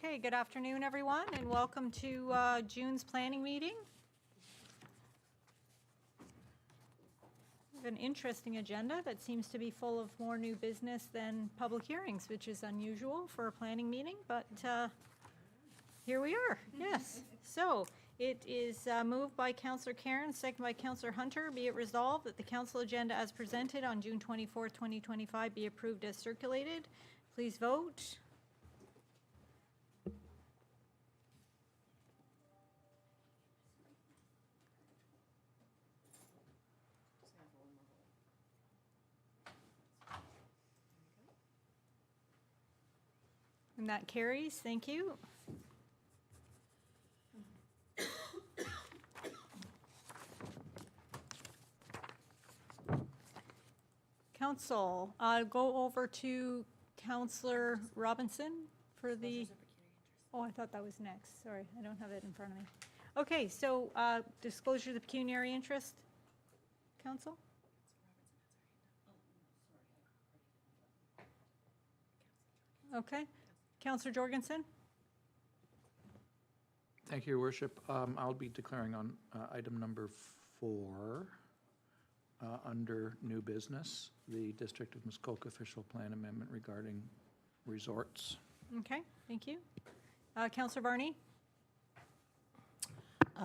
Okay, good afternoon, everyone, and welcome to June's planning meeting. We have an interesting agenda that seems to be full of more new business than public hearings, which is unusual for a planning meeting, but here we are, yes. So it is moved by Councillor Karen, second by Councillor Hunter. Be it resolved that the council agenda as presented on June 24th, 2025 be approved as circulated. Please vote. And that carries. Thank you. Council, go over to Councillor Robinson for the, oh, I thought that was next. Sorry, I don't have it in front of me. Okay, so disclosure of the pecuniary interest. Council? Okay. Councillor Jorgensen? Thank you, Your Worship. I'll be declaring on item number 4 under new business, the District of Muskoka official plan amendment regarding resorts. Okay, thank you. Councillor Barney?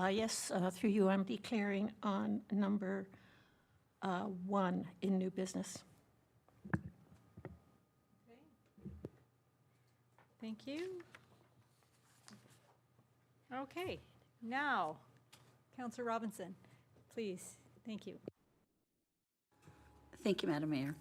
Yes, through you, I'm declaring on number 1 in new business. Okay. Thank you. Okay, now, Councillor Robinson, please. Thank you. Thank you, Madam Mayor.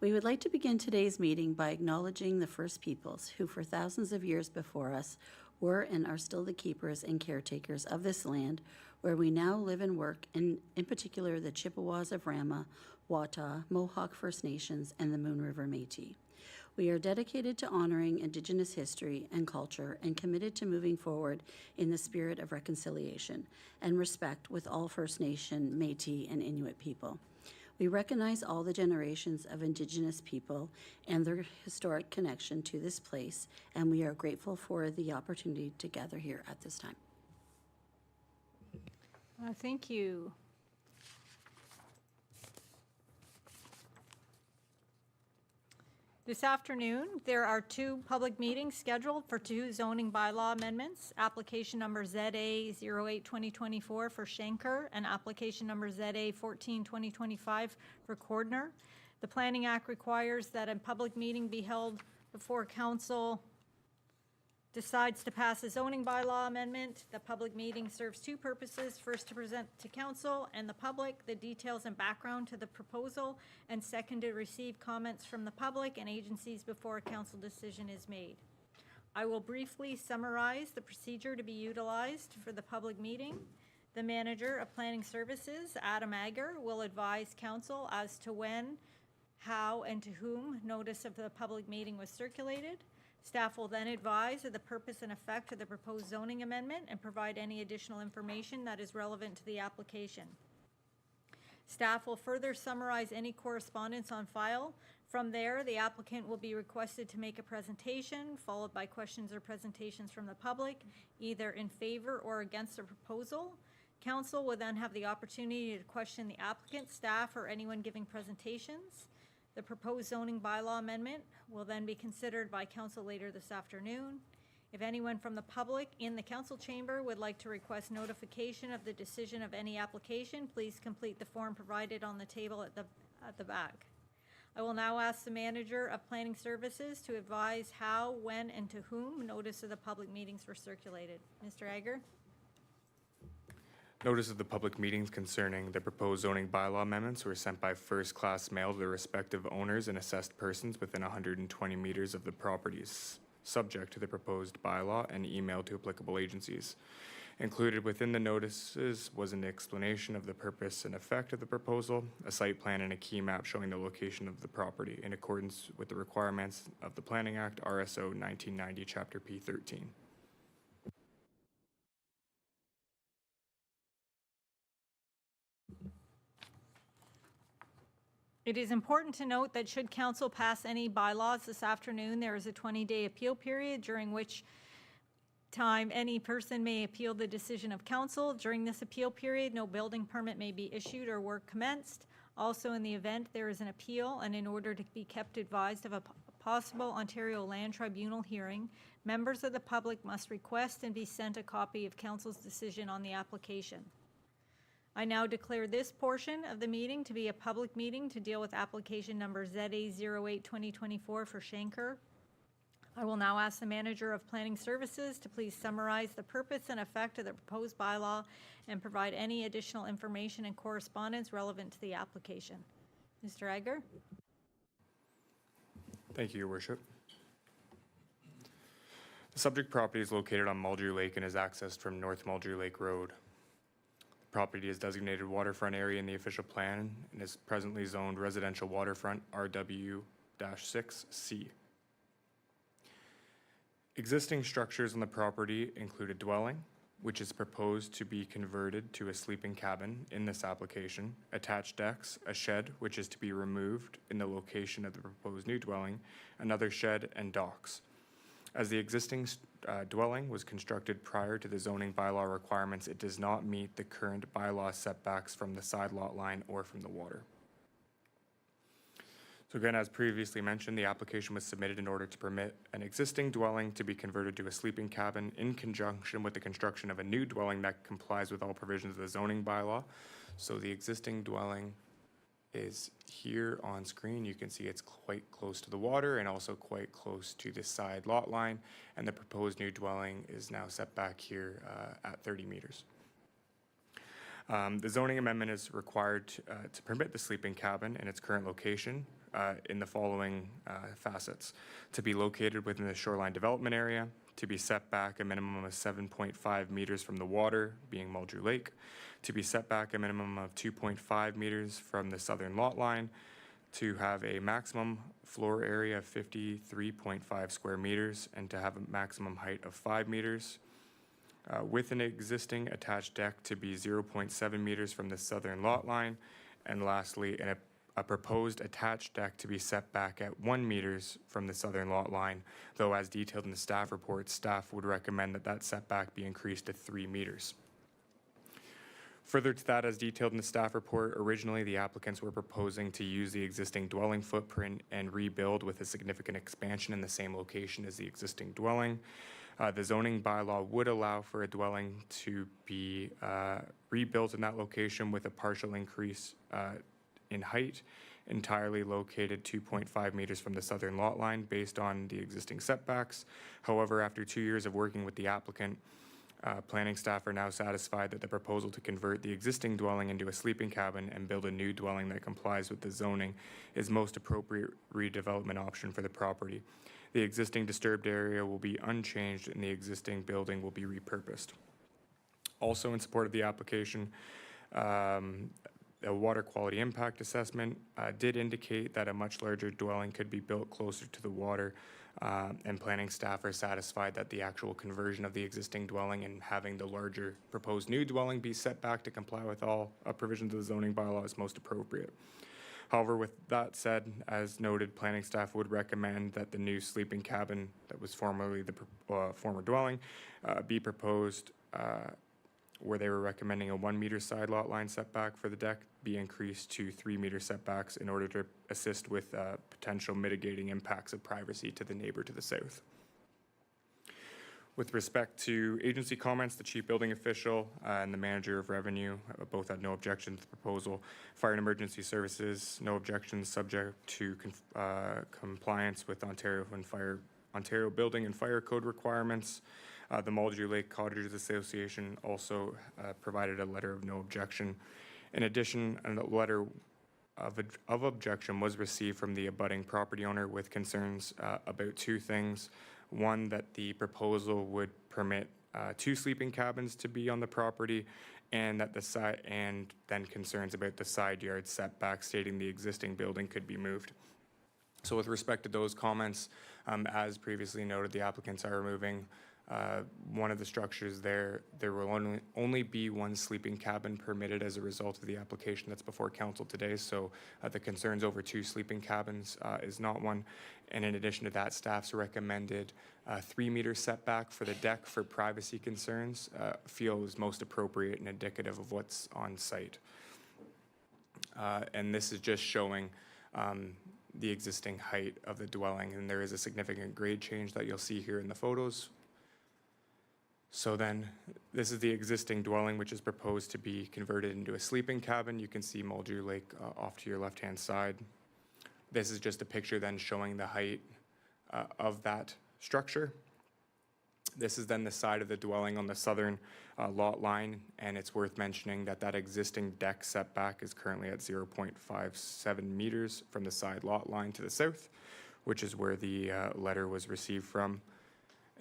We would like to begin today's meeting by acknowledging the First Peoples, who for thousands of years before us were and are still the keepers and caretakers of this land where we now live and work, in particular the Chippewas of Rama, Wata, Mohawk First Nations, and the Moon River Métis. We are dedicated to honoring Indigenous history and culture and committed to moving forward in the spirit of reconciliation and respect with all First Nation, Métis, and Inuit people. We recognize all the generations of Indigenous people and their historic connection to this place, and we are grateful for the opportunity to gather here at this time. Thank you. This afternoon, there are 2 public meetings scheduled for 2 zoning bylaw amendments. Application number ZA08-2024 for Schenker and application number ZA14-2025 for Cordner. The Planning Act requires that a public meeting be held before council decides to pass a zoning bylaw amendment. The public meeting serves 2 purposes. First, to present to council and the public the details and background to the proposal, and second, to receive comments from the public and agencies before a council decision is made. I will briefly summarize the procedure to be utilized for the public meeting. The Manager of Planning Services, Adam Ager, will advise council as to when, how, and to whom notice of the public meeting was circulated. Staff will then advise of the purpose and effect of the proposed zoning amendment and provide any additional information that is relevant to the application. Staff will further summarize any correspondence on file. From there, the applicant will be requested to make a presentation, followed by questions or presentations from the public, either in favor or against the proposal. Council will then have the opportunity to question the applicant, staff, or anyone giving presentations. The proposed zoning bylaw amendment will then be considered by council later this afternoon. If anyone from the public in the council chamber would like to request notification of the decision of any application, please complete the form provided on the table at the back. I will now ask the Manager of Planning Services to advise how, when, and to whom notice of the public meetings were circulated. Mr. Ager? Notice of the public meetings concerning the proposed zoning bylaw amendments were sent by first-class mail to the respective owners and assessed persons within 120 meters of the properties, subject to the proposed bylaw, and emailed to applicable agencies. Included within the notices was an explanation of the purpose and effect of the proposal, a site plan, and a key map showing the location of the property in accordance with the requirements of the Planning Act, RSO 1990, Chapter P13. It is important to note that should council pass any bylaws this afternoon, there is a 20-day appeal period during which time, any person may appeal the decision of council. During this appeal period, no building permit may be issued or work commenced. Also, in the event there is an appeal, and in order to be kept advised of a possible Ontario Land Tribunal hearing, members of the public must request and be sent a copy of council's decision on the application. I now declare this portion of the meeting to be a public meeting to deal with application number ZA08-2024 for Shanker. I will now ask the Manager of Planning Services to please summarize the purpose and effect of the proposed bylaw and provide any additional information and correspondence relevant to the application. Mr. Egger? Thank you, Your Worship. The subject property is located on Muldrew Lake and is accessed from North Muldrew Lake Road. The property is designated waterfront area in the official plan and is presently zoned residential waterfront RW-6C. Existing structures on the property include a dwelling, which is proposed to be converted to a sleeping cabin in this application, attached decks, a shed, which is to be removed in the location of the proposed new dwelling, another shed, and docks. As the existing dwelling was constructed prior to the zoning bylaw requirements, it does not meet the current bylaw setbacks from the side lot line or from the water. So again, as previously mentioned, the application was submitted in order to permit an existing dwelling to be converted to a sleeping cabin in conjunction with the construction of a new dwelling that complies with all provisions of the zoning bylaw. So the existing dwelling is here on screen. You can see it's quite close to the water and also quite close to the side lot line. And the proposed new dwelling is now set back here at 30 meters. The zoning amendment is required to permit the sleeping cabin in its current location in the following facets: to be located within the shoreline development area, to be set back a minimum of 7.5 meters from the water, being Muldrew Lake, to be set back a minimum of 2.5 meters from the southern lot line, to have a maximum floor area of 53.5 square meters, and to have a maximum height of 5 meters. With an existing attached deck to be 0.7 meters from the southern lot line, and lastly, a proposed attached deck to be set back at 1 meters from the southern lot line, though as detailed in the staff report, staff would recommend that that setback be increased to 3 meters. Further to that, as detailed in the staff report, originally the applicants were proposing to use the existing dwelling footprint and rebuild with a significant expansion in the same location as the existing dwelling. The zoning bylaw would allow for a dwelling to be rebuilt in that location with a partial increase in height, entirely located 2.5 meters from the southern lot line based on the existing setbacks. However, after 2 years of working with the applicant, planning staff are now satisfied that the proposal to convert the existing dwelling into a sleeping cabin and build a new dwelling that complies with the zoning is most appropriate redevelopment option for the property. The existing disturbed area will be unchanged and the existing building will be repurposed. Also in support of the application, a water quality impact assessment did indicate that a much larger dwelling could be built closer to the water, and planning staff are satisfied that the actual conversion of the existing dwelling and having the larger proposed new dwelling be set back to comply with all provisions of the zoning bylaw is most appropriate. However, with that said, as noted, planning staff would recommend that the new sleeping cabin that was formerly the former dwelling be proposed where they were recommending a 1 meter side lot line setback for the deck be increased to 3 meter setbacks in order to assist with potential mitigating impacts of privacy to the neighbor to the south. With respect to agency comments, the chief building official and the manager of revenue both had no objection to the proposal. Fire and emergency services, no objections, subject to compliance with Ontario Building and Fire Code requirements. The Muldrew Lake Cottagers Association also provided a letter of no objection. In addition, a letter of objection was received from the abutting property owner with concerns about two things. One, that the proposal would permit 2 sleeping cabins to be on the property, and that and then concerns about the side yard setback, stating the existing building could be moved. So with respect to those comments, as previously noted, the applicants are removing One of the structures there will only be one sleeping cabin permitted as a result of the application that's before council today. So the concerns over 2 sleeping cabins is not one. And in addition to that, staff's recommended 3-meter setback for the deck for privacy concerns feels most appropriate and indicative of what's on site. And this is just showing the existing height of the dwelling, and there is a significant grade change that you'll see here in the photos. So then, this is the existing dwelling, which is proposed to be converted into a sleeping cabin. You can see Muldew Lake off to your left-hand side. This is just a picture then showing the height of that structure. This is then the side of the dwelling on the southern lot line, and it's worth mentioning that that existing deck setback is currently at 0.57 meters from the side lot line to the south, which is where the letter was received from.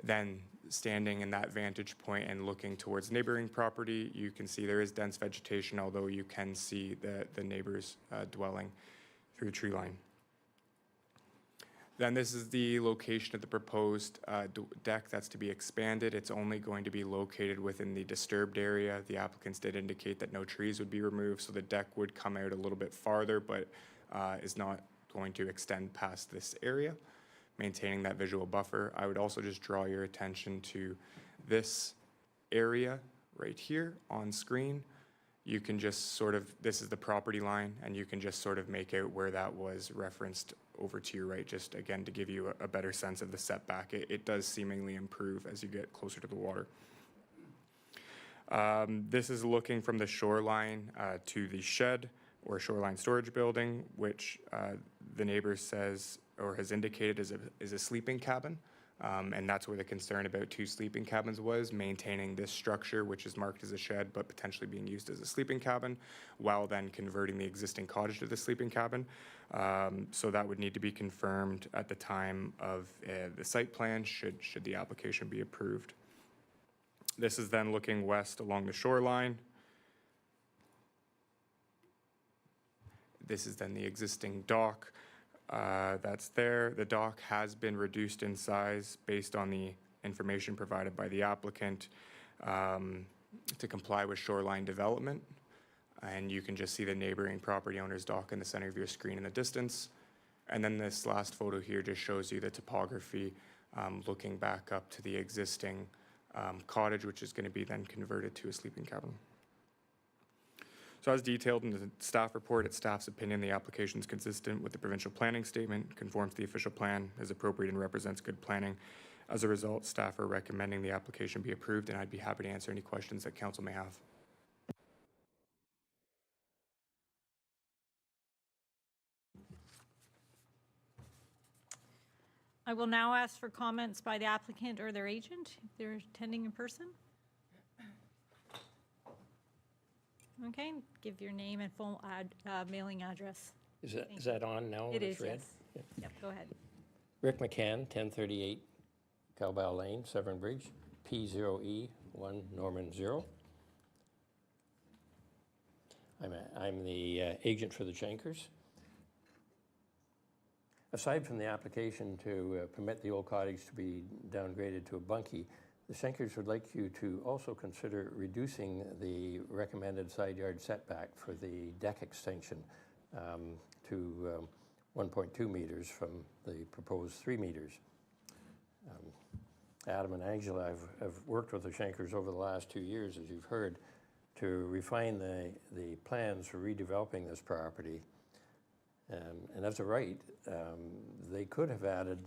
Then, standing in that vantage point and looking towards neighboring property, you can see there is dense vegetation, although you can see the neighbor's dwelling through the tree line. Then this is the location of the proposed deck that's to be expanded. It's only going to be located within the disturbed area. The applicants did indicate that no trees would be removed, so the deck would come out a little bit farther, but is not going to extend past this area, maintaining that visual buffer. I would also just draw your attention to this area right here on screen. You can just sort of, this is the property line, and you can just sort of make out where that was referenced over to your right, just again to give you a better sense of the setback. It does seemingly improve as you get closer to the water. This is looking from the shoreline to the shed or shoreline storage building, which the neighbor says or has indicated is a sleeping cabin. And that's where the concern about 2 sleeping cabins was, maintaining this structure, which is marked as a shed, but potentially being used as a sleeping cabin, while then converting the existing cottage to the sleeping cabin. So that would need to be confirmed at the time of the site plan, should the application be approved. This is then looking west along the shoreline. This is then the existing dock. That's there. The dock has been reduced in size based on the information provided by the applicant to comply with shoreline development. And you can just see the neighboring property owner's dock in the center of your screen in the distance. And then this last photo here just shows you the topography looking back up to the existing cottage, which is going to be then converted to a sleeping cabin. So as detailed in the staff report, it's staff's opinion the application is consistent with the provincial planning statement, conforms to the official plan, is appropriate and represents good planning. As a result, staff are recommending the application be approved, and I'd be happy to answer any questions that council may have. I will now ask for comments by the applicant or their agent if they're attending in person. Okay, give your name and full mailing address. Is that on now? It when it's is, read? yes. Yep, go ahead. Rick McCann, 1038 Cowbell Lane, Severn Bridge, P0E1 Norman 0. I'm the agent for the Shankers. Aside from the application to permit the old cottage to be downgraded to a bunkie, the Shankers would like you to also consider reducing the recommended side yard setback for the deck extension to 1.2 meters from the proposed 3 meters. Adam and Angela have worked with the Shankers over the last 2 years, as you've heard, to refine the plans for redeveloping this property. And as a right, they could have added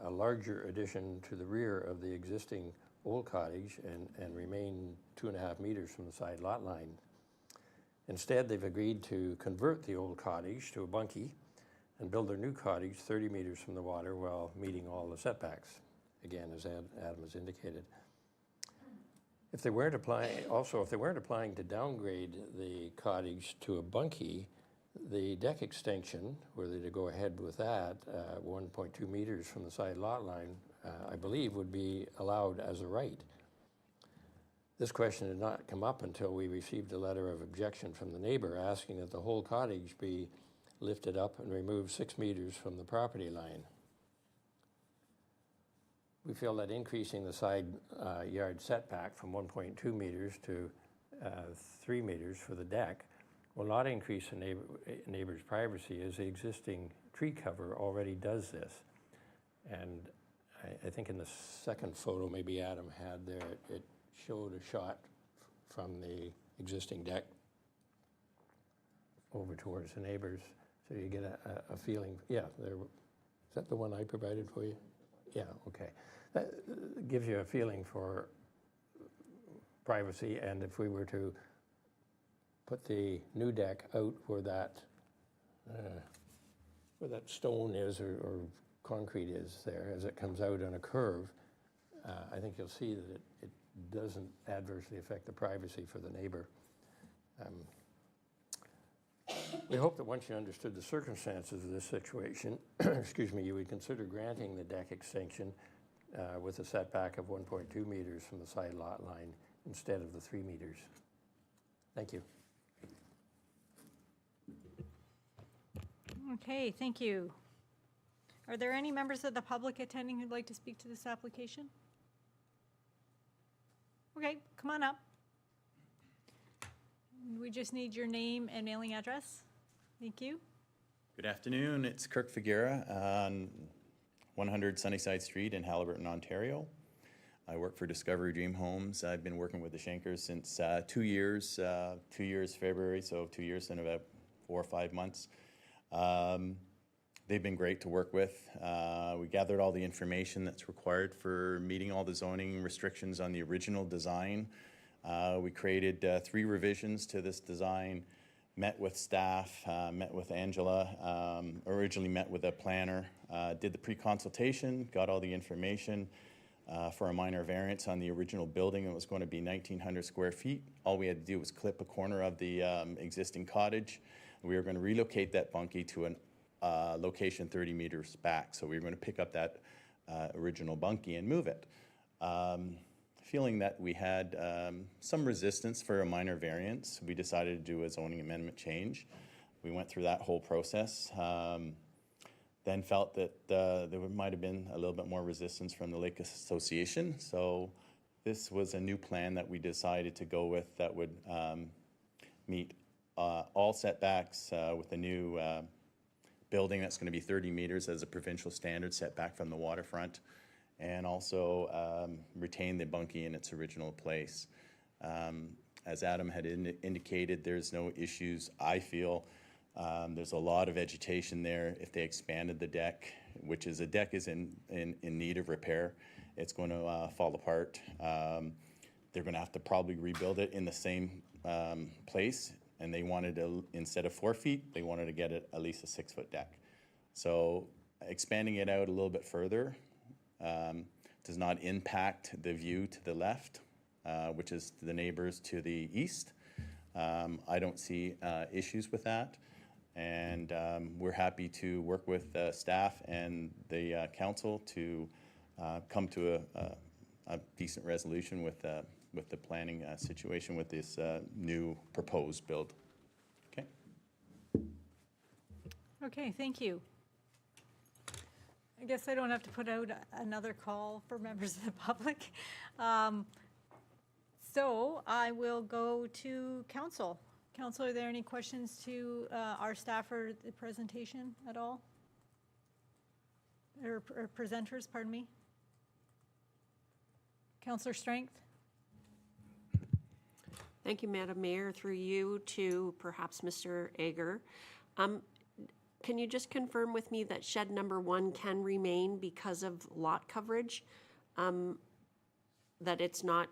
a larger addition to the rear of the existing old cottage and remain 2.5 meters from the side lot line. Instead, they've agreed to convert the old cottage to a bunkie and build their new cottage 30 meters from the water while meeting all the setbacks, again, as Adam has indicated. If they weren't applying to downgrade the cottage to a bunkie, the deck extension, were they to go ahead with that, 1.2 meters from the side lot line, I believe would be allowed as a right. This question did not come up until we received a letter of objection from the neighbor asking that the whole cottage be lifted up and removed 6 meters from the property line. we feel that increasing the side yard setback from 1.2 meters to 3 meters for the deck will not increase the neighbor's privacy, as the existing tree cover already does this. And I think in the second photo maybe Adam had there, it showed a shot from the existing deck over towards the neighbors, so you get a feeling. Yeah, there. Is that the one I provided for you? Yeah, okay. That gives you a feeling for privacy, and if we were to put the new deck out where that stone is or concrete is there, as it comes out on a curve, I think you'll see that it doesn't adversely affect the privacy for the neighbor. We hope that once you understood the circumstances of this situation, excuse me, you would consider granting the deck extension with a setback of 1.2 meters from the side lot line instead of the 3 meters. Thank you. Okay, thank you. Are there any members of the public attending who'd like to speak to this application? Okay, come on up. We just need your name and mailing address. Thank you. Good afternoon. It's Kirk Figuera on 100 Sunnyside Street in Haliburton, Ontario. I work for Discovery Dream Homes. I've been working with the Shankers since 2 years, 2 years February, so 2 years and about 4 or 5 months. They've been great to work with. We gathered all the information that's required for meeting all the zoning restrictions on the original design. We created 3 revisions to this design, met with staff, met with Angela, originally met with a planner, did the pre-consultation, got all the information for a minor variance on the original building. It was going to be 1,900 square feet. All we had to do was clip a corner of the existing cottage. We were going to relocate that bunkie to a location 30 meters back. So we were going to pick up that original bunkie and move it. Feeling that we had some resistance for a minor variance, we decided to do a zoning amendment change. We went through that whole process, then felt that there might have been a little bit more resistance from the Lake Association. So this was a new plan that we decided to go with that would meet all setbacks with a new building that's going to be 30 meters as a provincial standard setback from the waterfront, and also retain the bunkie in its original place. As Adam had indicated, there's no issues, I feel. There's a lot of vegetation there. If they expanded the deck, which is a deck is in need of repair, it's going to fall apart. They're going to have to probably rebuild it in the same place, and they wanted to, instead of 4 feet, they wanted to get it at least a 6-foot deck. So expanding it out a little bit further does not impact the view to the left, which is the neighbors to the east. I don't see issues with that, and we're happy to work with staff and the council to come to a decent resolution with the planning situation with this new proposed build. Okay. Okay, thank you. I guess I don't have to put out another call for members of the public. So I will go to council. Council, are there any questions to our staff or the presentation at all? Or presenters, pardon me? Councillor Strength? Thank you, Madam Mayor. Through you to perhaps Mr. Ager. Can you just confirm with me that shed number 1 can remain because of lot coverage? That it's not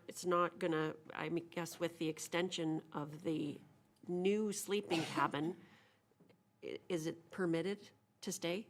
gonna, I guess with the extension of the new sleeping cabin, is it permitted to stay?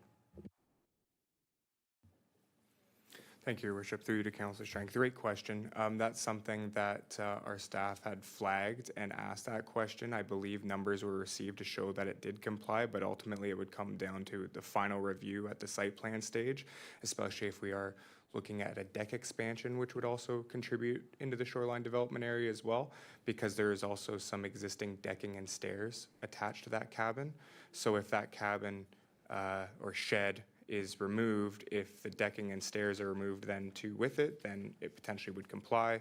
Thank you, Your Worship. Through you to Councillor Strength. Great question. That's something that our staff had flagged and asked that question. I believe numbers were received to show that it did comply, but ultimately it would come down to the final review at the site plan stage, especially if we are looking at a deck expansion, which would also contribute into the shoreline development area as well, because there is also some existing decking and stairs attached to that cabin. So if that cabin or shed is removed, if the decking and stairs are removed then too with it, then it potentially would comply.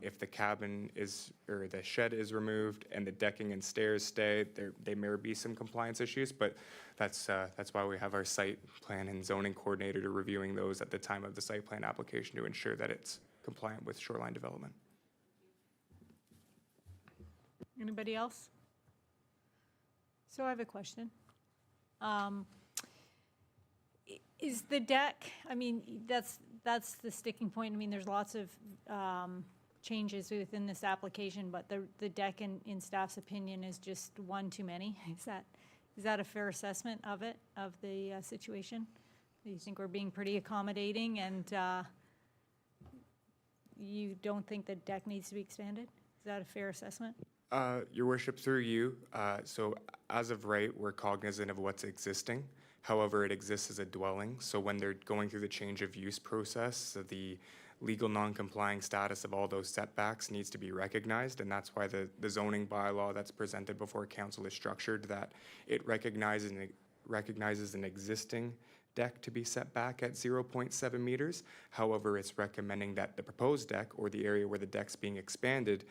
If the cabin is, or the shed is removed and the decking and stairs stay, there may be some compliance issues, but that's why we have our site plan and zoning coordinator reviewing those at the time of the site plan application to ensure that it's compliant with shoreline development. Anybody else? So I have a question. Is the deck, I mean, that's the sticking point. I mean, there's lots of changes within this application, but the deck in staff's opinion is just one too many. Is that a fair assessment of it, of the situation? Do you think we're being pretty accommodating and you don't think the deck needs to be expanded? Is that a fair assessment? Your worship, through you, so as of right, we're cognizant of what's existing. However, it exists as a dwelling, so when they're going through the change of use process, the legal non-complying status of all those setbacks needs to be recognized, and that's why the zoning bylaw that's presented before council is structured, that it recognizes an existing deck to be set back at 0.7 meters. However, it's recommending that the proposed deck, or the area where the deck's being expanded,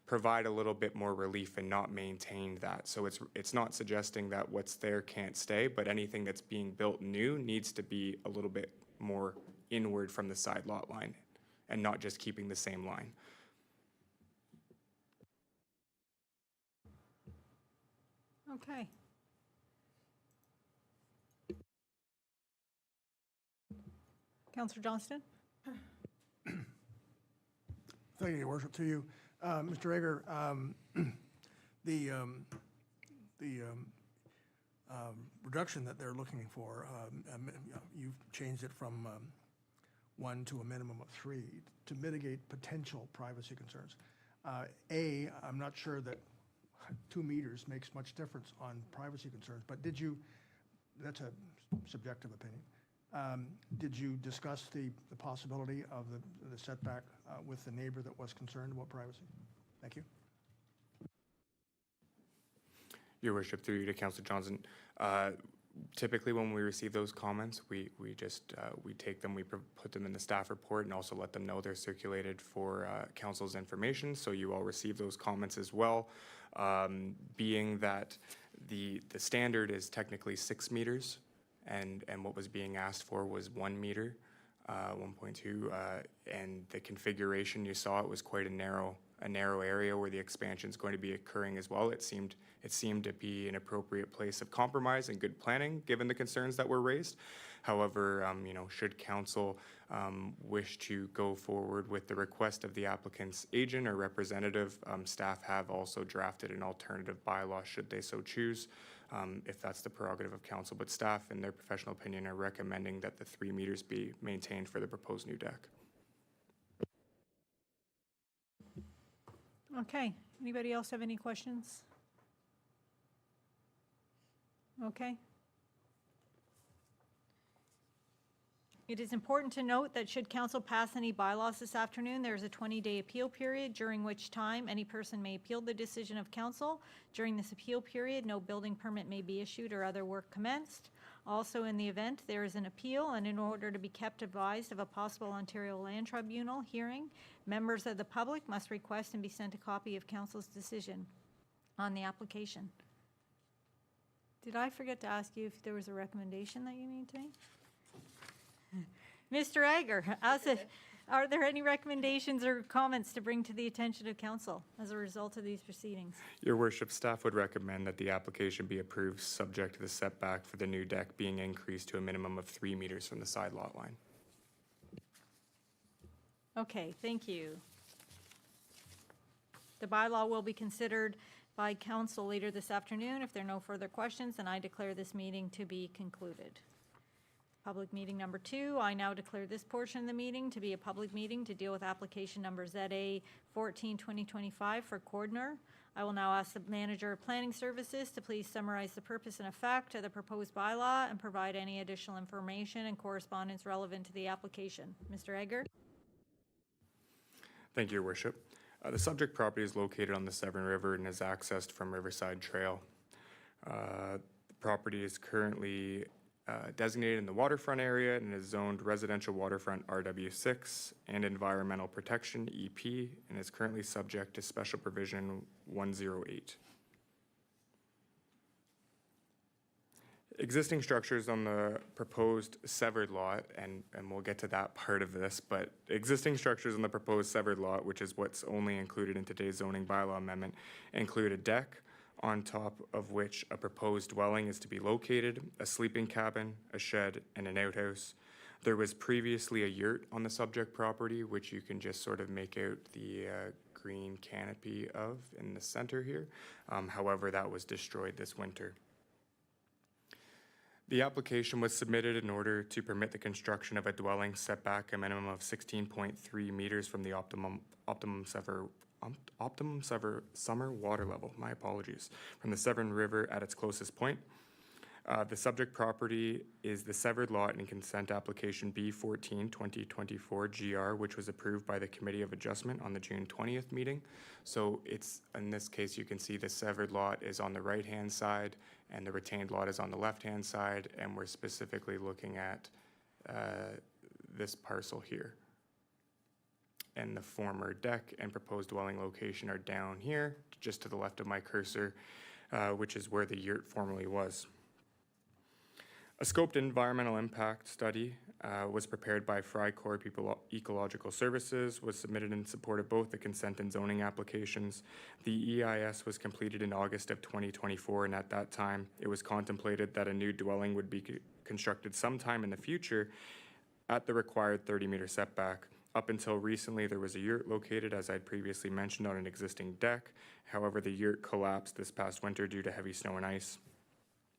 provide a little bit more relief and not maintain that. So it's not suggesting that what's there can't stay, but anything that's being built new needs to be a little bit more inward from the side lot line and not just keeping the same line. Okay. Councillor Johnston? Thank you, Your Worship, to you. Mr. Egger, the reduction that they're looking for, you've changed it from 1 to a minimum of 3 to mitigate potential privacy concerns. I'm not sure that 2 meters makes much difference on privacy concerns, but that's a subjective opinion. Did you discuss the possibility of the setback with the neighbor that was concerned about privacy? Thank you. Your worship, through you to Councillor Johnson, typically when we receive those comments, we take them, we put them in the staff report and also let them know they're circulated for council's information, so you all receive those comments as well. Being that the standard is technically 6 meters, and what was being asked for was 1 meter, 1.2, and the configuration you saw, it was quite a narrow area where the expansion is going to be occurring as well. It seemed to be an appropriate place of compromise and good planning given the concerns that were raised. However, should council wish to go forward with the request of the applicant's agent or representative, staff have also drafted an alternative bylaw should they so choose, if that's the prerogative of council. But staff, in their professional opinion, are recommending that the 3 meters be maintained for the proposed new deck. Okay. Anybody else have any questions? Okay. It is important to note that should council pass any bylaws this afternoon, there is a 20-day appeal period, during which time any person may appeal the decision of council. During this appeal period, no building permit may be issued or other work commenced. Also, in the event there is an appeal, and in order to be kept advised of a possible Ontario Land Tribunal hearing, members of the public must request and be sent a copy of council's decision on the application. Did I forget to ask you if there was a recommendation that you need to make? Mr. Egger, are there any recommendations or comments to bring to the attention of council as a result of these proceedings? Your worship, staff would recommend that the application be approved subject to the setback for the new deck being increased to a minimum of 3 meters from the side lot line. Okay, thank you. The bylaw will be considered by council later this afternoon. If there are no further questions, then I declare this meeting to be concluded. Public meeting number 2, I now declare this portion of the meeting to be a public meeting to deal with application number ZA 14-2025 for Cordner. I will now ask the manager of planning services to please summarize the purpose and effect of the proposed bylaw and provide any additional information and correspondence relevant to the application. Mr. Egger? Thank you, Your Worship. The subject property is located on the Severn River and is accessed from Riverside Trail. The property is currently designated in the waterfront area and is zoned residential waterfront RW6 and environmental protection EP and is currently subject to special provision 108. Existing structures on the proposed severed lot, and we'll get to that part of this, but existing structures on the proposed severed lot, which is what's only included in today's zoning bylaw amendment, include a deck, on top of which a proposed dwelling is to be located, a sleeping cabin, a shed, and an outhouse. There was previously a yurt on the subject property, which you can just sort of make out the green canopy of in the center here. However, that was destroyed this winter. The application was submitted in order to permit the construction of a dwelling setback a minimum of 16.3 meters from the optimum summer water level, my apologies, from the Severn River at its closest point. The subject property is the severed lot in consent application B14 2024 GR, which was approved by the Committee of Adjustment on the June 20th meeting. So it's, in this case, you can see the severed lot is on the right-hand side and the retained lot is on the left-hand side, and we're specifically looking at this parcel here. And the former deck and proposed dwelling location are down here, just to the left of my cursor, which is where the yurt formerly was. A scoped environmental impact study was prepared by Frycorp Ecological Services, was submitted in support of both the consent and zoning applications. The EIS was completed in August of 2024, and at that time, it was contemplated that a new dwelling would be constructed sometime in the future at the required 30-meter setback. Up until recently, there was a yurt located, as I'd previously mentioned, on an existing deck. However, the yurt collapsed this past winter due to heavy snow and ice.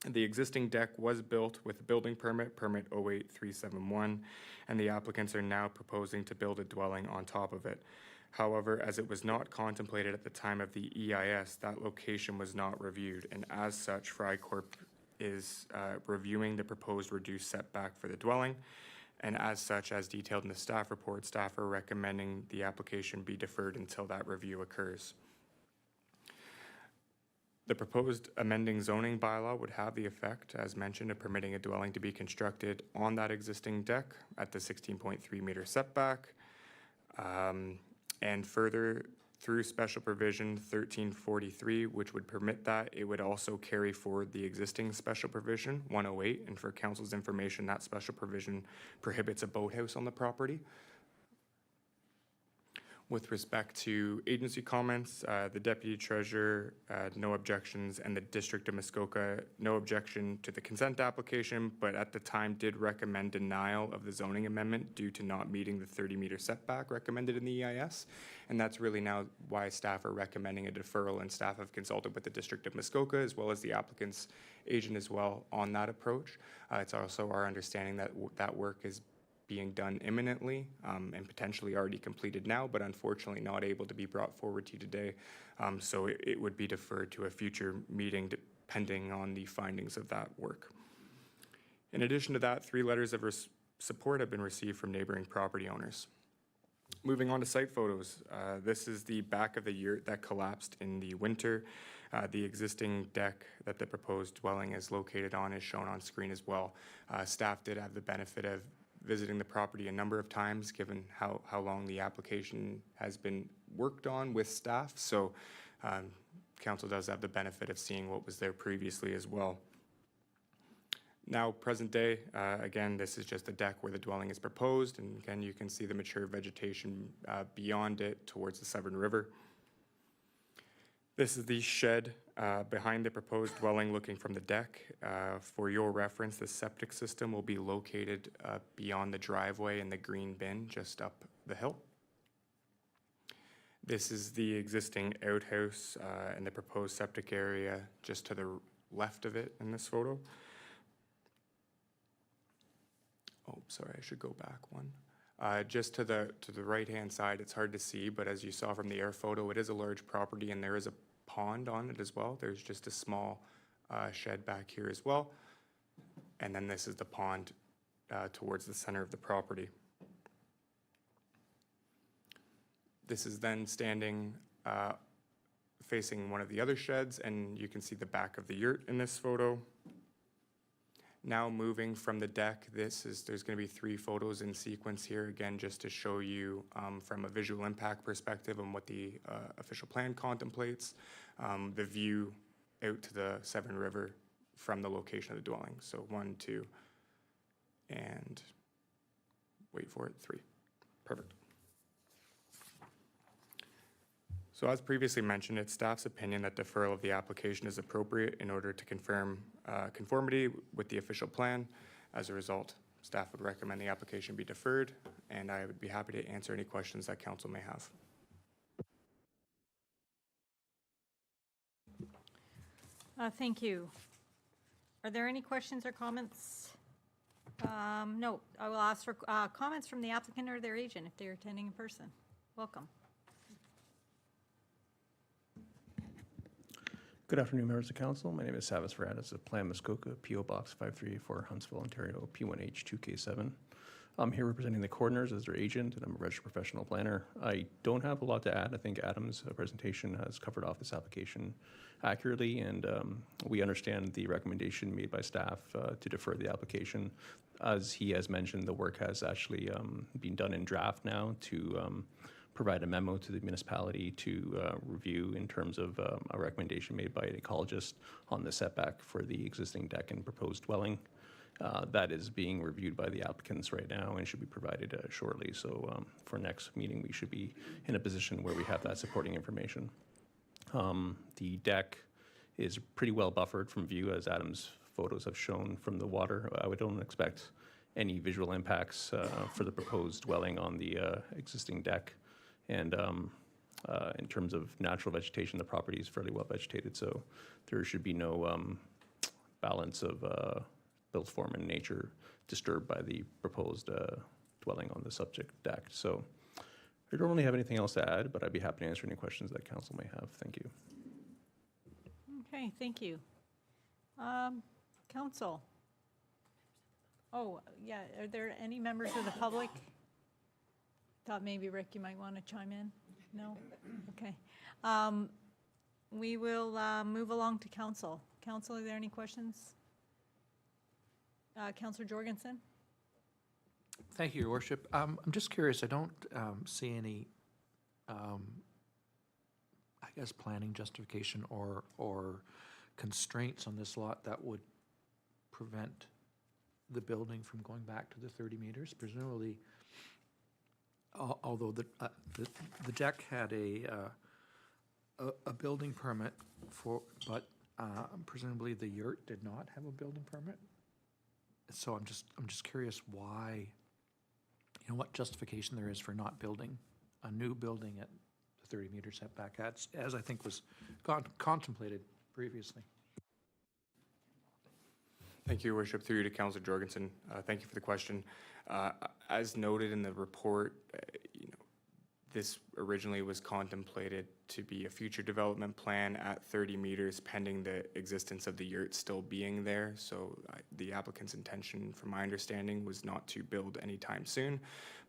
The existing deck was built with a building permit, permit 08371, and the applicants are now proposing to build a dwelling on top of it. However, as it was not contemplated at the time of the EIS, that location was not reviewed, and as such, Frycorp is reviewing the proposed reduced setback for the dwelling. And as such, as detailed in the staff report, staff are recommending the application be deferred until that review occurs. The proposed amending zoning bylaw would have the effect, as mentioned, of permitting a dwelling to be constructed on that existing deck at the 16.3 meter setback. And further, through special provision 1343, which would permit that, it would also carry forward the existing special provision 108. And for council's information, that special provision prohibits a boathouse on the property. With respect to agency comments, the Deputy Treasurer, no objections, and the District of Muskoka, no objection to the consent application, but at the time did recommend denial of the zoning amendment due to not meeting the 30-meter setback recommended in the EIS. And that's really now why staff are recommending a deferral, and staff have consulted with the District of Muskoka as well as the applicant's agent as well on that approach. It's also our understanding that that work is being done imminently and potentially already completed now, but unfortunately not able to be brought forward to you today. So it would be deferred to a future meeting depending on the findings of that work. In addition to that, 3 letters of support have been received from neighboring property owners. Moving on to site photos. This is the back of the yurt that collapsed in the winter. The existing deck that the proposed dwelling is located on is shown on screen as well. Staff did have the benefit of visiting the property a number of times, given how long the application has been worked on with staff. So council does have the benefit of seeing what was there previously as well. Now, present day, again, this is just a deck where the dwelling is proposed, and again, you can see the mature vegetation beyond it towards the Severn River. This is the shed behind the proposed dwelling looking from the deck. For your reference, the septic system will be located beyond the driveway and the green bin just up the hill. This is the existing outhouse and the proposed septic area just to the left of it in this photo. Oh, sorry, I should go back one. Just to the right-hand side, it's hard to see, but as you saw from the air photo, it is a large property and there is a pond on it as well. There's just a small shed back here as well. And then this is the pond towards the center of the property. This is then standing facing one of the other sheds, and you can see the back of the yurt in this photo. Now moving from the deck, there's going to be 3 photos in sequence here, again, just to show you from a visual impact perspective on what the official plan contemplates, the view out to the Severn River from the location of the dwelling. So 1, 2, and wait for it, 3. Perfect. So as previously mentioned, it's staff's opinion that deferral of the application is appropriate in order to confirm conformity with the official plan. As a result, staff would recommend the application be deferred, and I would be happy to answer any questions that council may have. Thank you. Are there any questions or comments? No, I will ask for comments from the applicant or their agent if they're attending in person. Welcome. Good afternoon, members of council. My name is Savas Varadas of Plan Muskoka, P.O. Box 534, Huntsville, Ontario, P1H2K7. I'm here representing the coroners as their agent, and I'm a registered professional planner. I don't have a lot to add. I think Adam's presentation has covered off this application accurately, and we understand the recommendation made by staff to defer the application. As he has mentioned, the work has actually been done in draft now to provide a memo to the municipality to review in terms of a recommendation made by an ecologist on the setback for the existing deck and proposed dwelling. That is being reviewed by the applicants right now and should be provided shortly. So for next meeting, we should be in a position where we have that supporting information. The deck is pretty well buffered from view, as Adam's photos have shown from the water. I don't expect any visual impacts for the proposed dwelling on the existing deck. And in terms of natural vegetation, the property is fairly well vegetated, so there should be no balance of built form and nature disturbed by the proposed dwelling on the subject deck. So I don't really have anything else to add, but I'd be happy to answer any questions that council may have. Thank you. Okay, thank you. Council. Oh, yeah, are there any members of the public? Thought maybe, Rick, you might want to chime in? No? Okay. We will move along to council. Council, are there any questions? Councillor Jorgensen? Thank you, Your Worship. I'm just curious, I don't see any, I guess, planning justification or constraints on this lot that would prevent the building from going back to the 30 meters. Presumably, although the deck had a building permit but presumably the yurt did not have a building permit. So I'm just curious why, what justification there is for not building a new building at the 30-meter setback, as I think was contemplated previously. Thank you, Your Worship. Through you to Councillor Jorgensen. Thank you for the question. As noted in the report, this originally was contemplated to be a future development plan at 30 meters pending the existence of the yurt still being there. So the applicant's intention, from my understanding, was not to build anytime soon.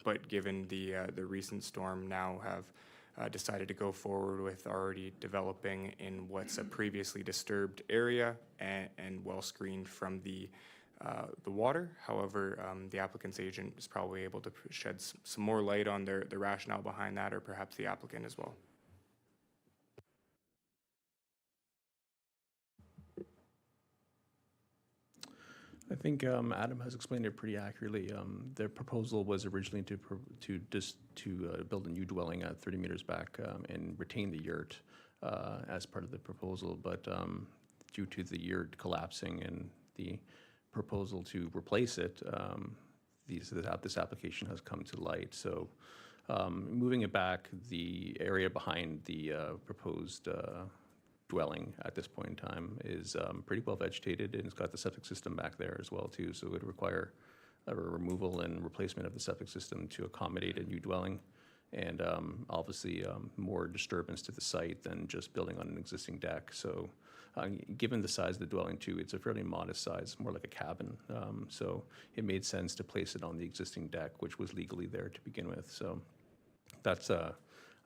But given the recent storm, now have decided to go forward with already developing in what's a previously disturbed area and well screened from the water. However, the applicant's agent is probably able to shed some more light on the rationale behind that, or perhaps the applicant as well. I think Adam has explained it pretty accurately. Their proposal was originally to build a new dwelling at 30 meters back and retain the yurt as part of the proposal, but due to the yurt collapsing and the proposal to replace it, this application has come to light. So moving it back, the area behind the proposed dwelling at this point in time is pretty well vegetated, and it's got the septic system back there as well too. So it would require a removal and replacement of the septic system to accommodate a new dwelling, and obviously more disturbance to the site than just building on an existing deck. So given the size of the dwelling too, it's a fairly modest size, more like a cabin. So it made sense to place it on the existing deck, which was legally there to begin with. So that's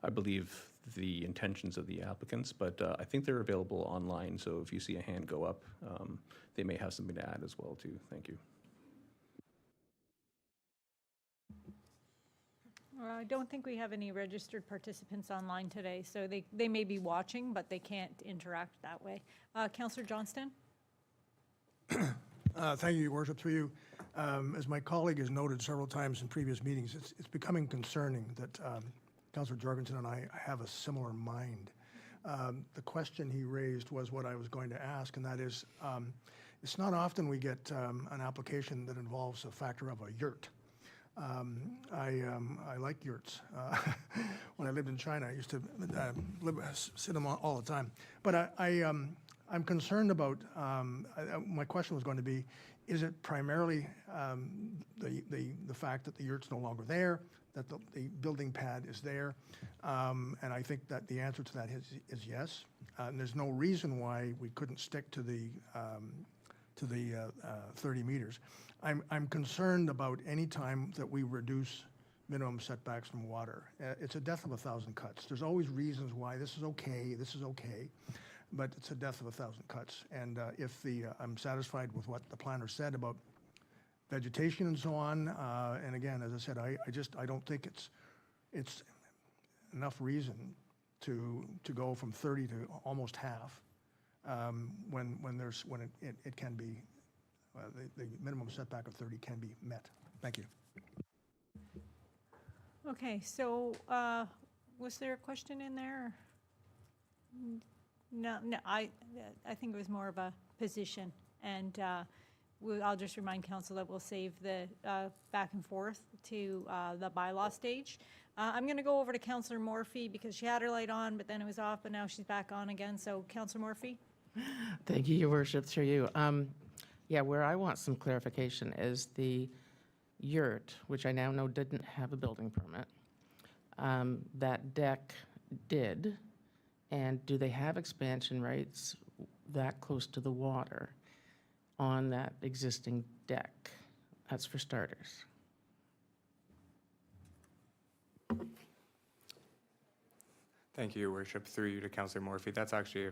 I believe, the intentions of the applicants, but I think they're available online, so if you see a hand go up, they may have something to add as well, too. Thank you. I don't think we have any registered participants online today, so they may be watching, but they can't interact that way. Councillor Johnston? Thank you, Your Worship, through you. As my colleague has noted several times in previous meetings, it's becoming concerning that Councillor Jorgensen and I have a similar mind. The question he raised was what I was going to ask, and that is, it's not often we get an application that involves a factor of a yurt. I like yurts. When I lived in China, I used to sit them all the time. But I'm concerned about, my question was going to be, is it primarily the fact that the yurt's no longer there, that the building pad is there? And I think that the answer to that is yes. And there's no reason why we couldn't stick to the 30 meters. I'm concerned about any time that we reduce minimum setbacks from water. It's a death of 1,000 cuts. There's always reasons why this is okay, but it's a death of 1,000 cuts. And if I'm satisfied with what the planner said about vegetation and so on, and again, as I said, I don't think it's enough reason to go from 30 to almost half when it can be. The minimum setback of 30 can be met. Thank you. Okay, so was there a question in there? No, I think it was more of a position, and I'll just remind council that we'll save the back and forth to the bylaw stage. I'm going to go over to Councillor Morphy because she had her light on, but then it was off, but now she's back on again. So, Councillor Morphy. Thank you, Your Worship, through you. Yeah, where I want some clarification is the yurt, which I now know didn't have a building permit. That deck did, and do they have expansion rights that close to the water on that existing deck? That's for starters. Thank you, Your Worship. Through you to Councillor Morphy. That's actually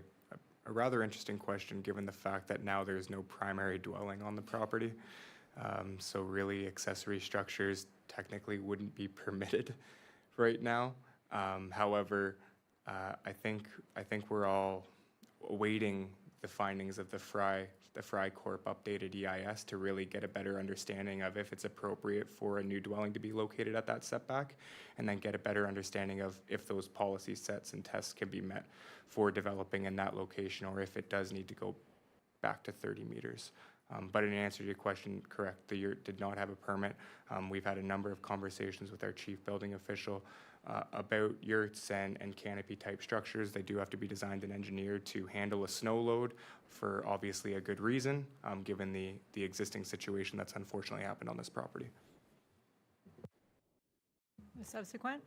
a rather interesting question, given the fact that now there's no primary dwelling on the property. So really, accessory structures technically wouldn't be permitted right now. However, I think we're all awaiting the findings of the Fry Corp updated EIS to really get a better understanding of if it's appropriate for a new dwelling to be located at that setback, and then get a better understanding of if those policy sets and tests can be met for developing in that location, or if it does need to go back to 30 meters. But in answer to your question, correct, the yurt did not have a permit. We've had a number of conversations with our chief building official about yurts and canopy type structures. They do have to be designed and engineered to handle a snow load for obviously a good reason, given the existing situation that's unfortunately happened on this property. Subsequent.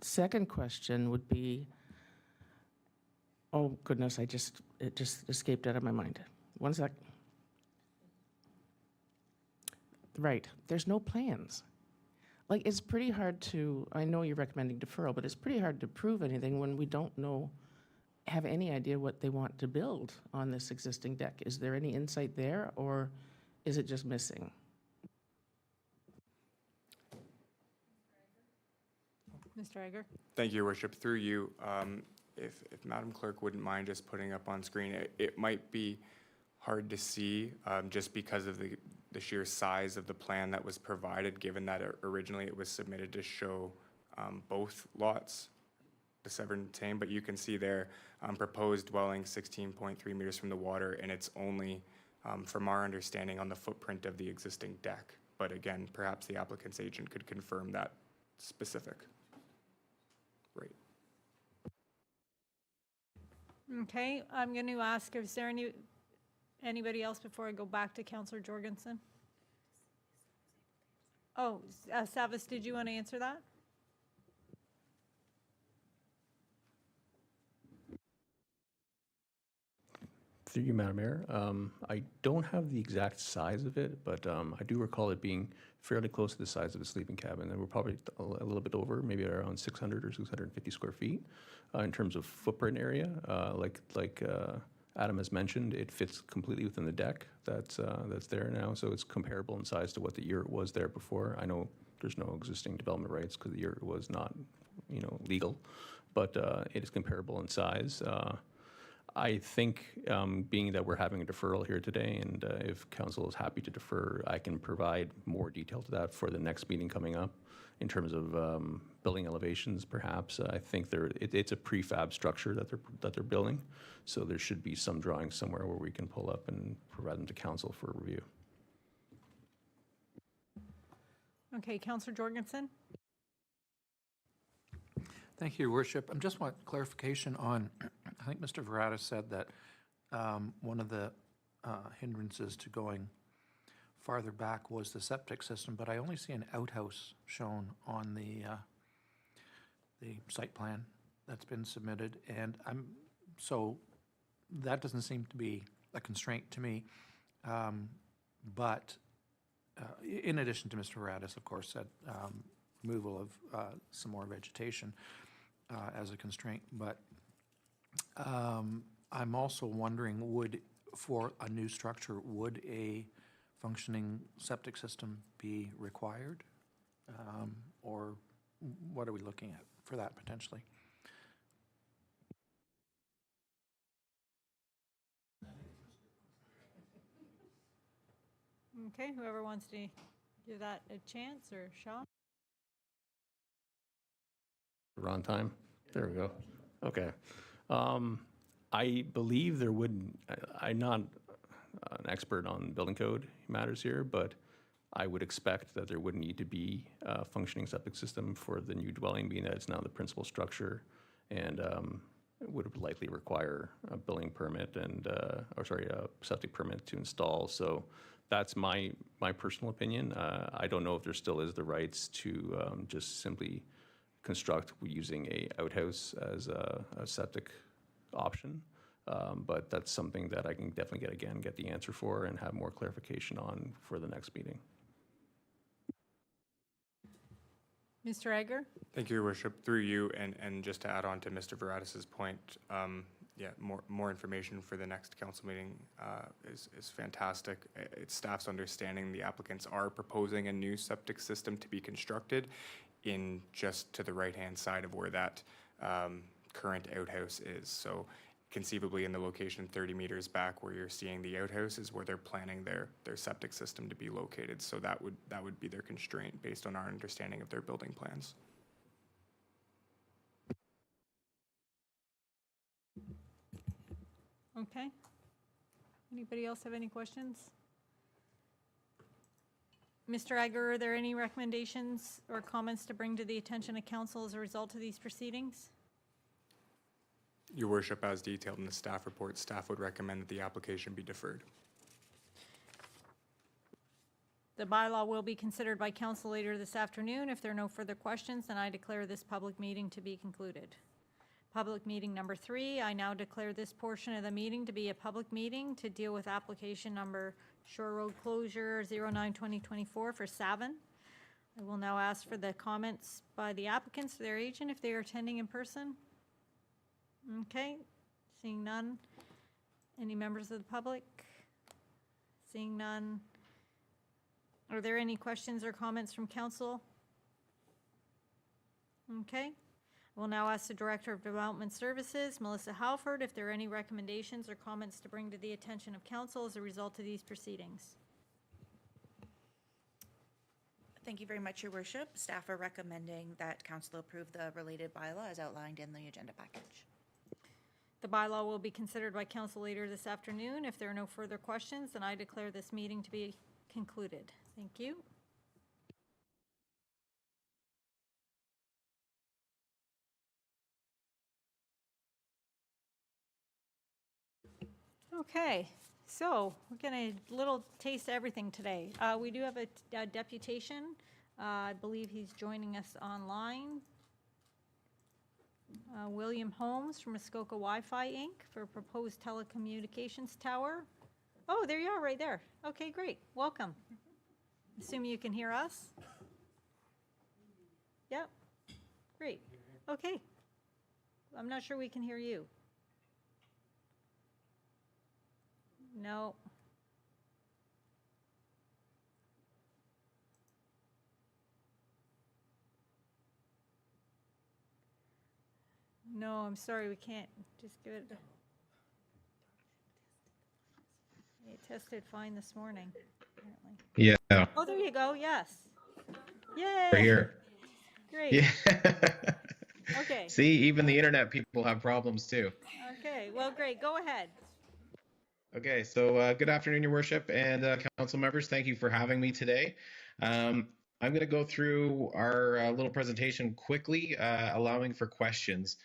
Second question would be, oh goodness, it just escaped out of my mind. One sec. Right, there's no plans. Like, it's pretty hard to, I know you're recommending deferral, but it's pretty hard to prove anything when we don't have any idea what they want to build on this existing deck. Is there any insight there, or is it just missing? Mr. Egger. Thank you, Your Worship. Through you, if Madam Clerk wouldn't mind just putting up on screen, it might be hard to see just because of the sheer size of the plan that was provided, given that originally it was submitted to show both lots, the Severn and Tame, but you can see there proposed dwelling 16.3 meters from the water, and it's only, from our understanding, on the footprint of the existing deck. But again, perhaps the applicant's agent could confirm that specific. Right. Okay, I'm going to ask, is there anybody else before I go back to Councillor Jorgensen? Oh, Savas, did you want to answer that? Through you, Madam Mayor. I don't have the exact size of it, but I do recall it being fairly close to the size of a sleeping cabin. And we're probably a little bit over, maybe around 600 or 650 square feet in terms of footprint area. Like Adam has mentioned, it fits completely within the deck that's there now, so it's comparable in size to what the yurt was there before. I know there's no existing development rights because the yurt was not, legal, but it is comparable in size. I think, being that we're having a deferral here today, and if council is happy to defer, I can provide more detail to that for the next meeting coming up in terms of building elevations, perhaps. I think it's a prefab structure that they're building, so there should be some drawings somewhere where we can pull up and provide them to council for review. Okay, Councillor Jorgensen? Thank you, Your Worship. I just want clarification on, I think Mr. Veratis said that one of the hindrances to going farther back was the septic system, but I only see an outhouse shown on the site plan that's been submitted, and so that doesn't seem to be a constraint to me. But in addition to Mr. Veratis, of course, said removal of some more vegetation as a constraint, but I'm also wondering, for a new structure, would a functioning septic system be required? Or what are we looking at for that potentially? Okay, whoever wants to give that a chance, or Shaw? We're on time? There we go. Okay. I believe there would, I'm not an expert on building code matters here, but I would expect that there would need to be a functioning septic system for the new dwelling, being that it's now the principal structure, and it would likely require a building permit and, a septic permit to install. So that's my personal opinion. I don't know if there still is the rights to just simply construct using a outhouse as a septic option. But that's something that I can definitely get the answer for and have more clarification on for the next meeting. Mr. Egger? Thank you, Your Worship. Through you, and just to add on to Mr. Veratis's point, more information for the next council meeting is fantastic. It's staff's understanding the applicants are proposing a new septic system to be constructed in just to the right-hand side of where that current outhouse is. So conceivably in the location 30 meters back where you're seeing the outhouse is where they're planning their septic system to be located. So that would be their constraint based on our understanding of their building plans. Okay. Anybody else have any questions? Mr. Egger, are there any recommendations or comments to bring to the attention of council as a result of these proceedings? Your Worship, as detailed in the staff report, staff would recommend that the application be deferred. The bylaw will be considered by council later this afternoon. If there are no further questions, then I declare this public meeting to be concluded. Public meeting number 3, I now declare this portion of the meeting to be a public meeting to deal with application number Shore Road Closure 09-2024 for Savin. I will now ask for the comments by the applicants, their agent, if they are attending in person. Okay, seeing none. Any members of the public? Seeing none. Are there any questions or comments from council? Okay. I will now ask the Director of Development Services, Melissa Halford, if there are any recommendations or comments to bring to the attention of council as a result of these proceedings. Thank you very much, Your Worship. Staff are recommending that council approve the related bylaw as outlined in the agenda package. The bylaw will be considered by council later this afternoon. If there are no further questions, then I declare this meeting to be concluded. Thank you. Okay, so we're getting a little taste of everything today. We do have a deputation. I believe he's joining us online. William Holmes from Muskoka Wi-Fi, Inc. for proposed telecommunications tower. Oh, there you are, right there. Okay, great. Welcome. Assume you can hear us? Yep. Great. Okay. I'm not sure we can hear you. No. No, I'm sorry, we can't. Just give it. It tested fine this morning, apparently. Yeah, Oh, there you go, yes. we're Yay, here. great. Yeah. Okay, See, even the internet people have problems too. okay, well, great, go ahead. Okay, so good afternoon, Your Worship and council members. Thank you for having me today. I'm going to go through our little presentation quickly, allowing for questions.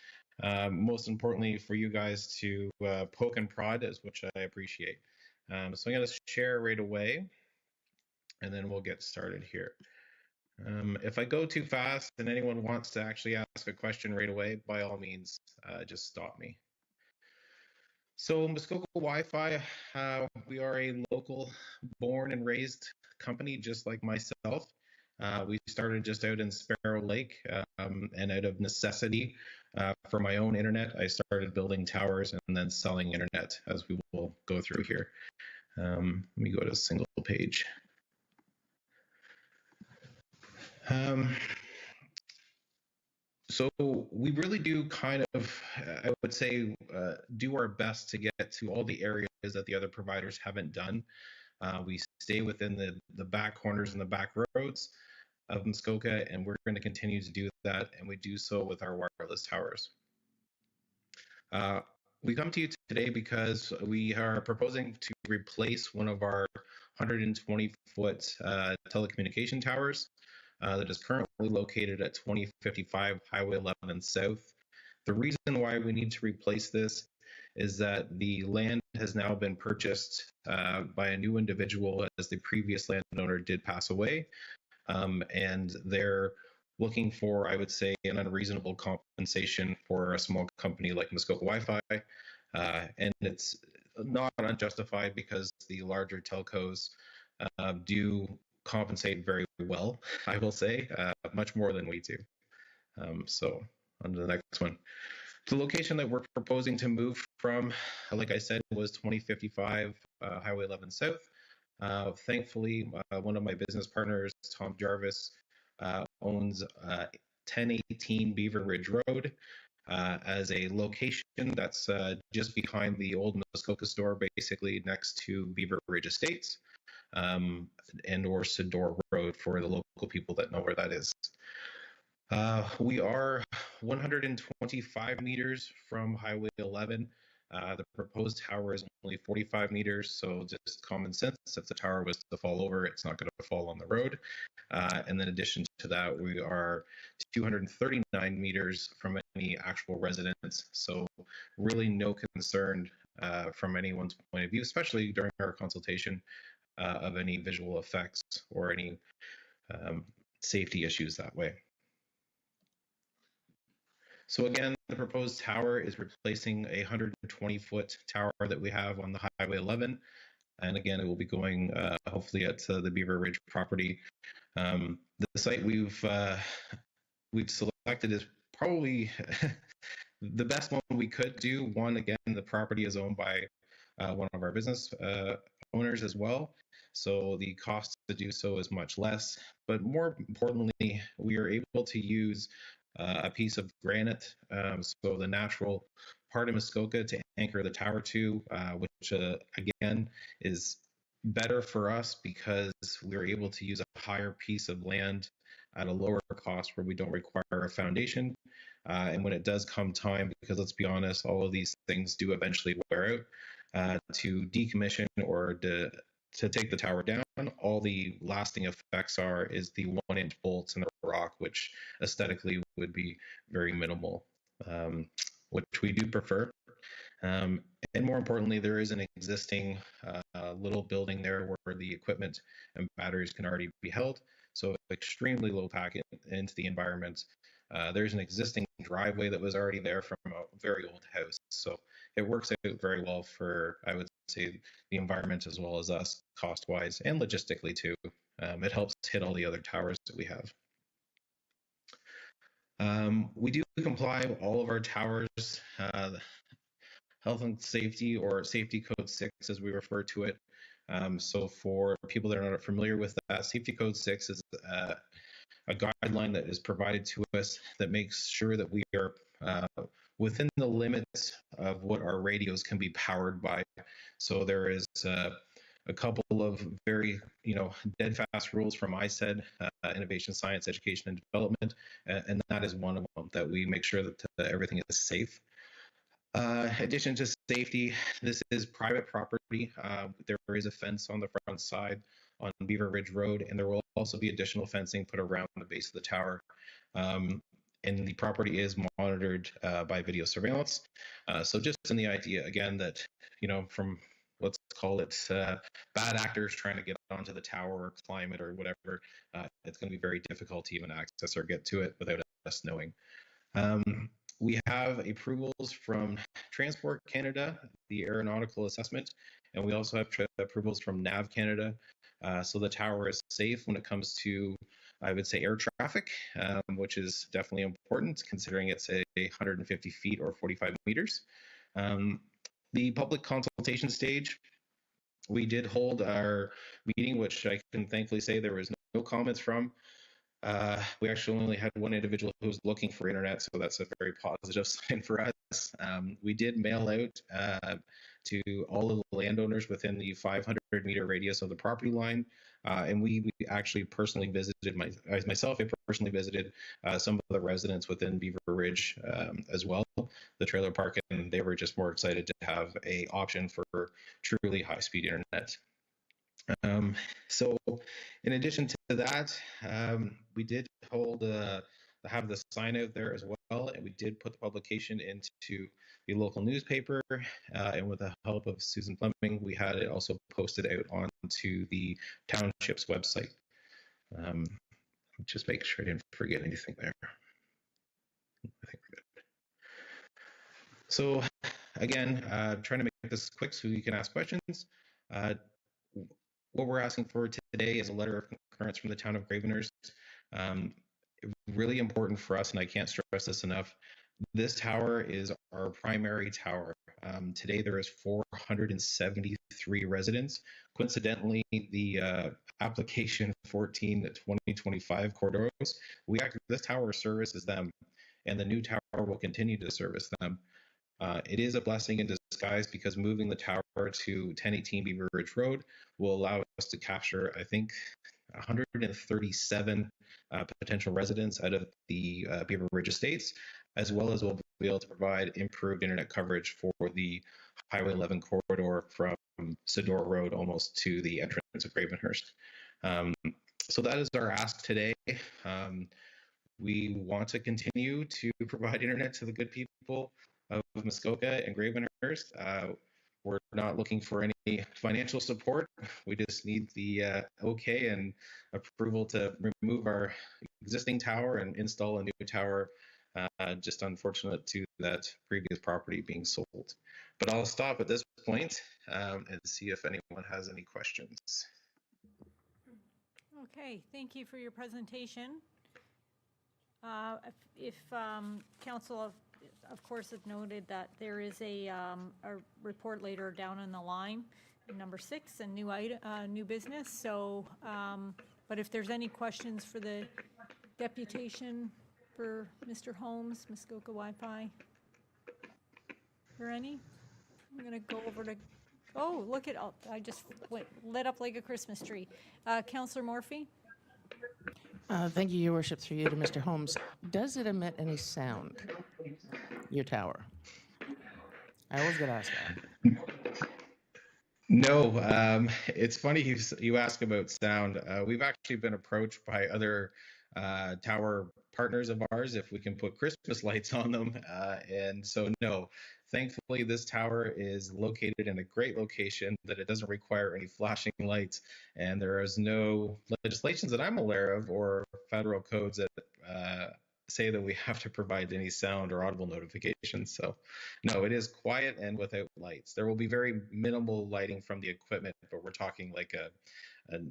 Most importantly, for you guys to poke and prod, which I appreciate. So I'm going to share right away, and then we'll get started here. If I go too fast and anyone wants to actually ask a question right away, by all means, just stop me. So Muskoka Wi-Fi, we are a local born and raised company just like myself. We started just out in Sparrow Lake, and out of necessity for my own internet, I started building towers and then selling internet, as we will go through here. Let me go to a single page. So we really do kind of, I would say, do our best to get to all the areas that the other providers haven't done. We stay within the back corners and the back roads of Muskoka, and we're going to continue to do that, and we do so with our wireless towers. We come to you today because we are proposing to replace one of our 120-foot telecommunication towers that is currently located at 2055 Highway 11 South. The reason why we need to replace this is that the land has now been purchased by a new individual, as the previous landowner did pass away, and they're looking for, I would say, an unreasonable compensation for a small company like Muskoka Wi-Fi, and it's not unjustified because the larger telcos do compensate very well, I will say, much more than we do. So on to the next one. The location that we're proposing to move from, like I said, was 2055 Highway 11 South. Thankfully, one of my business partners, Tom Jarvis, owns 1018 Beaver Ridge Road as a location that's just behind the old Muskoka store, basically next to Beaver Ridge Estates, and or Sador Road for the local people that know where that is. We are 125 meters from Highway 11. The proposed tower is only 45 meters, so just common sense, if the tower was to fall over, it's not going to fall on the road. And in addition to that, we are 239 meters from any actual residence, so really no concern from anyone's point of view, especially during our consultation, of any visual effects or any safety issues that way. So again, the proposed tower is replacing a 120-foot tower that we have on the Highway 11. And again, it will be going hopefully at the Beaver Ridge property. The site we've selected is probably the best one we could do. One, again, the property is owned by one of our business owners as well. So the cost to do so is much less. But more importantly, we are able to use a piece of granite, so the natural part of Muskoka to anchor the tower to, which again is better for us because we're able to use a higher piece of land at a lower cost where we don't require a foundation. And when it does come time, because let's be honest, all of these things do eventually wear out, to decommission or to take the tower down, all the lasting effects is the 1-inch bolts in the rock, which aesthetically would be very minimal, which we do prefer. And more importantly, there is an existing little building there where the equipment and batteries can already be held. So extremely low packet into the environment. There's an existing driveway that was already there from a very old house. So it works out very well for, I would say, the environment as well as us, cost-wise and logistically too. It helps hit all the other towers that we have. We do comply with all of our towers, health and safety, or safety code 6 as we refer to it. So for people that are not familiar with that, safety code 6 is a guideline that is provided to us that makes sure that we are within the limits of what our radios can be powered by. So there is a couple of very, dead fast rules from ISED, Innovation, Science, Education, and Development, and that is one of them, that we make sure that everything is safe. Addition to safety, this is private property. There is a fence on the front side on Beaver Ridge Road, and there will also be additional fencing put around the base of the tower. And the property is monitored by video surveillance. So just in the idea, again, that, from, let's call it bad actors trying to get onto the tower or climb it or whatever, it's going to be very difficult to even access or get to it without us knowing. We have approvals from Transport Canada, the aeronautical assessment, and we also have approvals from NAV Canada. So the tower is safe when it comes to, I would say, air traffic, which is definitely important considering it's a 150 feet or 45 meters. The public consultation stage, we did hold our meeting, which I can thankfully say there was no comments from. We actually only had one individual who was looking for internet, so that's a very positive sign for us. We did mail out to all of the landowners within the 500-meter radius of the property line, and we actually personally visited, myself, I personally visited some of the residents within Beaver Ridge as well, the trailer park, and they were just more excited to have an option for truly high-speed internet. So in addition to that, we did have the sign out there as well, and we did put the publication into the local newspaper, and with the help of Susan Fleming, we had it also posted out onto the township's website. Just make sure I didn't forget anything there. I think we're good. So again, trying to make this quick so you can ask questions. What we're asking for today is a letter of concurrence from the town of Gravenhurst. Really important for us, and I can't stress this enough. This tower is our primary tower. Today there is 473 residents. Coincidentally, the application 14-2025 corridors, this tower services them, and the new tower will continue to service them. It is a blessing in disguise because moving the tower to 1018 Beaver Ridge Road will allow us to capture, I think, 137 potential residents out of the Beaver Ridge estates, as well as we'll be able to provide improved internet coverage for the Highway 11 corridor from Sador Road almost to the entrance of Gravenhurst. So that is our ask today. We want to continue to provide internet to the good people of Muskoka and Gravenhurst. We're not looking for any financial support. We just need the okay and approval to remove our existing tower and install a new tower. Just unfortunate to that previous property being sold. But I'll stop at this point and see if anyone has any questions. Okay, thank you for your presentation. If council, of course, have noted that there is a report later down on the line, number 6, and new business. So, but if there's any questions for the deputation for Mr. Holmes, Muskoka Wi-Fi, or any? I'm going to go over to. Oh, look at! I just lit up like a Christmas tree. Councillor Morphy. Thank you, Your Worship, through you to Mr. Holmes. Does it emit any sound, your tower? I always get asked that. No, it's funny you ask about sound. We've actually been approached by other tower partners of ours if we can put Christmas lights on them. And so, no, thankfully, this tower is located in a great location that it doesn't require any flashing lights. And there is no legislations that I'm aware of or federal codes that say that we have to provide any sound or audible notifications. So no, it is quiet and without lights. There will be very minimal lighting from the equipment, but we're talking like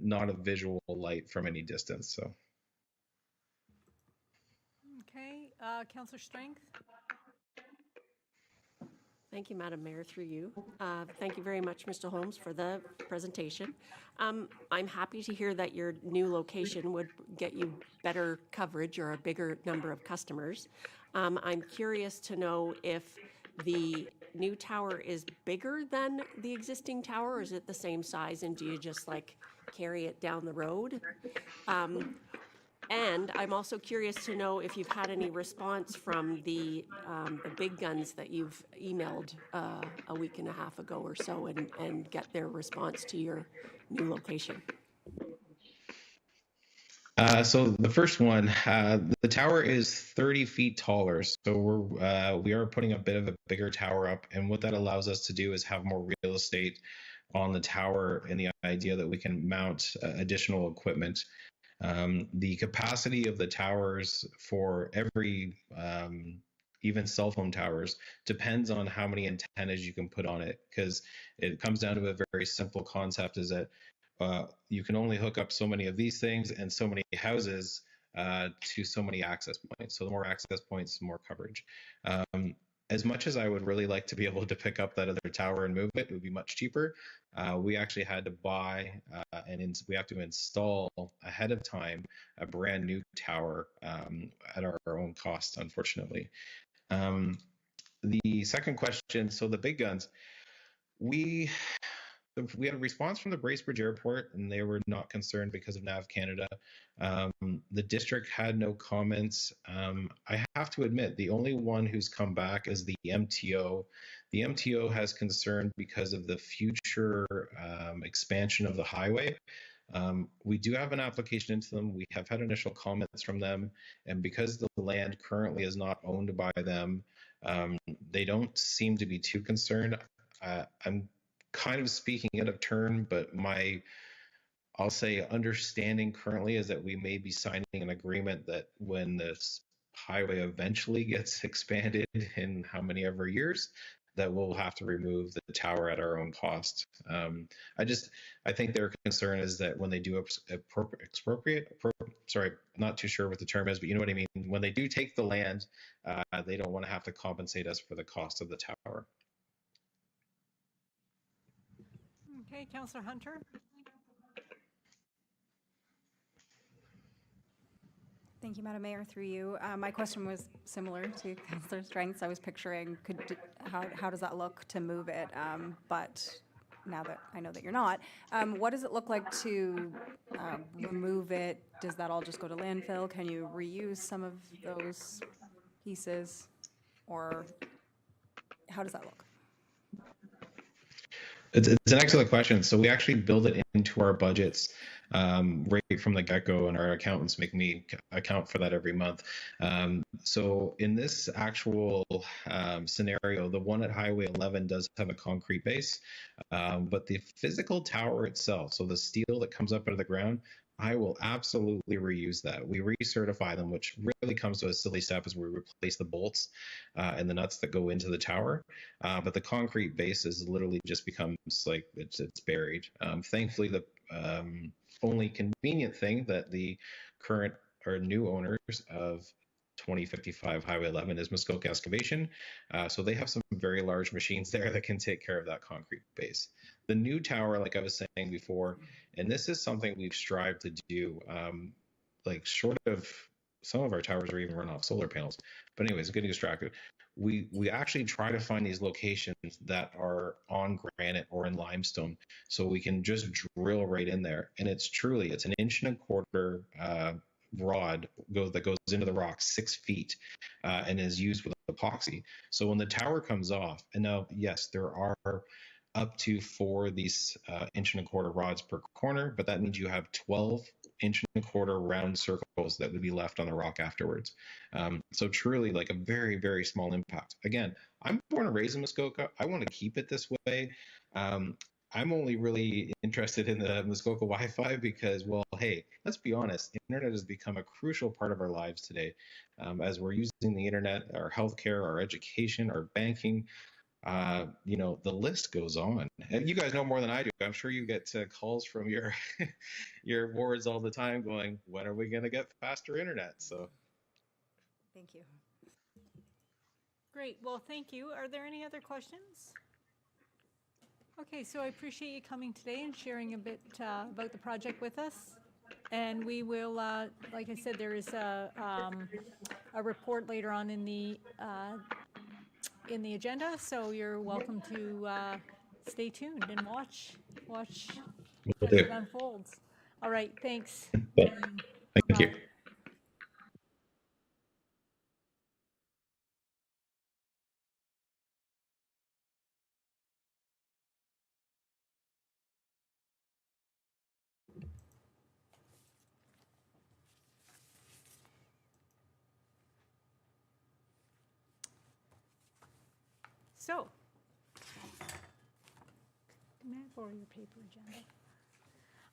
not a visual light from any distance. So. Okay, Counselor Strength? Thank you, Madam Mayor, through you. Thank you very much, Mr. Holmes, for the presentation. I'm happy to hear that your new location would get you better coverage or a bigger number of customers. I'm curious to know if the new tower is bigger than the existing tower, or is it the same size, and do you just like carry it down the road? And I'm also curious to know if you've had any response from the big guns that you've emailed a week and a half ago or so, and get their response to your new location. So the first one, the tower is 30 feet taller. So we are putting a bit of a bigger tower up, and what that allows us to do is have more real estate on the tower, and the idea that we can mount additional equipment. The capacity of the towers for every, even cell phone towers, depends on how many antennas you can put on it, because it comes down to a very simple concept, is that you can only hook up so many of these things and so many houses to so many access points. So the more access points, the more coverage. As much as I would really like to be able to pick up that other tower and move it, it would be much cheaper. We actually had to buy we have to install ahead of time a brand new tower at our own cost, unfortunately. The second question, so the big guns, we had a response from the Bracebridge Airport, and they were not concerned because of NAV Canada. The district had no comments. I have to admit, the only one who's come back is the MTO. The MTO has concern because of the future expansion of the highway. We do have an application into them. We have had initial comments from them, and because the land currently is not owned by them, they don't seem to be too concerned. I'm kind of speaking out of turn, but I'll say understanding currently is that we may be signing an agreement that when this highway eventually gets expanded in how many ever years, that we'll have to remove the tower at our own cost. I think their concern is that when they do sorry, not too sure what the term is, but you know what I mean. When they do take the land, they don't want to have to compensate us for the cost of the tower. Okay, Counselor Hunter? Thank you, Madam Mayor, through you. My question was similar to Councillor Strength's. I was picturing how does that look to move it? But now that I know that you're not, what does it look like to remove it? Does that all just go to landfill? Can you reuse some of those pieces? Or how does that look? It's an excellent question. So we actually build it into our budgets right from the get-go, and our accountants make me account for that every month. So in this actual scenario, the one at Highway 11 does have a concrete base, but the physical tower itself, so the steel that comes up out of the ground, I will absolutely reuse that. We recertify them, which really comes to a silly step as we replace the bolts and the nuts that go into the tower. But the concrete base is literally just becomes like it's buried. Thankfully, the only convenient thing that the current or new owners of 2055 Highway 11 is Muskoka Excavation. So they have some very large machines there that can take care of that concrete base. The new tower, like I was saying before, and this is something we've strived to do, like short of some of our towers are even run off solar panels. But anyways, getting distracted. We actually try to find these locations that are on granite or in limestone, so we can just drill right in there. And it's truly, it's an 1.25 inch rod that goes into the rock 6 feet and is used with epoxy. So when the tower comes off, and now, yes, there are up to 4 these 1.25 inch rods per corner, but that means you have 12 1.25 inch round circles that would be left on the rock afterwards. So truly like a very, very small impact. Again, I'm born and raised in Muskoka. I want to keep it this way. I'm only really interested in the Muskoka Wi-Fi because, well, hey, let's be honest, internet has become a crucial part of our lives today. As we're using the internet, our healthcare, our education, our banking, the list goes on. And you guys know more than I do. I'm sure you get calls from your your wards all the time going, when are we going to get faster internet? So Thank you. Great, well, thank you. Are there any other questions? Okay, so I appreciate you coming today and sharing a bit about the project with us. And we will, like I said, there is a report later on in the agenda, so you're welcome to stay tuned and watch as it unfolds. All right, thanks. thank you. So, may I borrow your paper agenda?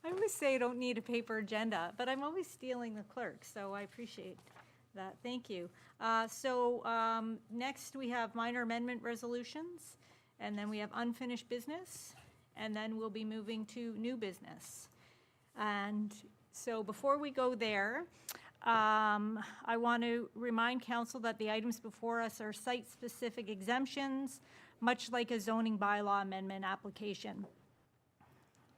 I always say I don't need a paper agenda, but I'm always stealing the clerk, so I appreciate that. Thank you. Next we have minor amendment resolutions, and then we have unfinished business, and then we'll be moving to new business. And so before we go there, I want to remind council that the items before us are site-specific exemptions, much like a zoning bylaw amendment application.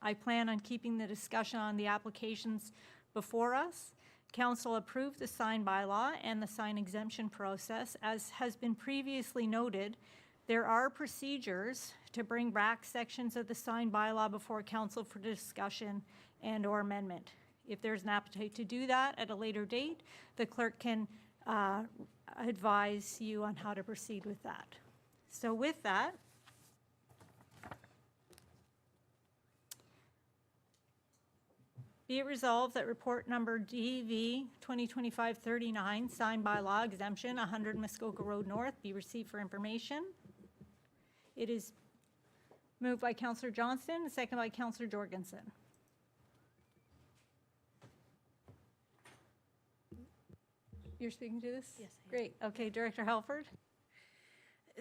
I plan on keeping the discussion on the applications before us. Council approved the sign bylaw and the sign exemption process. As has been previously noted, there are procedures to bring back sections of the sign bylaw before council for discussion and/or amendment. If there's an appetite to do that at a later date, the clerk can advise you on how to proceed with that. So with that, be it resolved that report number DV 2025-39, signed by law exemption, 100 Muskoka Road North, be received for information. It is moved by Councillor Johnston, and second by Councillor Jorgensen. You're speaking to this? Yes, I am. Great. Okay, Director Halford.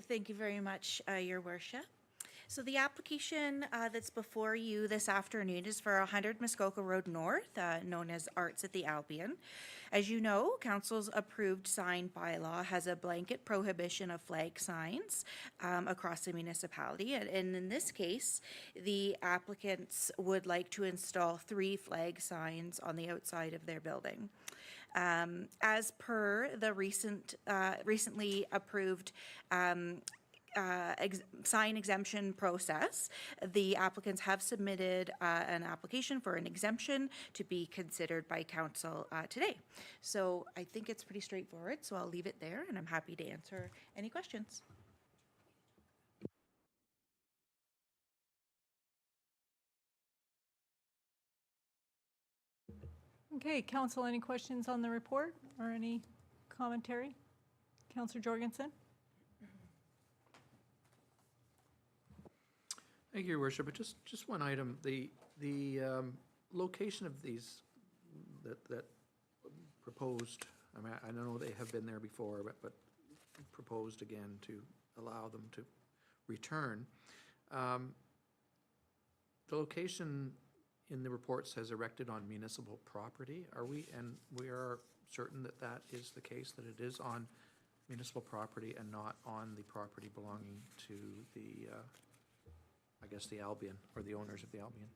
Thank you very much, Your Worship. So the application that's before you this afternoon is for 100 Muskoka Road North, known as Arts at the Albion. As you know, Council's approved sign bylaw has a blanket prohibition of flag signs across the municipality. And in this case, the applicants would like to install 3 flag signs on the outside of their building. As per the recently approved sign exemption process, the applicants have submitted an application for an exemption to be considered by council today. So I think it's pretty straightforward, so I'll leave it there, and I'm happy to answer any questions. Okay, council, any questions on the report or any commentary? Councillor Jorgensen? Thank you, Your Worship. But just one item, the location of these that proposed, I mean, I know they have been there before, but proposed again to allow them to return. The location in the report says erected on municipal property. We are certain that that is the case, that it is on municipal property and not on the property belonging to the, I guess, the Albion, or the owners of the Albion?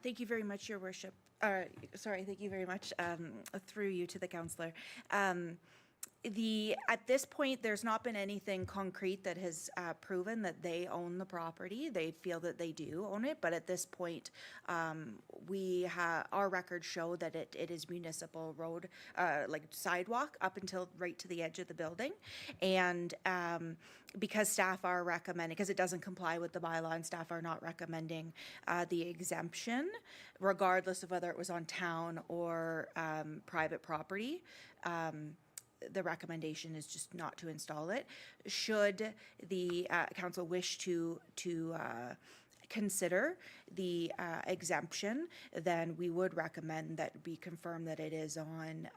Thank you very much, Your Worship. Thank you very much, through you to the councillor. At this point, there's not been anything concrete that has proven that they own the property. They feel that they do own it, but at this point, our records show that it is municipal road, like sidewalk, up until right to the edge of the building. And because staff are recommending, because it doesn't comply with the bylaw, and staff are not recommending the exemption, regardless of whether it was on town or private property. The recommendation is just not to install it. Should the council wish to consider the exemption, then we would recommend that be confirmed that it is on,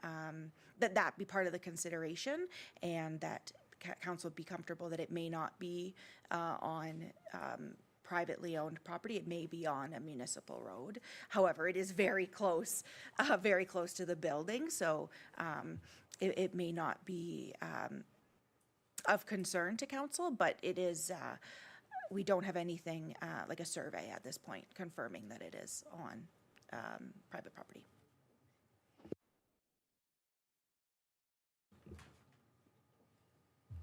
that be part of the consideration, and that council be comfortable that it may not be on privately owned property. It may be on a municipal road. However, it is very close to the building, so it may not be of concern to council, but it is, we don't have anything like a survey at this point confirming that it is on private property.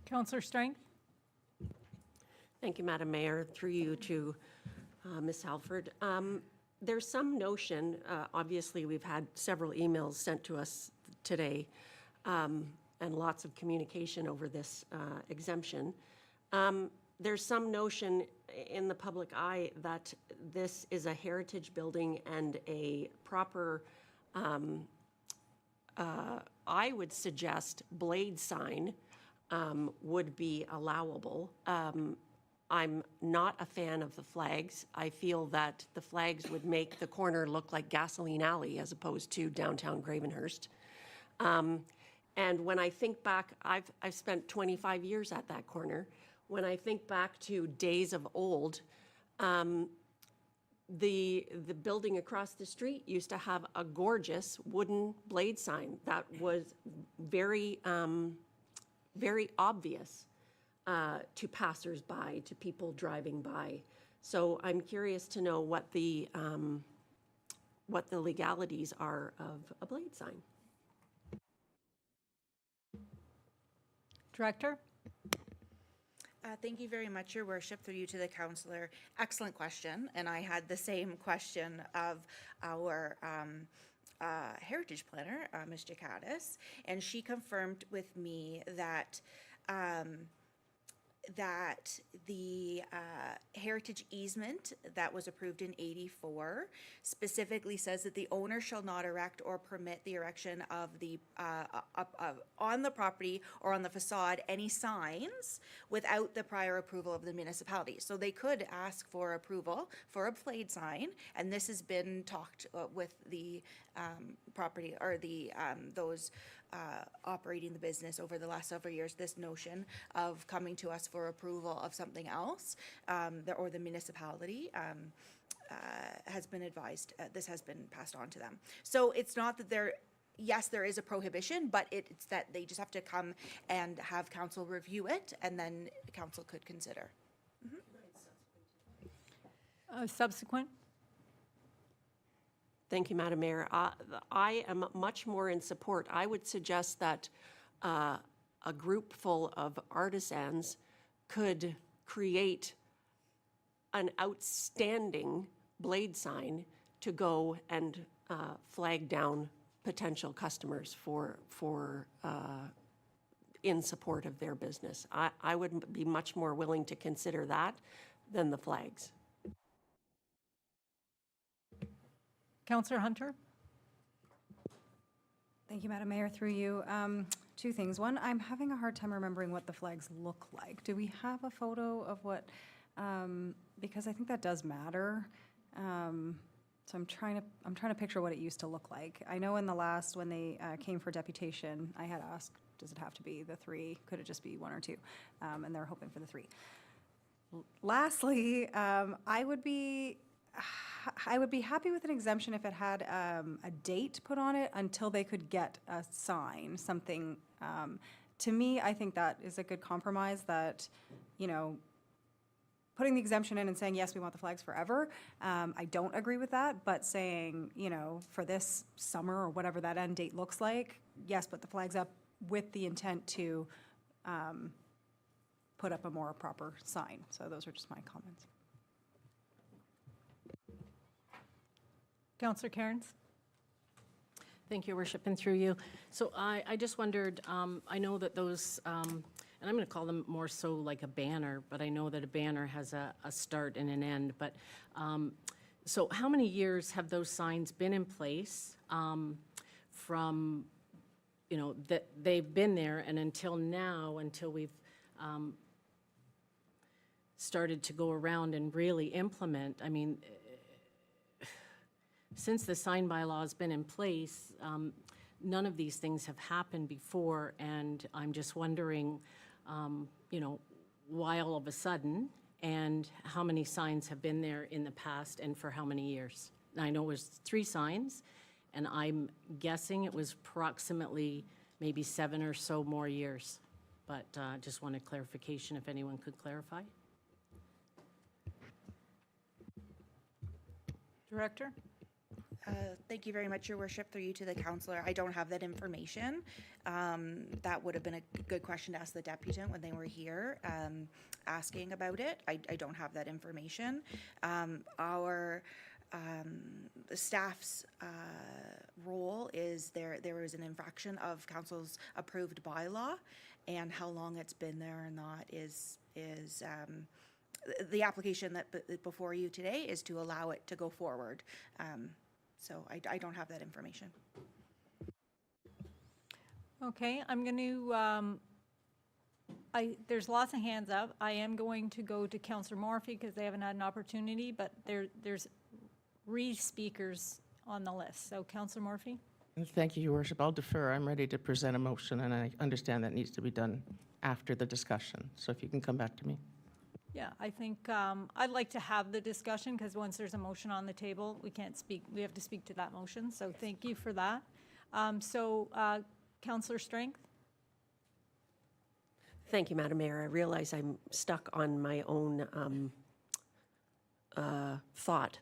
Councillor Strang? Thank you, Madam Mayor. Through you to Ms. Halford. There's some notion, obviously, we've had several emails sent to us today and lots of communication over this exemption. There's some notion in the public eye that this is a heritage building and a proper, I would suggest, blade sign would be allowable. I'm not a fan of the flags. I feel that the flags would make the corner look like Gasoline Alley as opposed to downtown Gravenhurst. And when I think back, I've spent 25 years at that corner. When I think back to days of old, the building across the street used to have a gorgeous wooden blade sign that was very, very obvious to passersby, to people driving by. So I'm curious to know what the legalities are of a blade sign. Director? Thank you very much, Your Worship, through you to the councillor. Excellent question, and I had the same question of our heritage planner, Ms. Jacadis, and she confirmed with me that that the heritage easement that was approved in '84 specifically says that the owner shall not erect or permit the erection of the on the property or on the facade any signs without the prior approval of the municipality. So they could ask for approval for a blade sign, and this has been talked with the property or the those operating the business over the last several years, this notion of coming to us for approval of something else, or the municipality has been advised, this has been passed on to them. So it's not that yes, there is a prohibition, but it's that they just have to come and have council review it, and then council could consider. Subsequent? Thank you, Madam Mayor. I am much more in support. I would suggest that a group full of artisans could create an outstanding blade sign to go and flag down potential customers for in support of their business. I would be much more willing to consider that than the flags. Councillor Hunter? Thank you, Madam Mayor, through you. Two things. One, I'm having a hard time remembering what the flags look like. Do we have a photo of what, because I think that does matter. So I'm trying to picture what it used to look like. I know in the last, when they came for deputation, I had asked, does it have to be the 3? Could it just be 1 or 2? And they're hoping for the 3. Lastly, I would be happy with an exemption if it had a date put on it until they could get a sign, something. To me, I think that is a good compromise that, you know, putting the exemption in and saying, yes, we want the flags forever. I don't agree with that, but saying, you know, for this summer or whatever that end date looks like, yes, put the flags up with the intent to put up a more proper sign. So those are just my comments. Councillor Cairns? Thank you, Your Worship, and through you. So I just wondered, I know that those, and I'm going to call them more so like a banner, but I know that a banner has a start and an end. But so how many years have those signs been in place from, you know, that they've been there and until now, until we've started to go around and really implement, I mean, since the sign bylaw has been in place, none of these things have happened before, and I'm just wondering, you know, why all of a sudden, and how many signs have been there in the past, and for how many years? I know it was 3 signs, and I'm guessing it was approximately maybe 7 or so more years, but just wanted clarification if anyone could clarify. Director? Thank you very much, Your Worship, through you to the councillor. I don't have that information. That would have been a good question to ask the deputant when they were here asking about it. I don't have that information. Our staff's role is there was an infraction of council's approved bylaw, and how long it's been there or not is the application that before you today is to allow it to go forward. So I don't have that information. Okay, I'm going to, there's lots of hands up. I am going to go to Councillor Morphy because they haven't had an opportunity, but there's re-speakers on the list. So Councillor Morphy? Thank you, Your Worship. I'll defer. I'm ready to present a motion, and I understand that needs to be done after the discussion. So if you can come back to me. Yeah, I think I'd like to have the discussion because once there's a motion on the table, we can't speak, we have to speak to that motion. So thank you for that. Councillor Strength? Thank you, Madam Mayor. I realize I'm stuck on my own thought.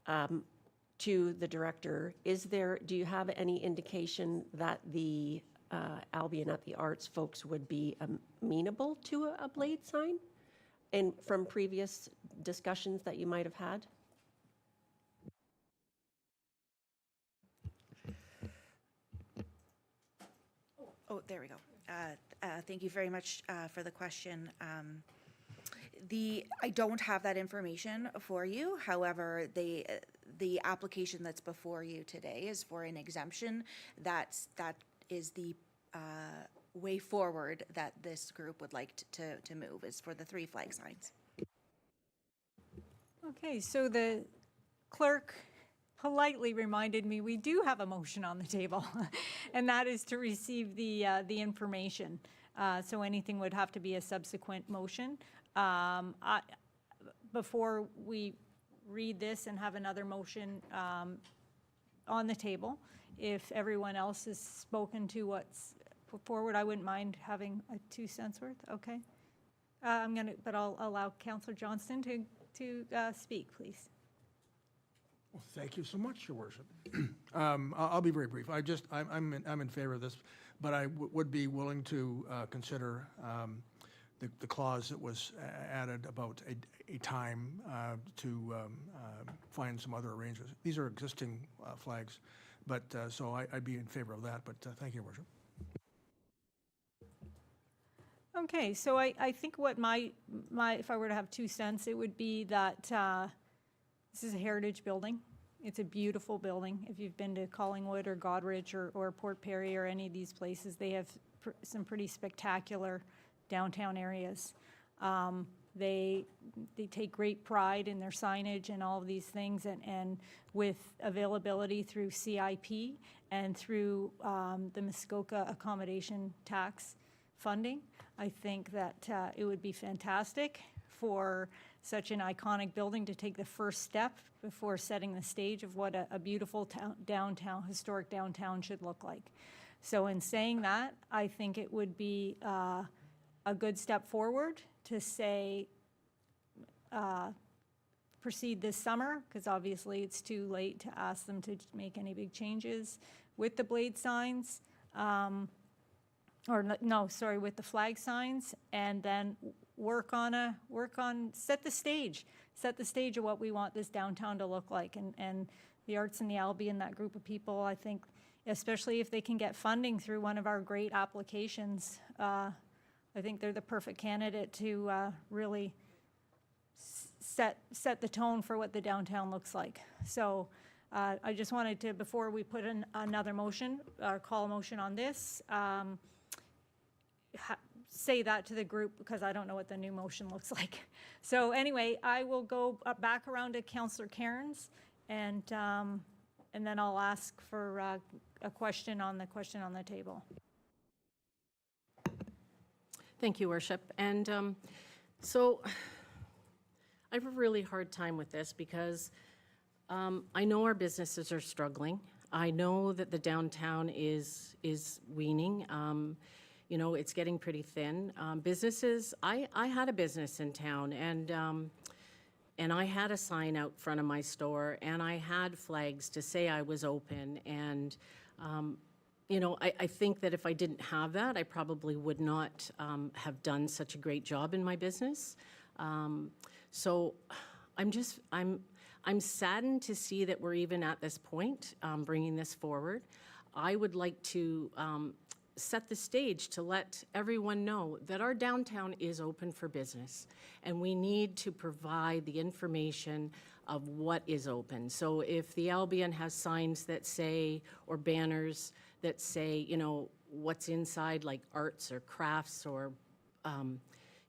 To the director, do you have any indication that the Albion at the Arts folks would be amenable to a blade sign? And from previous discussions that you might have had? Oh, there we go. Thank you very much for the question. I don't have that information for you. However, the application that's before you today is for an exemption. That is the way forward that this group would like to move, is for the 3 flag signs. Okay, so the clerk politely reminded me we do have a motion on the table, and that is to receive the information. So anything would have to be a subsequent motion. Before we read this and have another motion on the table, if everyone else has spoken to what's put forward, I wouldn't mind having a 2 cents worth. Okay, but I'll allow Councillor Johnston to speak, please. Well, thank you so much, Your Worship. I'll be very brief. I'm in favor of this, but I would be willing to consider the clause that was added about a time to find some other arrangements. These are existing flags, but so I'd be in favor of that. But thank you, Your Worship. Okay, so I think what my if I were to have 2 cents, it would be that this is a heritage building. It's a beautiful building. If you've been to Collingwood or Godrich or Port Perry or any of these places, they have some pretty spectacular downtown areas. They take great pride in their signage and all of these things, and with availability through CIP and through the Muskoka accommodation tax funding, I think that it would be fantastic for such an iconic building to take the first step before setting the stage of what a beautiful downtown, historic downtown should look like. So in saying that, I think it would be a good step forward to say proceed this summer, because obviously it's too late to ask them to make any big changes with the blade signs. With the flag signs, and then set the stage of what we want this downtown to look like, and the Arts and the Albion, that group of people, I think, especially if they can get funding through one of our great applications, I think they're the perfect candidate to really set the tone for what the downtown looks like. So I just wanted to, before we put in another motion, or call a motion on this, say that to the group because I don't know what the new motion looks like. So anyway, I will go back around to Councillor Cairns, and then I'll ask for a question on the table. Thank you, Worship. And so I have a really hard time with this because I know our businesses are struggling. I know that the downtown is weaning. You know, it's getting pretty thin. Businesses, I had a business in town, and I had a sign out front of my store, and I had flags to say I was open. And, you know, I think that if I didn't have that, I probably would not have done such a great job in my business. So I'm saddened to see that we're even at this point, bringing this forward. I would like to set the stage to let everyone know that our downtown is open for business, and we need to provide the information of what is open. So if the Albion has signs that say, or banners that say, you know, what's inside, like arts or crafts or,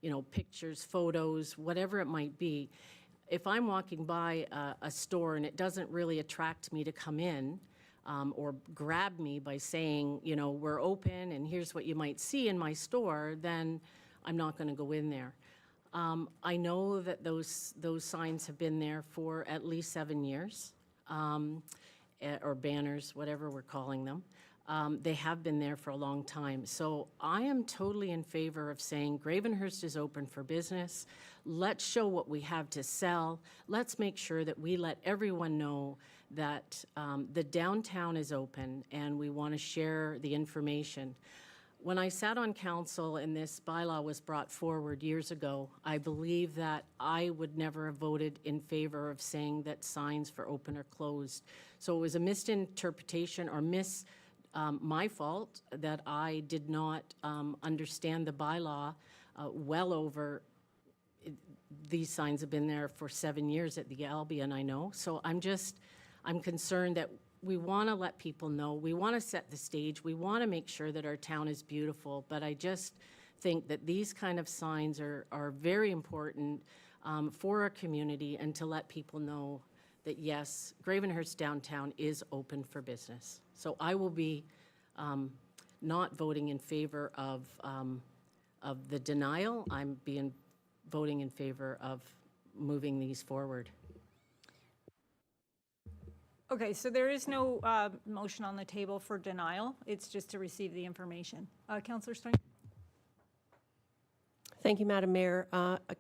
you know, pictures, photos, whatever it might be, if I'm walking by a store and it doesn't really attract me to come in, or grab me by saying, you know, we're open and here's what you might see in my store, then I'm not going to go in there. I know that those signs have been there for at least 7 years, or banners, whatever we're calling them. They have been there for a long time. So I am totally in favor of saying Gravenhurst is open for business. Let's show what we have to sell. Let's make sure that we let everyone know that the downtown is open and we want to share the information. When I sat on council and this bylaw was brought forward years ago, I believe that I would never have voted in favor of saying that signs for open or closed. So it was a misinterpretation or my fault that I did not understand the bylaw well over. These signs have been there for 7 years at the Albion, I know. So I'm concerned that we want to let people know. We want to set the stage. We want to make sure that our town is beautiful. But I just think that these kind of signs are very important for our community, and to let people know that, yes, Gravenhurst downtown is open for business. So I will be not voting in favor of the denial. I'm voting in favor of moving these forward. Okay, so there is no motion on the table for denial. It's just to receive the information. Councillor Stein? Thank you, Madam Mayor.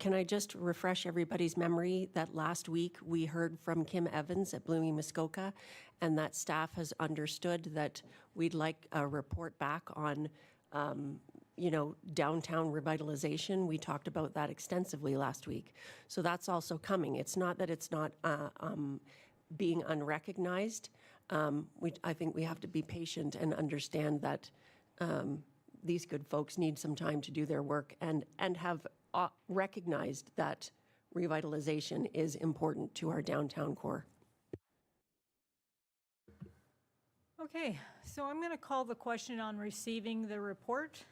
Can I just refresh everybody's memory that last week we heard from Kim Evans at Blooming Muskoka, and that staff has understood that we'd like a report back on, you know, downtown revitalization. We talked about that extensively last week. So that's also coming. It's not that it's not being unrecognized. I think we have to be patient and understand that these good folks need some time to do their work and have recognized that revitalization is important to our downtown core. Okay, so I'm going to call the question on receiving the report.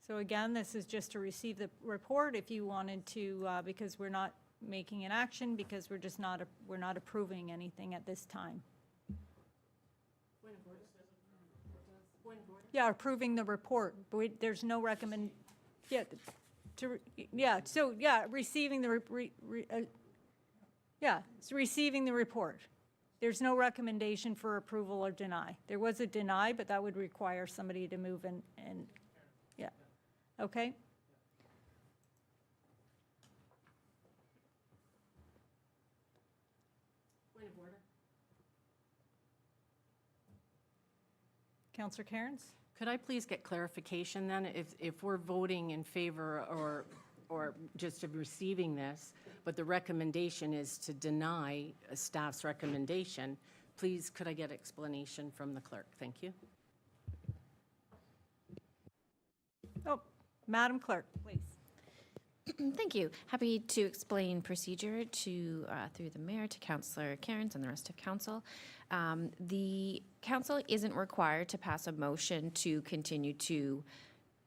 So again, this is just to receive the report. If you wanted to, because we're not making an action, because we're not approving anything at this time. Yeah, approving the report, but there's no receiving the it's receiving the report. There's no recommendation for approval or deny. There was a deny, but that would require somebody to move and yeah. Okay? Point of order. Councillor Cairns? Could I please get clarification then, if we're voting in favor or just of receiving this, but the recommendation is to deny a staff's recommendation, please could I get explanation from the clerk? Thank you. Oh, Madam Clerk, please. Thank you. Happy to explain procedure to through the mayor to Councillor Cairns and the rest of council. The council isn't required to pass a motion to continue to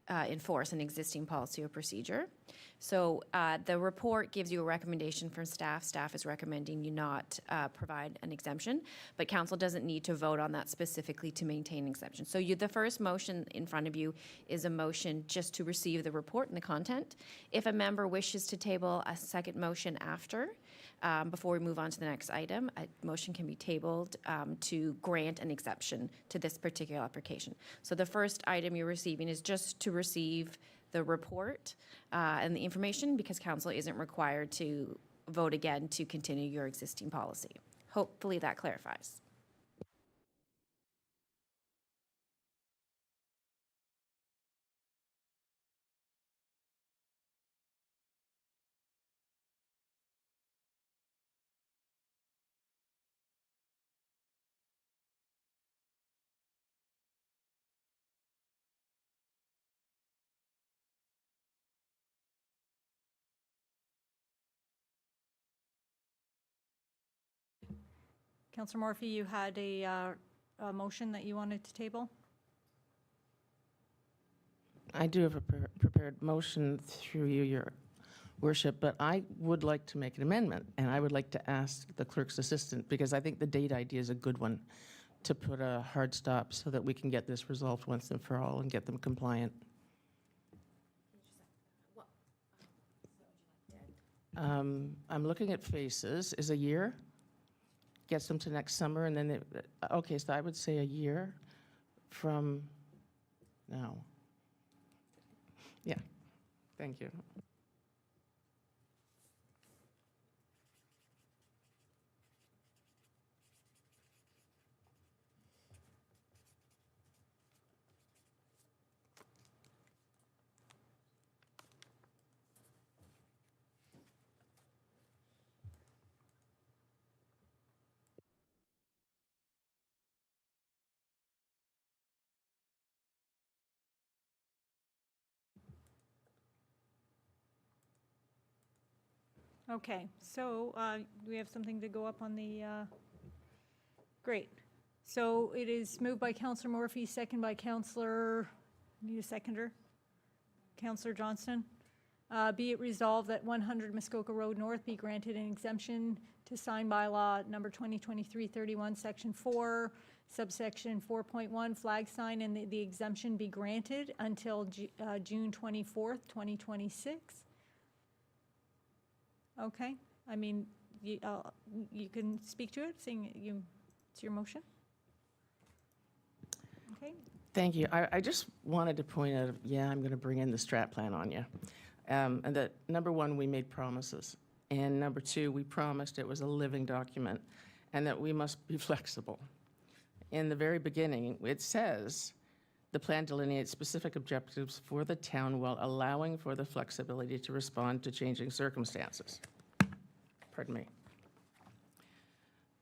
enforce an existing policy or procedure. So the report gives you a recommendation from staff. Staff is recommending you not provide an exemption, but council doesn't need to vote on that specifically to maintain an exemption. So the first motion in front of you is a motion just to receive the report and the content. If a member wishes to table a second motion after, before we move on to the next item, a motion can be tabled to grant an exception to this particular application. So the first item you're receiving is just to receive the report and the information, because council isn't required to vote again to continue your existing policy. Hopefully that clarifies. Councillor Morphy, you had a motion that you wanted to table? I do have a prepared motion through you, Your Worship, but I would like to make an amendment, and I would like to ask the clerk's assistant, because I think the date idea is a good one, to put a hard stop so that we can get this resolved once and for all and get them compliant. I'm looking at phases. Is a year? Gets them to next summer, and then, okay, so I would say a year from now. Yeah, thank you. Okay, so we have something to go up on the, great. So it is moved by Councillor Morphy, second by Councillor, need a seconder? Councillor Johnston. Be it resolved that 100 Muskoka Road North be granted an exemption to sign bylaw number 2023-31, section 4, subsection 4.1, flag sign, and the exemption be granted until June 24th, 2026. Okay, I mean, you can speak to it, seeing it's your motion. Okay. Thank you. I just wanted to point out, yeah, I'm going to bring in the strat plan on you. And that, number one, we made promises. And number two, we promised it was a living document and that we must be flexible. In the very beginning, it says, the plan delineates specific objectives for the town while allowing for the flexibility to respond to changing circumstances. Pardon me.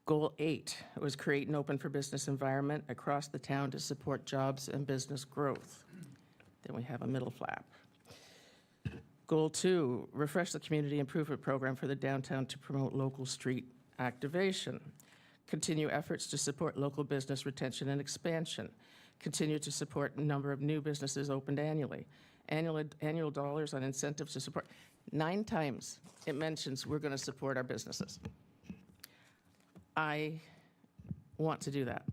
Goal 8 was create an open for business environment across the town to support jobs and business growth. Then we have a middle flap. Goal 2, refresh the community improvement program for the downtown to promote local street activation. Continue efforts to support local business retention and expansion. Continue to support a number of new businesses opened annually. Annual dollars on incentives to support. 9 times it mentions we're going to support our businesses. I want to do that.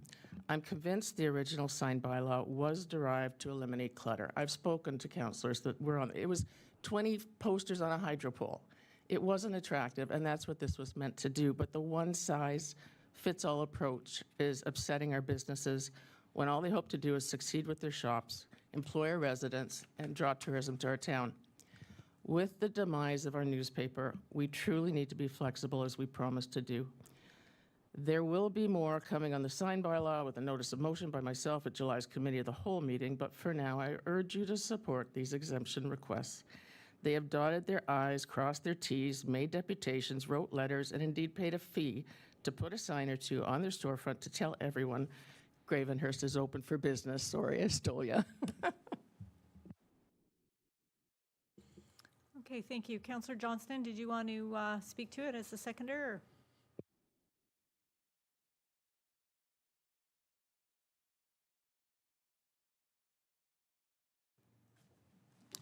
I'm convinced the original sign bylaw was derived to eliminate clutter. I've spoken to councillors that were on, it was 20 posters on a hydro pole. It wasn't attractive, and that's what this was meant to do, but the one-size-fits-all approach is upsetting our businesses when all they hope to do is succeed with their shops, employ our residents, and draw tourism to our town. With the demise of our newspaper, we truly need to be flexible as we promised to do. There will be more coming on the sign bylaw with a notice of motion by myself at July's Committee of the Whole meeting, but for now, I urge you to support these exemption requests. They have dotted their I's, crossed their T's, made deputations, wrote letters, and indeed paid a fee to put a sign or two on their storefront to tell everyone Gravenhurst is open for business. Sorry, I stole ya. Okay, thank you. Councillor Johnston, did you want to speak to it as the seconder? Or?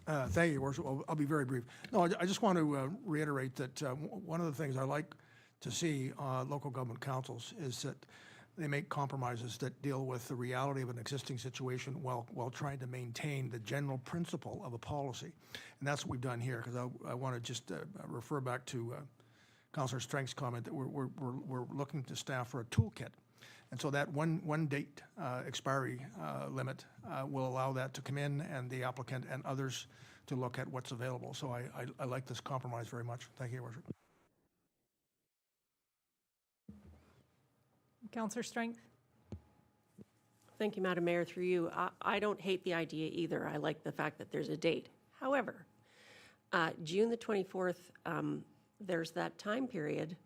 Thank you, Your Worship. I'll be very brief. No, I just want to reiterate that one of the things I like to see local government councils is that they make compromises that deal with the reality of an existing situation while trying to maintain the general principle of a policy. And that's what we've done here, because I want to just refer back to Councillor Strang's comment that we're looking to staff for a toolkit. And so that one date expiry limit will allow that to come in, and the applicant and others to look at what's available. So I like this compromise very much. Thank you, Your Worship. Councillor Strength? Thank you, Madam Mayor, through you. I don't hate the idea either. I like the fact that there's a date. However, June the 24th, there's that time period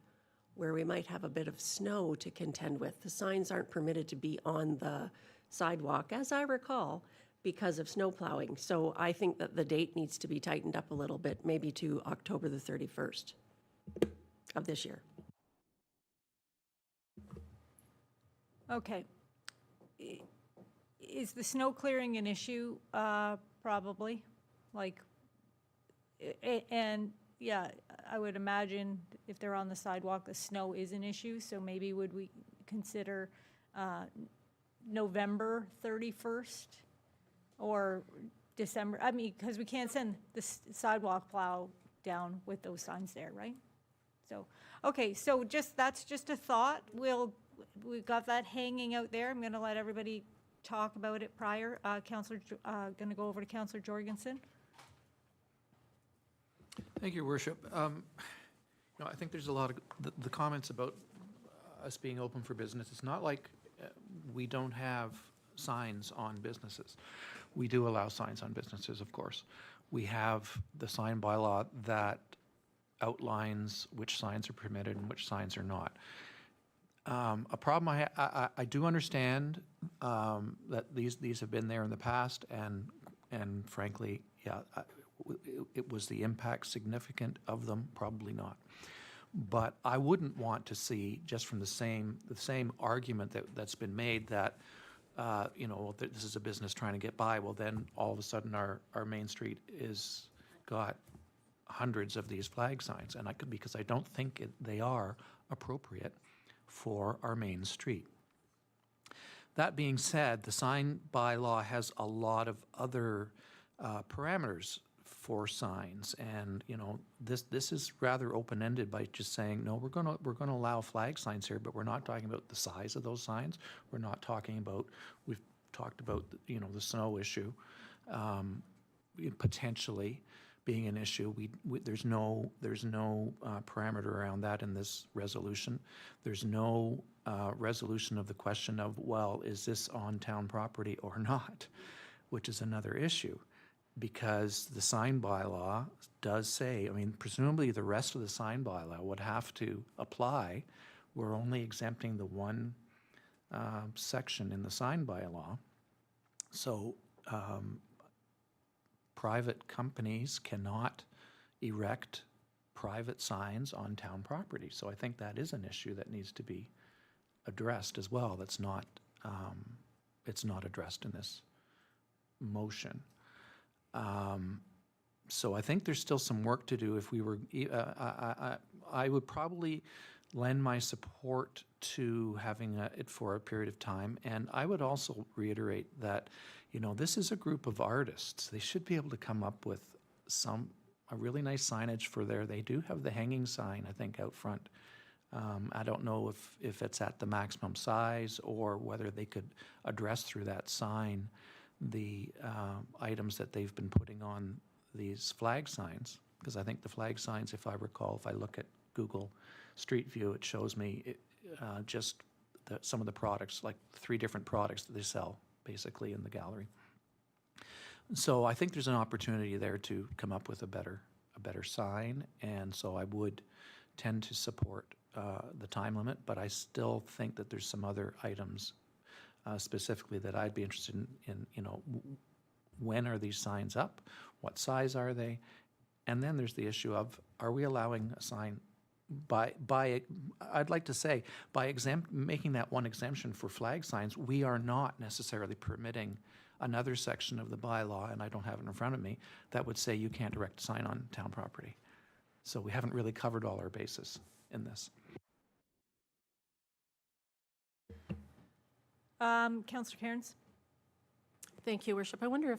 where we might have a bit of snow to contend with. The signs aren't permitted to be on the sidewalk, as I recall, because of snow plowing. So I think that the date needs to be tightened up a little bit, maybe to October the 31st of this year. Okay. Is the snow clearing an issue? Probably. Like, and yeah, I would imagine if they're on the sidewalk, the snow is an issue. So maybe would we consider November 31st or December? I mean, because we can't send the sidewalk plow down with those signs there, right? So, okay, so that's just a thought. We've got that hanging out there. I'm going to let everybody talk about it prior. Councillor, going to go over to Councillor Jorgensen. Thank you, Your Worship. I think there's a lot of the comments about us being open for business. It's not like we don't have signs on businesses. We do allow signs on businesses, of course. We have the sign bylaw that outlines which signs are permitted and which signs are not. A problem I do understand that these have been there in the past, and frankly, yeah, it was the impact significant of them? Probably not. But I wouldn't want to see, just from the same argument that's been made, that this is a business trying to get by. Well, then all of a sudden our main street is got hundreds of these flag signs, and because I don't think they are appropriate for our main street. That being said, the sign bylaw has a lot of other parameters for signs, and this is rather open-ended by just saying, no, we're going to allow flag signs here, but we're not talking about the size of those signs. We're not talking about, we've talked about the snow issue potentially being an issue. There's no parameter around that in this resolution. There's no resolution of the question of, well, is this on town property or not, which is another issue, because the sign bylaw does say, presumably the rest of the sign bylaw would have to apply. We're only exempting the one section in the sign bylaw. So private companies cannot erect private signs on town property. So I think that is an issue that needs to be addressed as well. That's not, it's not addressed in this motion. So I think there's still some work to do. If we were, I would probably lend my support to having it for a period of time. And I would also reiterate that, this is a group of artists. They should be able to come up with a really nice signage for they do have the hanging sign, I think, out front. I don't know if it's at the maximum size or whether they could address through that sign the items that they've been putting on these flag signs, because I think the flag signs, if I recall, if I look at Google Street View, it shows me just some of the products, like 3 different products that they sell basically in the gallery. So I think there's an opportunity there to come up with a better sign, and so I would tend to support the time limit, but I still think that there's some other items specifically that I'd be interested in, when are these signs up? What size are they? And then there's the issue of, are we allowing a sign I'd like to say, by making that one exemption for flag signs, we are not necessarily permitting another section of the bylaw, and I don't have it in front of me, that would say you can't erect a sign on town property. So we haven't really covered all our bases in this. Councillor Cairns? Thank you, Worship. I wonder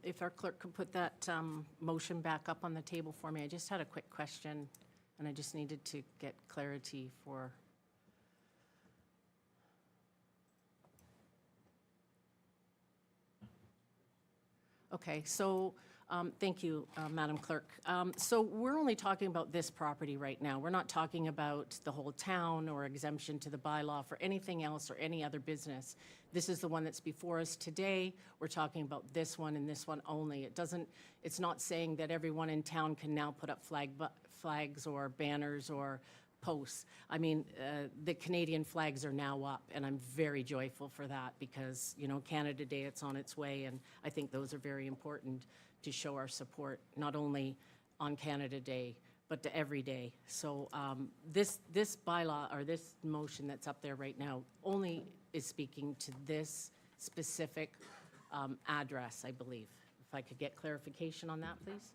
if our clerk could put that motion back up on the table for me. I just had a quick question, and I just needed to get clarity for. Okay, so, thank you, Madam Clerk. So we're only talking about this property right now. We're not talking about the whole town or exemption to the bylaw for anything else or any other business. This is the one that's before us today. We're talking about this one and this one only. It's not saying that everyone in town can now put up flags or banners or posts. I mean, the Canadian flags are now up, and I'm very joyful for that because, you know, Canada Day, it's on its way, and I think those are very important to show our support, not only on Canada Day, but to every day. So this bylaw, or this motion that's up there right now, only is speaking to this specific address, I believe. If I could get clarification on that, please?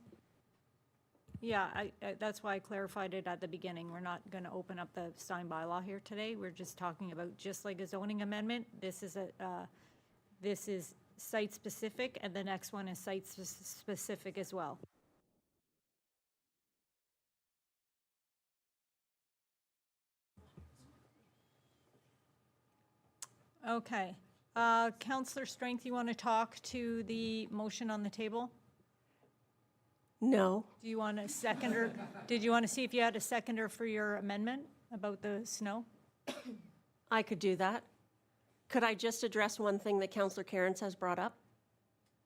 Yeah, that's why I clarified it at the beginning. We're not going to open up the sign bylaw here today. We're just talking about, just like a zoning amendment, this is site-specific, and the next one is site-specific as well. Okay. Councillor Strength, you want to talk to the motion on the table? No. Do you want a seconder? Did you want to see if you had a seconder for your amendment about the snow? I could do that. Could I just address one thing that Councillor Cairns has brought up?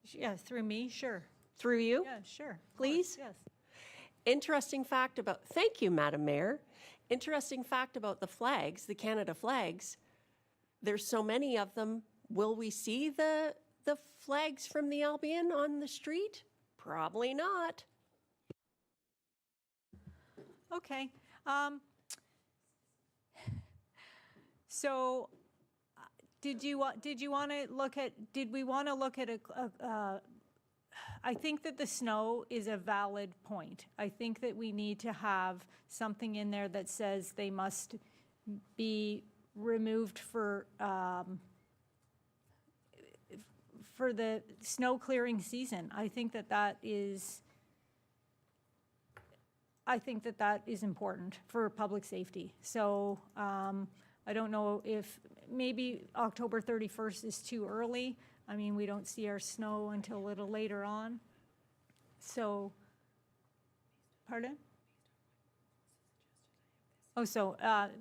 Yeah, through me, sure. Through you? Yeah, sure. Of Please? course, Yes. Interesting fact about, thank you, Madam Mayor. Interesting fact about the flags, the Canada flags. There's so many of them. Will we see the flags from the Albion on the street? Probably not. Okay. So, did we want to look at I think that the snow is a valid point. I think that we need to have something in there that says they must be removed for the snow clearing season. I think that is important for public safety. So I don't know if maybe October 31st is too early. I mean, we don't see our snow until a little later on. So, pardon? Oh, so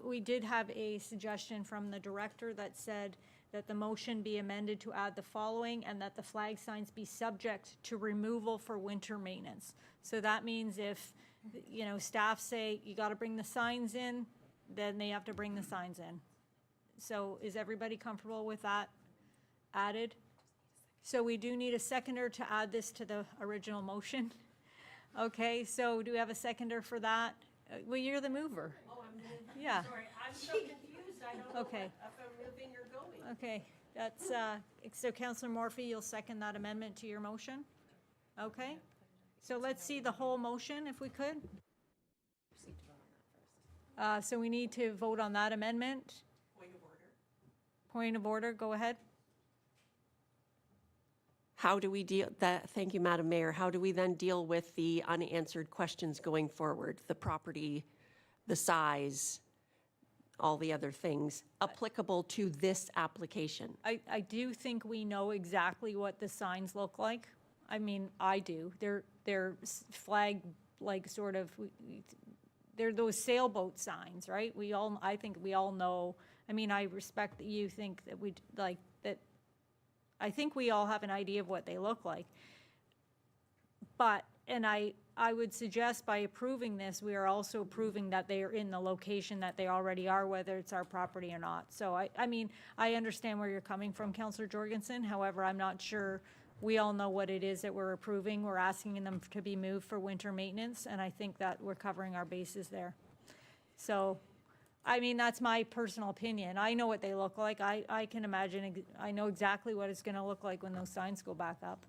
we did have a suggestion from the director that said that the motion be amended to add the following, and that the flag signs be subject to removal for winter maintenance. So that means if, you know, staff say you got to bring the signs in, then they have to bring the signs in. So is everybody comfortable with that added? So we do need a seconder to add this to the original motion. Okay, so do we have a seconder for that? Well, you're the mover. Oh, I'm moving. Yeah. Sorry, I'm so confused. I don't know Okay. if I'm moving or going. Okay, that's, so Councillor Morphy, you'll second that amendment to your motion? Okay, so let's see the whole motion if we could. So we need to vote on that amendment. Point of order. Point of order, go ahead. How do we deal, thank you, Madam Mayor, how do we then deal with the unanswered questions going forward? The property, the size, all the other things applicable to this application? I do think we know exactly what the signs look like. I mean, I do. They're flag, like, sort of, they're those sailboat signs, right? I think we all know. I mean, I respect that you think that we, like, that, I think we all have an idea of what they look like. But, and I would suggest by approving this, we are also proving that they are in the location that they already are, whether it's our property or not. So I mean, I understand where you're coming from, Councillor Jorgensen. However, I'm not sure we all know what it is that we're approving. We're asking them to be moved for winter maintenance, and I think that we're covering our bases there. So I mean, that's my personal opinion. I know what they look like. I can imagine, I know exactly what it's gonna look like when those signs go back up.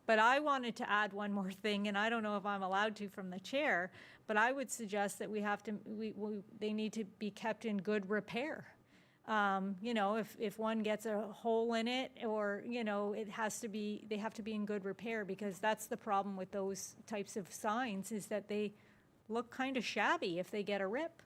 But I wanted to add one more thing, and I don't know if I'm allowed to from the chair, but I would suggest that they need to be kept in good repair. You know, if one gets a hole in it, or, you know, they have to be in good repair, because that's the problem with those types of signs, is that they look kind of shabby if they get a rip.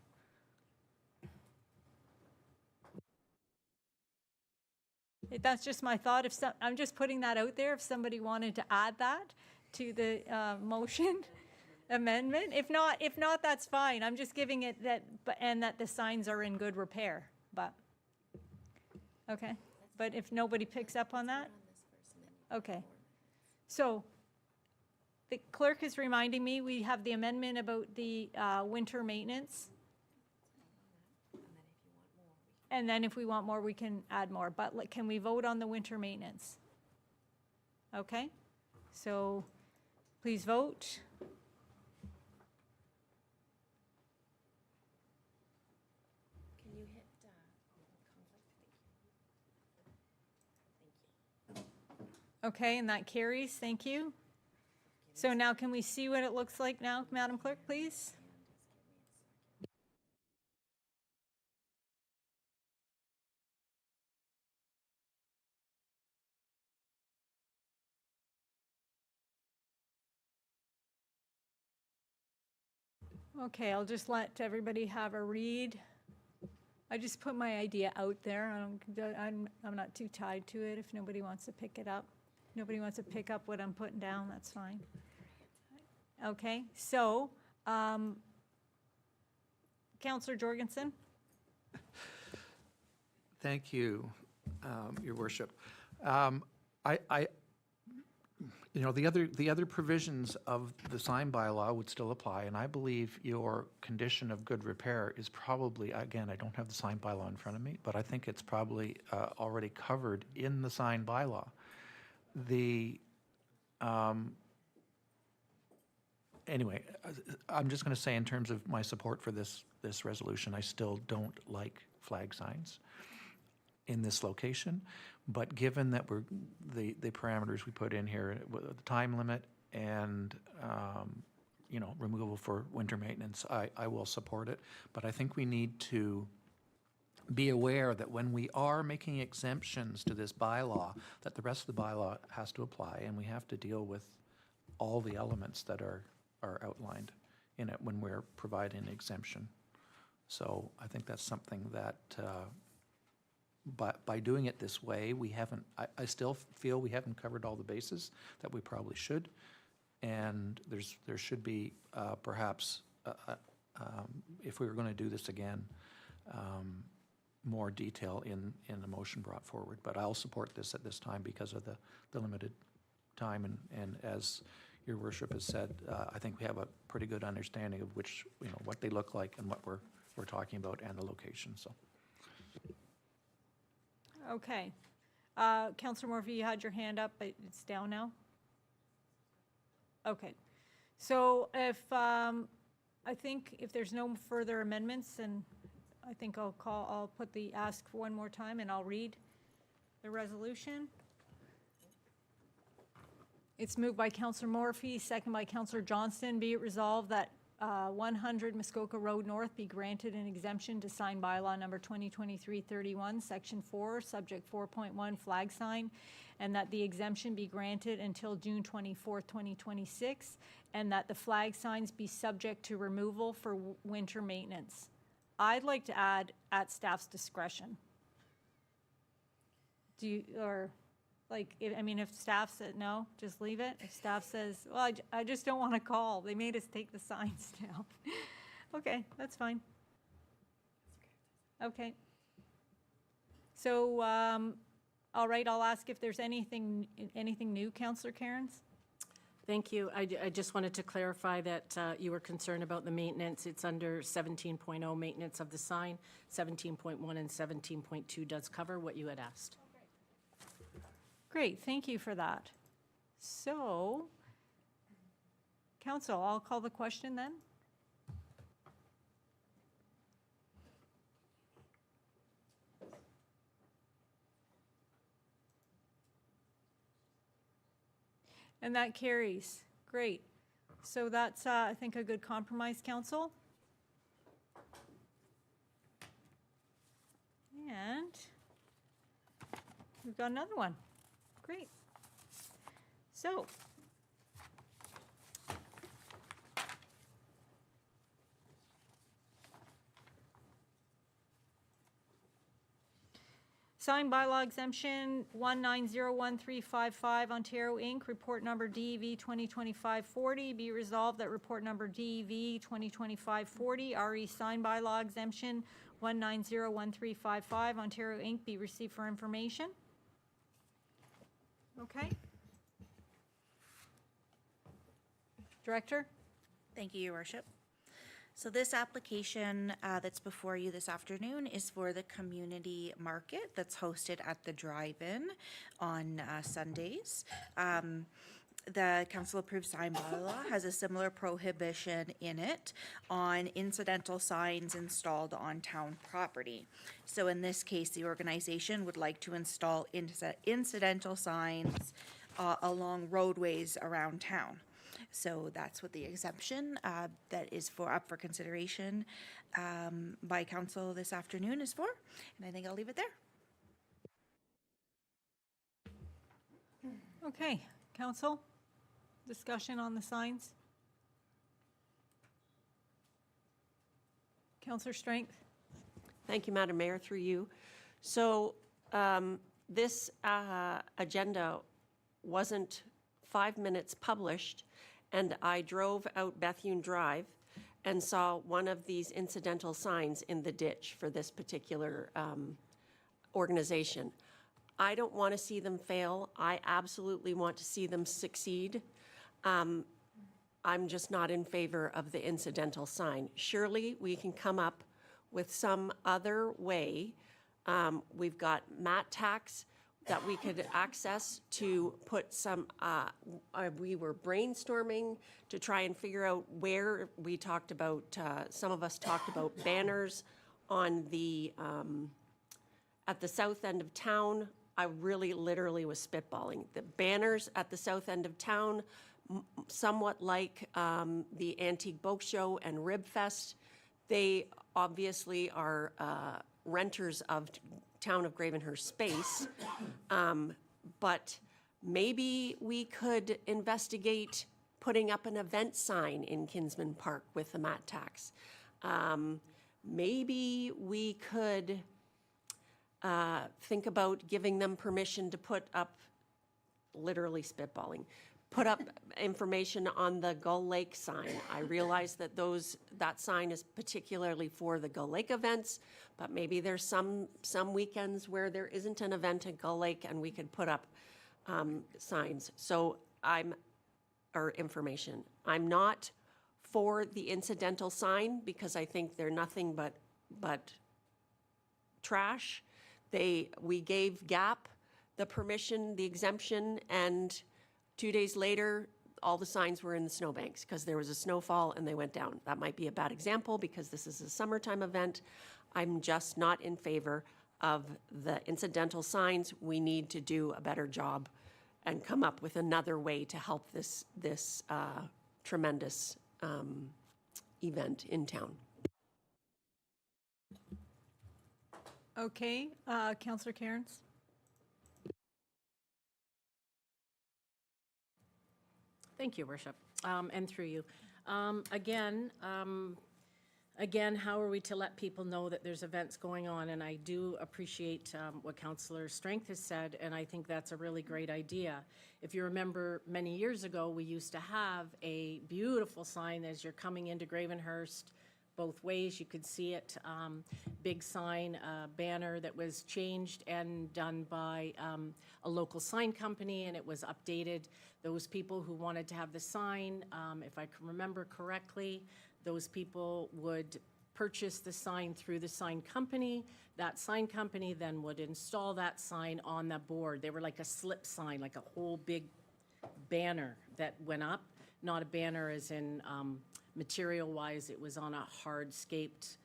That's just my thought. I'm just putting that out there, if somebody wanted to add that to the motion amendment. If not, that's fine. I'm just giving it that, and that the signs are in good repair, but, okay. But if nobody picks up on that? Okay. So, the clerk is reminding me, we have the amendment about the winter maintenance. And then if we want more, we can add more. But can we vote on the winter maintenance? Okay, so please vote. Can you hit Okay, and that carries, thank you. So now can we see what it looks like now, Madam Clerk, please? Okay, I'll just let everybody have a read. I just put my idea out there. I'm not too tied to it. If nobody wants to pick it up, nobody wants to pick up what I'm putting down, that's fine. Okay, so, Councillor Jorgensen? Thank you, Your Worship. You know, the other provisions of the sign bylaw would still apply, and I believe your condition of good repair is probably, again, I don't have the sign bylaw in front of me, but I think it's probably already covered in the sign bylaw. Anyway, I'm just going to say, in terms of my support for this resolution, I still don't like flag signs in this location. But given that the parameters we put in here, with the time limit and, you know, removal for winter maintenance, I will support it. But I think we need to be aware that when we are making exemptions to this bylaw, that the rest of the bylaw has to apply, and we have to deal with all the elements that are outlined in it when we're providing an exemption. So I think that's something that, but by doing it this way, we haven't, I still feel we haven't covered all the bases that we probably should. And there should be perhaps, if we were going to do this again, more detail in the motion brought forward. But I'll support this at this time because of the limited time. And as Your Worship has said, I think we have a pretty good understanding of which, you know, what they look like and what we're talking about, and the location, so. Okay. Councillor Morphy, you had your hand up, but it's down now? Okay. So if, I think if there's no further amendments, then I think I'll put the ask one more time, and I'll read the resolution. It's moved by Councillor Morphy, second by Councillor Johnston. Be it resolved that 100 Muskoka Road North be granted an exemption to sign bylaw number 2023-31, section 4, subject 4.1, flag sign, and that the exemption be granted until June 24th, 2026, and that the flag signs be subject to removal for winter maintenance. I'd like to add at staff's discretion. If staff said no, just leave it. If staff says, well, I just don't want to call, they made us take the signs down. Okay, that's fine. Okay. So, all right, I'll ask if there's anything new, Councillor Cairns? Thank you. I just wanted to clarify that you were concerned about the maintenance. It's under 17.0, maintenance of the sign. 17.1 and 17.2 does cover what you had asked. Great, thank you for that. So, Council, I'll call the question then. And that carries. Great. So that's, I think, a good compromise, council. And we've got another one. Great. So, signed bylaw exemption 1901355 Ontario Inc., report number DEV 2025-40. Be resolved that report number DEV 2025-40, RE signed bylaw exemption 1901355 Ontario Inc. be received for information. Okay. Director? Thank you, Your Worship. So this application that's before you this afternoon is for the community market that's hosted at the drive-in on Sundays. The council approved sign bylaw has a similar prohibition in it on incidental signs installed on town property. So in this case, the organization would like to install incidental signs along roadways around town. So that's what the exemption that is up for consideration by council this afternoon is for. And I think I'll leave it there. Okay, council, discussion on the signs? Councillor Strength? Thank you, Madam Mayor, through you. So this agenda wasn't 5 minutes published, and I drove out Bethune Drive and saw one of these incidental signs in the ditch for this particular organization. I don't want to see them fail. I absolutely want to see them succeed. I'm just not in favor of the incidental sign. Surely we can come up with some other way. We've got mat tax that we could access to put some, we were brainstorming to try and figure out where we talked about, some of us talked about banners on the, at the south end of town. I really literally was spitballing. The banners at the south end of town, somewhat like the Antique Boat Show and Rib Fest, they obviously are renters of town of Gravenhurst space, but maybe we could investigate putting up an event sign in Kinsman Park with the mat tax. Maybe we could think about giving them permission to put up, literally spitballing, put up information on the Gull Lake sign. I realize that that sign is particularly for the Gull Lake events, but maybe there's some weekends where there isn't an event at Gull Lake and we could put up signs. So or information. I'm not for the incidental sign because I think they're nothing but trash. We gave GAP the permission, the exemption, and 2 days later, all the signs were in the snowbanks because there was a snowfall and they went down. That might be a bad example because this is a summertime event. I'm just not in favor of the incidental signs. We need to do a better job and come up with another way to help this tremendous event in town. Okay, Councillor Cairns? Thank you, Worship, and through you. Again, how are we to let people know that there's events going on? And I do appreciate what Councillor Strength has said, and I think that's a really great idea. If you remember, many years ago, we used to have a beautiful sign as you're coming into Gravenhurst, both ways. You could see it, big sign, banner that was changed and done by a local sign company, and it was updated. Those people who wanted to have the sign, if I can remember correctly, those people would purchase the sign through the sign company. That sign company then would install that sign on the board. They were like a slip sign, like a whole big banner that went up, not a banner as in material-wise, it was on a hardscaped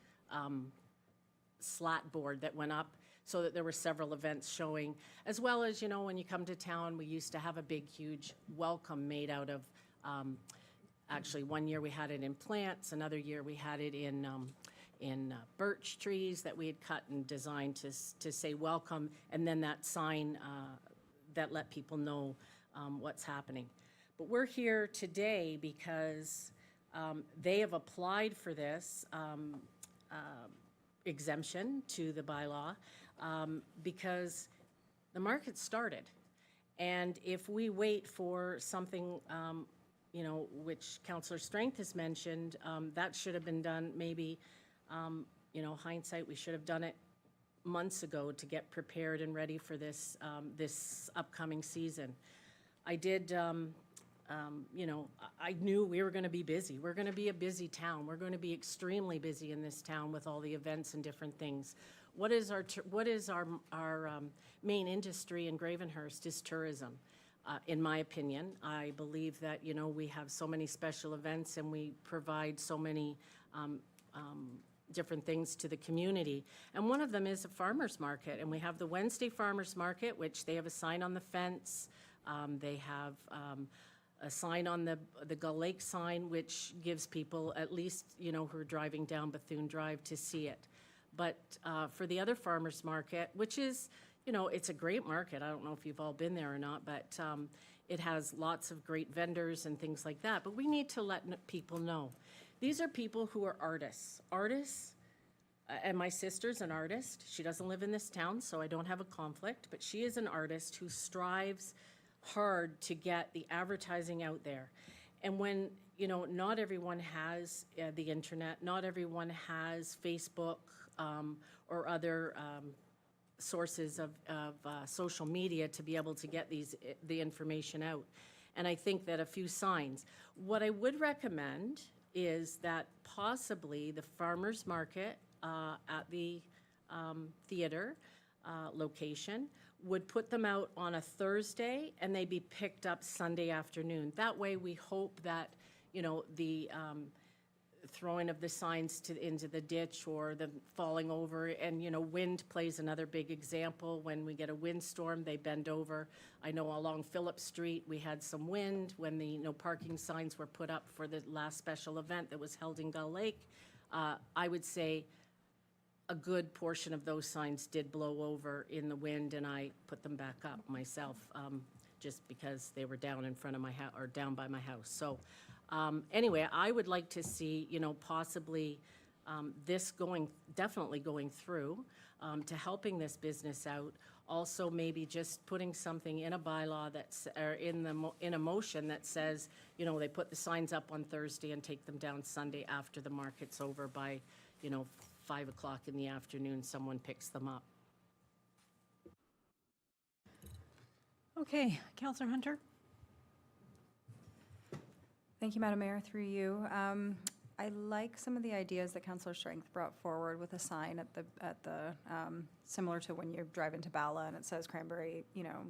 slat board that went up. so that there were several events showing, as well as, you know, when you come to town, we used to have a big, huge welcome made out of, actually, one year we had it in plants, another year we had it in birch trees that we had cut and designed to say welcome, and then that sign that let people know what's happening. But we're here today because they have applied for this exemption to the bylaw because the market started. And if we wait for something, you know, which Councillor Strength has mentioned, that should have been done maybe, you know, hindsight, we should have done it months ago to get prepared and ready for this, this upcoming season. I did, you know, I knew we were going to be busy. We're going to be a busy town. We're going to be extremely busy in this town with all the events and different things. What is our main industry in Gravenhurst is tourism. In my opinion, I believe that, you know, we have so many special events and we provide so many different things to the community. And one of them is a farmer's market. And we have the Wednesday farmer's market, which they have a sign on the fence. They have a sign on the Gull Lake sign, which gives people at least, you know, who are driving down Bethune Drive to see it. But for the other farmer's market, which is, you know, it's a great market. I don't know if you've all been there or not, but it has lots of great vendors and things like that. But we need to let people know. These are people who are artists. Artists, and my sister's an artist. She doesn't live in this town, so I don't have a conflict, but she is an artist who strives hard to get the advertising out there. And when, you know, not everyone has the internet, not everyone has Facebook or other sources of social media to be able to get the information out. And I think that a few signs. What I would recommend is that possibly the farmer's market at the theater location would put them out on a Thursday and they be picked up Sunday afternoon. That way we hope that, you know, the throwing of the signs into the ditch or the falling over, and, you know, wind plays another big example. When we get a windstorm, they bend over. I know along Phillip Street, we had some wind when the no parking signs were put up for the last special event that was held in Gull Lake. I would say a good portion of those signs did blow over in the wind, and I put them back up myself, just because they were down in front of my house, or down by my house. So anyway, I would like to see, you know, possibly this definitely going through to helping this business out. Also, maybe just putting something in a bylaw that's, or in a motion that says, you know, they put the signs up on Thursday and take them down Sunday after the market's over by, you know, 5 o'clock in the afternoon, someone picks them up. Okay, Councillor Hunter? Thank you, Madam Mayor, through you. I like some of the ideas that Councillor Strength brought forward with a sign at the similar to when you drive into Bala and it says Cranberry, you know,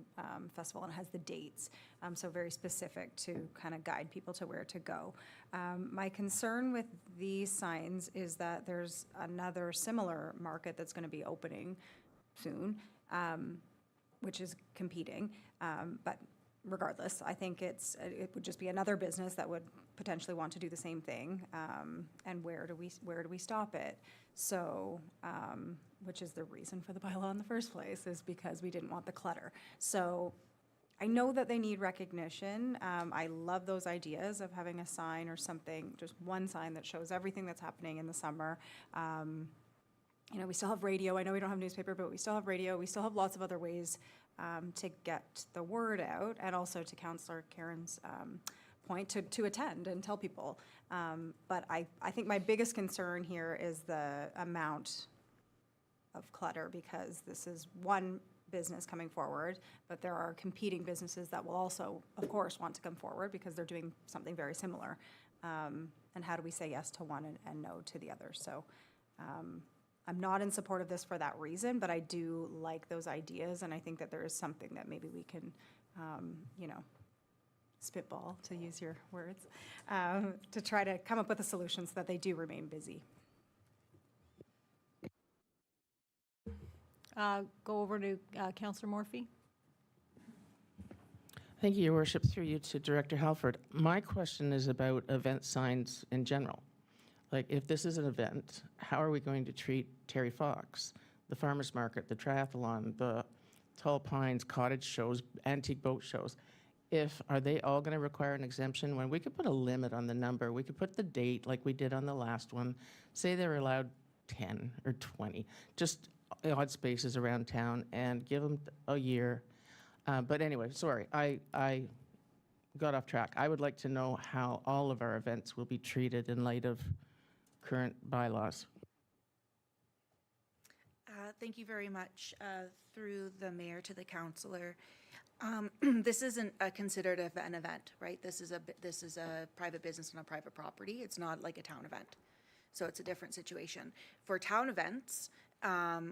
Festival, and it has the dates. So very specific to kind of guide people to where to go. My concern with these signs is that there's another similar market that's going to be opening soon, which is competing, but regardless, I think it would just be another business that would potentially want to do the same thing. And where do we stop it? So, which is the reason for the bylaw in the first place, is because we didn't want the clutter. So I know that they need recognition. I love those ideas of having a sign or something, just one sign that shows everything that's happening in the summer. You know, we still have radio. I know we don't have newspaper, but we still have radio. We still have lots of other ways to get the word out, and also to Councillor Karen's point, to attend and tell people. But I think my biggest concern here is the amount of clutter, because this is one business coming forward, but there are competing businesses that will also, of course, want to come forward because they're doing something very similar. And how do we say yes to one and no to the other? So I'm not in support of this for that reason, but I do like those ideas, and I think that there is something that maybe we can, you know, spitball, to use your words, to try to come up with a solution so that they do remain busy. go over to Councillor Morphy. Thank you, Your Worship. Through you to Director Halford. My question is about event signs in general. Like, if this is an event, how are we going to treat Terry Fox, the farmer's market, the triathlon, the Tall Pines cottage shows, antique boat shows? Are they all going to require an exemption when we could put a limit on the number? We could put the date like we did on the last one. Say they're allowed 10 or 20, just odd spaces around town, and give them a year. But anyway, sorry, I got off track. I would like to know how all of our events will be treated in light of current bylaws. Thank you very much. Through the mayor to the councillor. This isn't considered an event, right? This is a private business on a private property. It's not like a town event. So it's a different situation. For town events,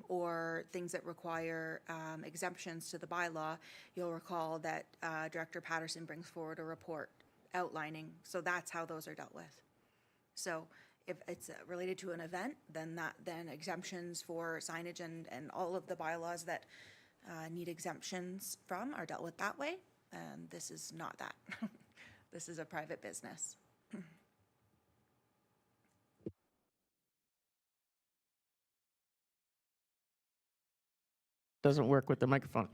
or things that require exemptions to the bylaw, you'll recall that Director Patterson brings forward a report outlining, so that's how those are dealt with. So if it's related to an event, then exemptions for signage and all of the bylaws that need exemptions from are dealt with that way, and this is not that. This is a private business. Doesn't work with the microphone.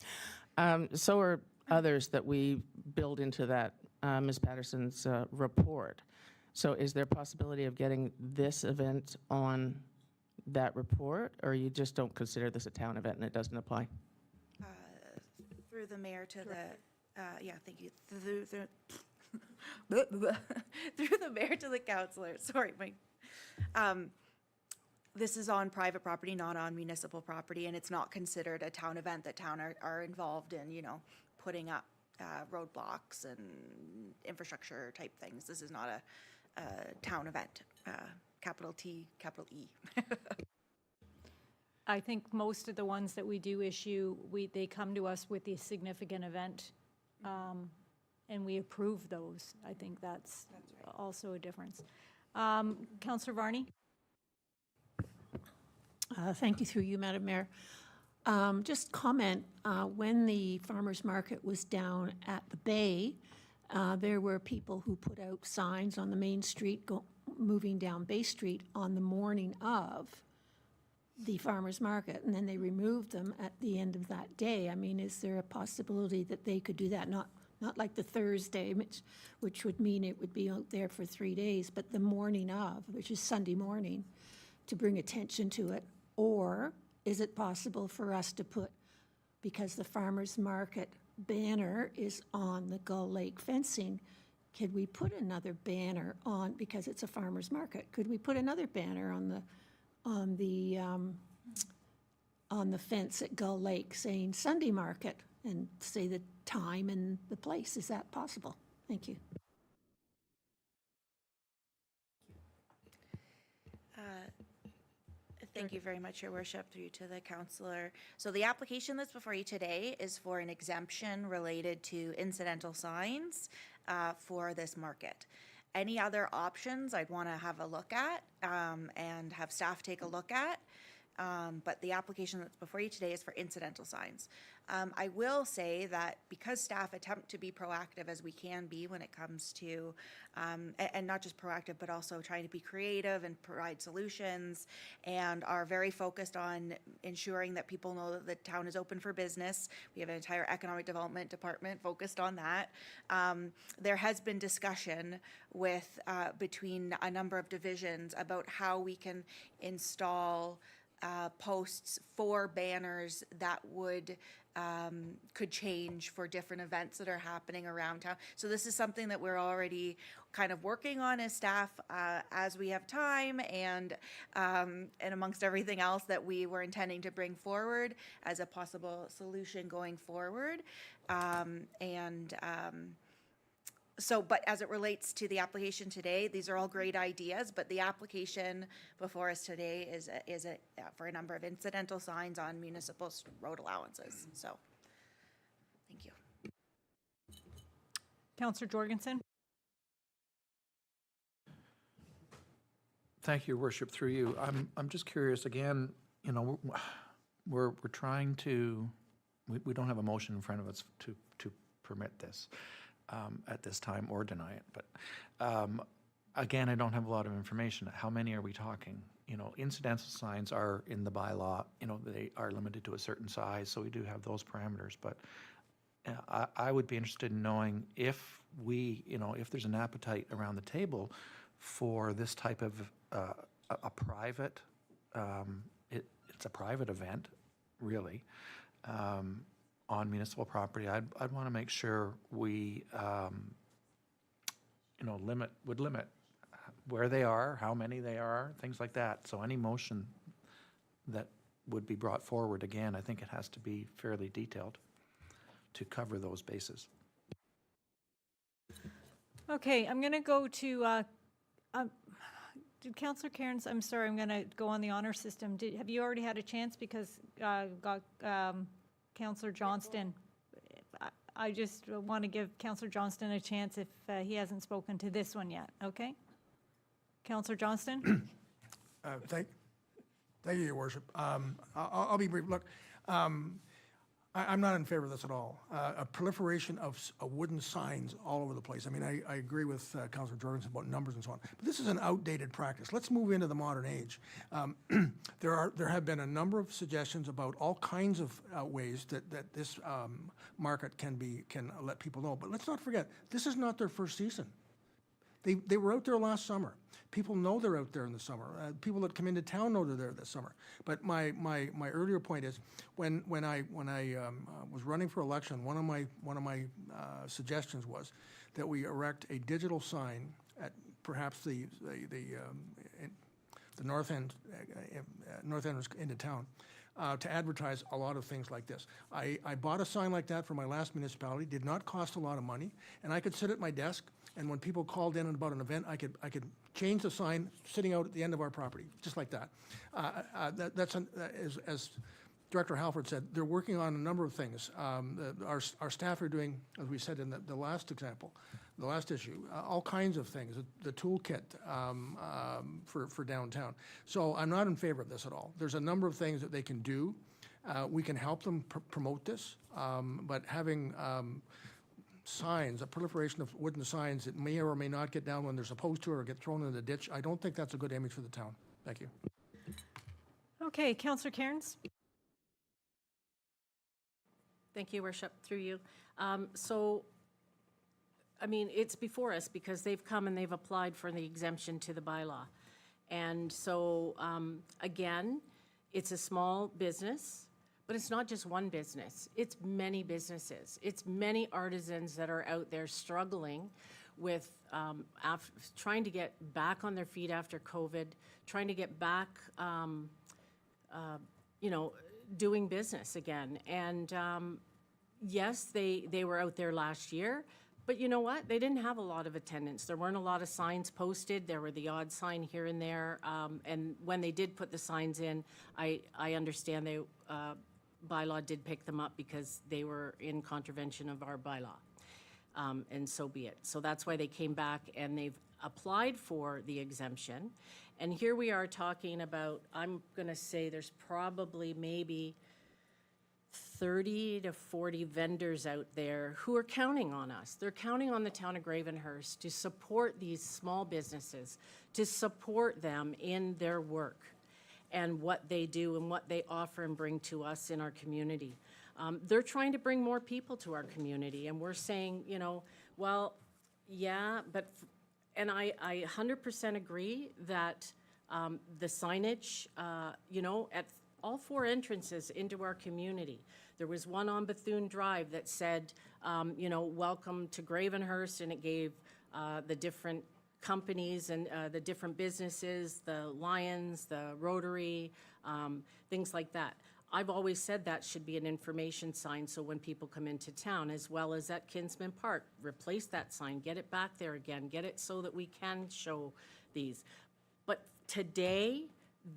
So are others that we build into that Ms. Patterson's report. So is there a possibility of getting this event on that report, or you just don't consider this a town event and it doesn't apply? Through the mayor to the, yeah, thank you. Through the mayor to the councillor, sorry, Mike. This is on private property, not on municipal property, and it's not considered a town event that town are involved in, putting up roadblocks and infrastructure type things. This is not a town event, capital T, capital E. I think most of the ones that we do issue, they come to us with the significant event, and we approve those. I think that's also a difference. Councillor Varney? Thank you, through you, Madam Mayor. Just comment, when the farmer's market was down at the Bay, there were people who put out signs on the main street moving down Bay Street on the morning of the farmer's market, and then they removed them at the end of that day. I mean, is there a possibility that they could do that? Not like the Thursday, which would mean it would be out there for 3 days, but the morning of, which is Sunday morning, to bring attention to it. Or is it possible for us to put, because the farmer's market banner is on the Gull Lake fencing, could we put another banner on, because it's a farmer's market, could we put another banner on the fence at Gull Lake saying Sunday market and say the time and the place? Is that possible? Thank you. Thank you very much, Your Worship, through to the councillor. So the application that's before you today is for an exemption related to incidental signs for this market. Any other options I'd want to have a look at and have staff take a look at. But the application that's before you today is for incidental signs. I will say that because staff attempt to be proactive as we can be when it comes to, and not just proactive, but also trying to be creative and provide solutions, and are very focused on ensuring that people know that the town is open for business. We have an entire economic development department focused on that. There has been discussion with between a number of divisions about how we can install posts for banners that could change for different events that are happening around town. So this is something that we're already kind of working on as staff as we have time, and amongst everything else that we were intending to bring forward as a possible solution going forward. So, but as it relates to the application today, these are all great ideas, but the application before us today is for a number of incidental signs on municipal road allowances. So, thank you. Councillor Jorgensen? Thank you, Your Worship, through you. I'm just curious, again, we're trying to, we don't have a motion in front of us to permit this at this time or deny it, but again, I don't have a lot of information. How many are we talking? You know, incidental signs are in the bylaw, you know, they are limited to a certain size, so we do have those parameters, but I would be interested in knowing if we, you know, if there's an appetite around the table for this type of a private, it's a private event, really, on municipal property. I'd want to make sure we, you know, would limit where they are, how many they are, things like that. So any motion that would be brought forward, again, I think it has to be fairly detailed to cover those bases. Okay, I'm going to go to, did Councillor Cairns, I'm sorry, I'm going to go on the honor system. Have you already had a chance? Because Councillor Johnston, I just want to give Councillor Johnston a chance if he hasn't spoken to this one yet, okay? Councillor Johnston? Thank you, Your Worship. I'll be brief. Look, I'm not in favor of this at all. A proliferation of wooden signs all over the place. I mean, I agree with Councillor Jorgensen about numbers and so on, but this is an outdated practice. Let's move into the modern age. There have been a number of suggestions about all kinds of ways that this market can let people know. But let's not forget, this is not their first season. They were out there last summer. People know they're out there in the summer. People that come into town know they're there this summer. But my earlier point is, when I was running for election, one of my suggestions was that we erect a digital sign at perhaps the north end into town. To advertise a lot of things like this. I bought a sign like that for my last municipality, did not cost a lot of money, and I could sit at my desk, and when people called in about an event, I could change the sign sitting out at the end of our property, just like that. As Director Halford said, they're working on a number of things. Our staff are doing, as we said in the last example, the last issue, all kinds of things, the toolkit for downtown. So I'm not in favor of this at all. There's a number of things that they can do. We can help them promote this, but having signs, a proliferation of wooden signs that may or may not get down when they're supposed to or get thrown in the ditch, I don't think that's a good image for the town. Thank you. Okay, Councillor Cairns? Thank you, Worship, through you. So, I mean, it's before us because they've come and they've applied for the exemption to the bylaw. And so, again, it's a small business, but it's not just one business. It's many businesses. It's many artisans that are out there struggling with trying to get back on their feet after COVID, trying to get back, you know, doing business again. And yes, they were out there last year, but you know what? They didn't have a lot of attendance. There weren't a lot of signs posted. There were the odd sign here and there. And when they did put the signs in, I understand they bylaw did pick them up because they were in contravention of our bylaw. And so be it. So that's why they came back and they've applied for the exemption. And here we are talking about, I'm going to say there's probably maybe 30 to 40 vendors out there who are counting on us. They're counting on the town of Gravenhurst to support these small businesses, to support them in their work and what they do and what they offer and bring to us in our community. They're trying to bring more people to our community, and we're saying, you know, well, yeah, but, and I 100% agree that the signage, you know, at all four entrances into our community. There was one on Bethune Drive that said, you know, welcome to Gravenhurst, and it gave the different companies and the different businesses, the Lions, the Rotary, things like that. I've always said that should be an information sign, so when people come into town, as well as at Kinsman Park, replace that sign, get it back there again, get it so that we can show these. But today,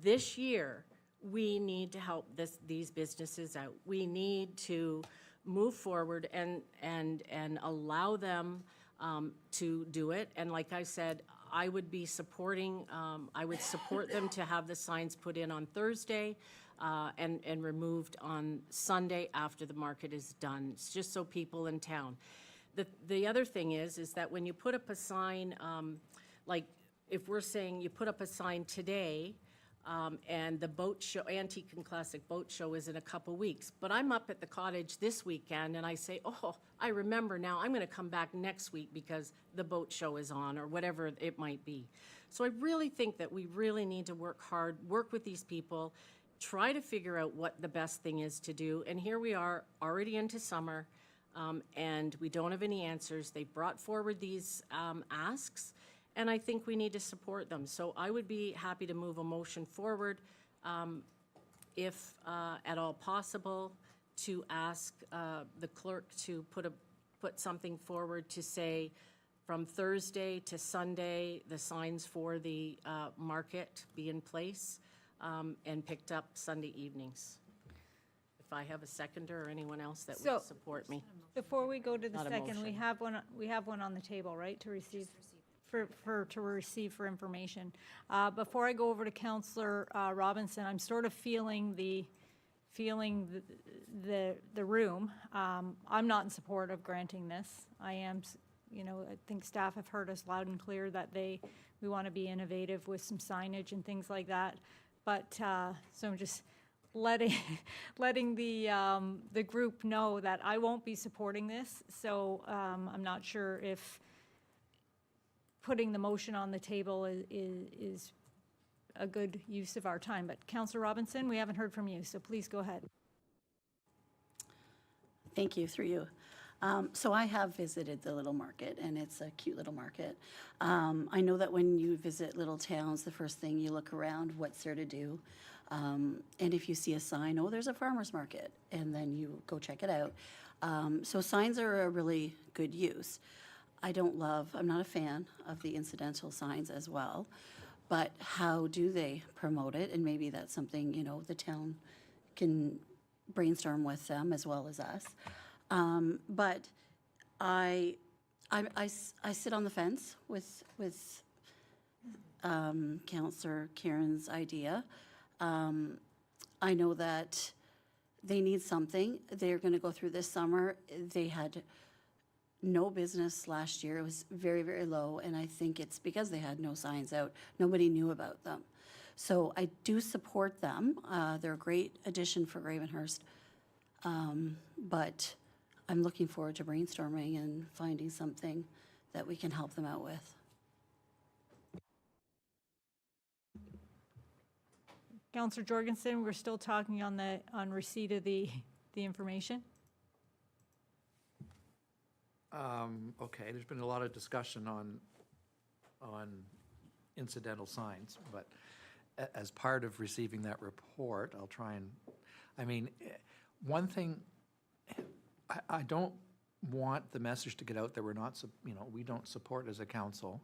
this year, we need to help these businesses out. We need to move forward and allow them to do it. And like I said, I would be supporting, I would support them to have the signs put in on Thursday. and removed on Sunday after the market is done. It's just so people in town. The other thing is that when you put up a sign, like if we're saying you put up a sign today, and the boat show, Antique and Classic Boat Show is in a couple weeks, but I'm up at the cottage this weekend and I say, oh, I remember now, I'm gonna come back next week because the boat show is on, or whatever it might be. So I really think that we really need to work hard, work with these people, try to figure out what the best thing is to do. And here we are, already into summer, and we don't have any answers. They brought forward these asks, and I think we need to support them. So I would be happy to move a motion forward, if at all possible, to ask the clerk to put something forward to say, from Thursday to Sunday, the signs for the market be in place, and picked up Sunday evenings. If I have a seconder or anyone else that So- would support me. Before we go to the Not a second, we motion. have one on the table, right, to receive? To receive for information. Before I go over to Councillor Robinson, I'm sort of feeling the room. I'm not in support of granting this. I am, I think staff have heard us loud and clear that we want to be innovative with some signage and things like that. But, so I'm just letting the group know that I won't be supporting this. So I'm not sure if putting the motion on the table is a good use of our time. But Councillor Robinson, we haven't heard from you, so please go ahead. Thank you, through you. So I have visited the little market, and it's a cute little market. I know that when you visit little towns, the first thing you look around, what's there to do? And if you see a sign, oh, there's a farmer's market, and then you go check it out. So signs are a really good use. I'm not a fan of the incidental signs as well, but how do they promote it? And maybe that's something, the town can brainstorm with them as well as us. But I sit on the fence with Councillor Kieran's idea. I know that they need something. They're going to go through this summer. They had no business last year. It was very, very low, and I think it's because they had no signs out. Nobody knew about them. So I do support them. They're a great addition for Gravenhurst. But I'm looking forward to brainstorming and finding something that we can help them out with. Councillor Jorgensen, we're still talking on receipt of the information? Okay, there's been a lot of discussion on incidental signs, but as part of receiving that report, I'll try and, one thing, I don't want the message to get out that we don't support as a council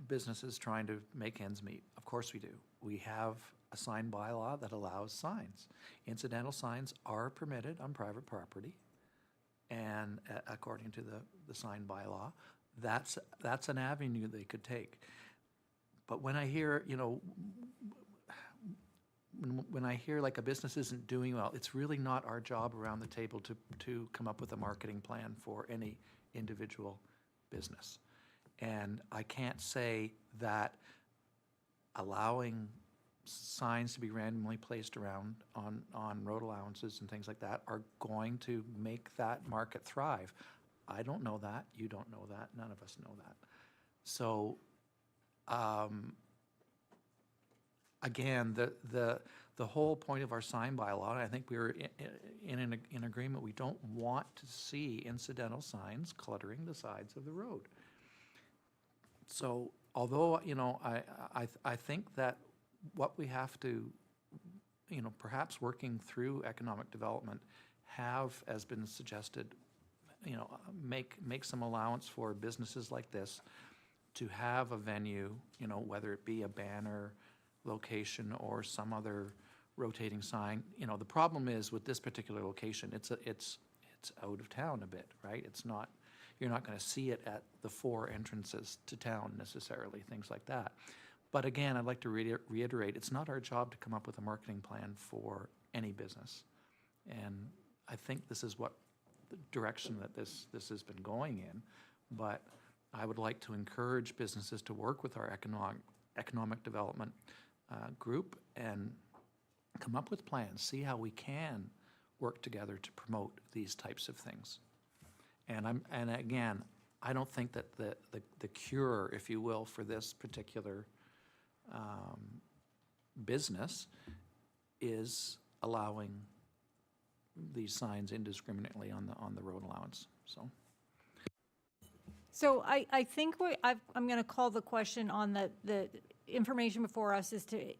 businesses trying to make ends meet. Of course we do. We have a sign bylaw that allows signs. Incidental signs are permitted on private property, and according to the sign bylaw, that's an avenue they could take. But when I hear, when I hear like a business isn't doing well, it's really not our job around the table to come up with a marketing plan for any individual business. And I can't say that allowing signs to be randomly placed around on road allowances and things like that are going to make that market thrive. I don't know that. You don't know that. None of us know that. So, again, the whole point of our sign bylaw, and I think we were in agreement, we don't want to see incidental signs cluttering the sides of the road. So, although, I think that what we have to, perhaps working through economic development, have, as been suggested, make some allowance for businesses like this to have a venue, whether it be a banner location or some other rotating sign. The problem is with this particular location, it's out of town a bit, right? You're not going to see it at the 4 entrances to town necessarily, things like that. But again, I'd like to reiterate, it's not our job to come up with a marketing plan for any business. And I think this is what the direction that this has been going in. But I would like to encourage businesses to work with our economic development group and come up with plans, see how we can work together to promote these types of things. And again, I don't think that the cure, if you will, for this particular business is allowing these signs indiscriminately on the road allowance, so. So I think I'm going to call the question on the information before us is to,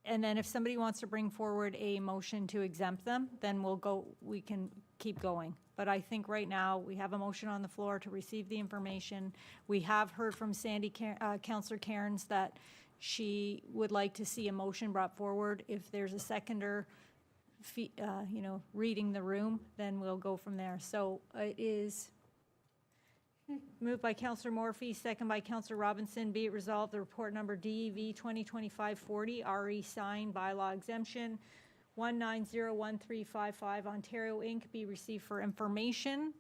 and then if somebody wants to bring forward a motion to exempt them, then we can keep going. But I think right now, we have a motion on the floor to receive the information. We have heard from Councillor Cairns that she would like to see a motion brought forward. If there's a seconder, reading the room, then we'll go from there. So it is moved by Councillor Morphy, second by Councillor Robinson. Be it resolved, the report number DEV 2025-40, RE sign bylaw exemption 1901355 Ontario Inc. be received for information.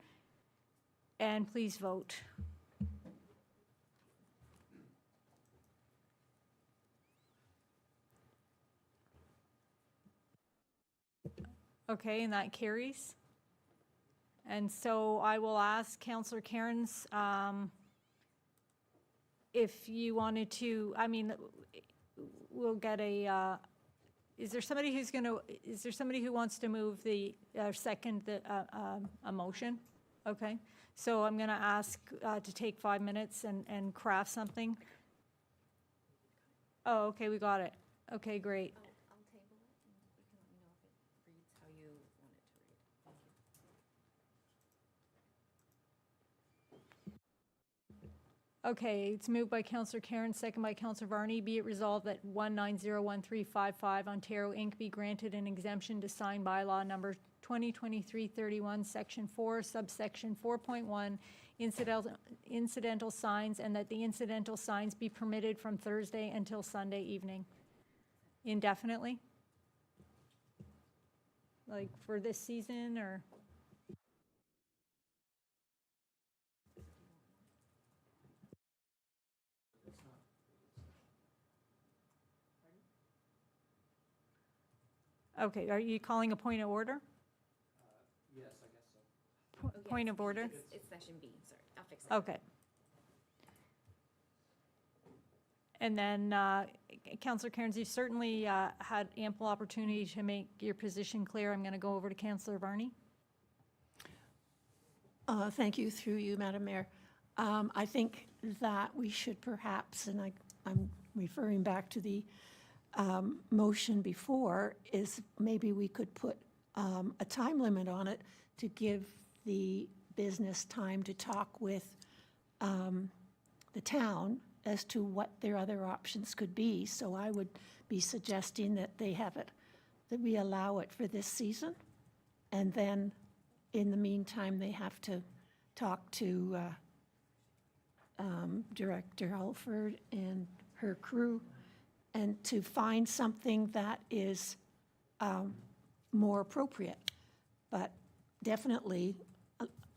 And please vote. Okay, and that carries. And so I will ask Councillor Cairns if you wanted to, we'll get a, is there somebody who wants to move second a motion? Okay, so I'm going to ask to take 5 minutes and craft something. Oh, okay, we got it. Okay, great. Okay, it's moved by Councillor Cairns, second by Councillor Varney. Be it resolved that 1901355 Ontario Inc. be granted an exemption to sign bylaw number 2023-31, section 4, subsection 4.1, incidental signs, and that the incidental signs be permitted from Thursday until Sunday evening. Indefinitely? Like for this season, or? Okay, are you calling a point of order? Yes, I guess so. Point of order? It's session B, sorry, I'll fix that. Okay. And then, Councillor Cairns, you've certainly had ample opportunity to make your position clear. I'm going to go over to Councillor Varney. Thank you, through you, Madam Mayor. I think that we should perhaps, and I'm referring back to the motion before, is maybe we could put a time limit on it to give the business time to talk with the town as to what their other options could be. So I would be suggesting that they have it, that we allow it for this season. And then in the meantime, they have to talk to Director Halford and her crew and to find something that is more appropriate. But definitely,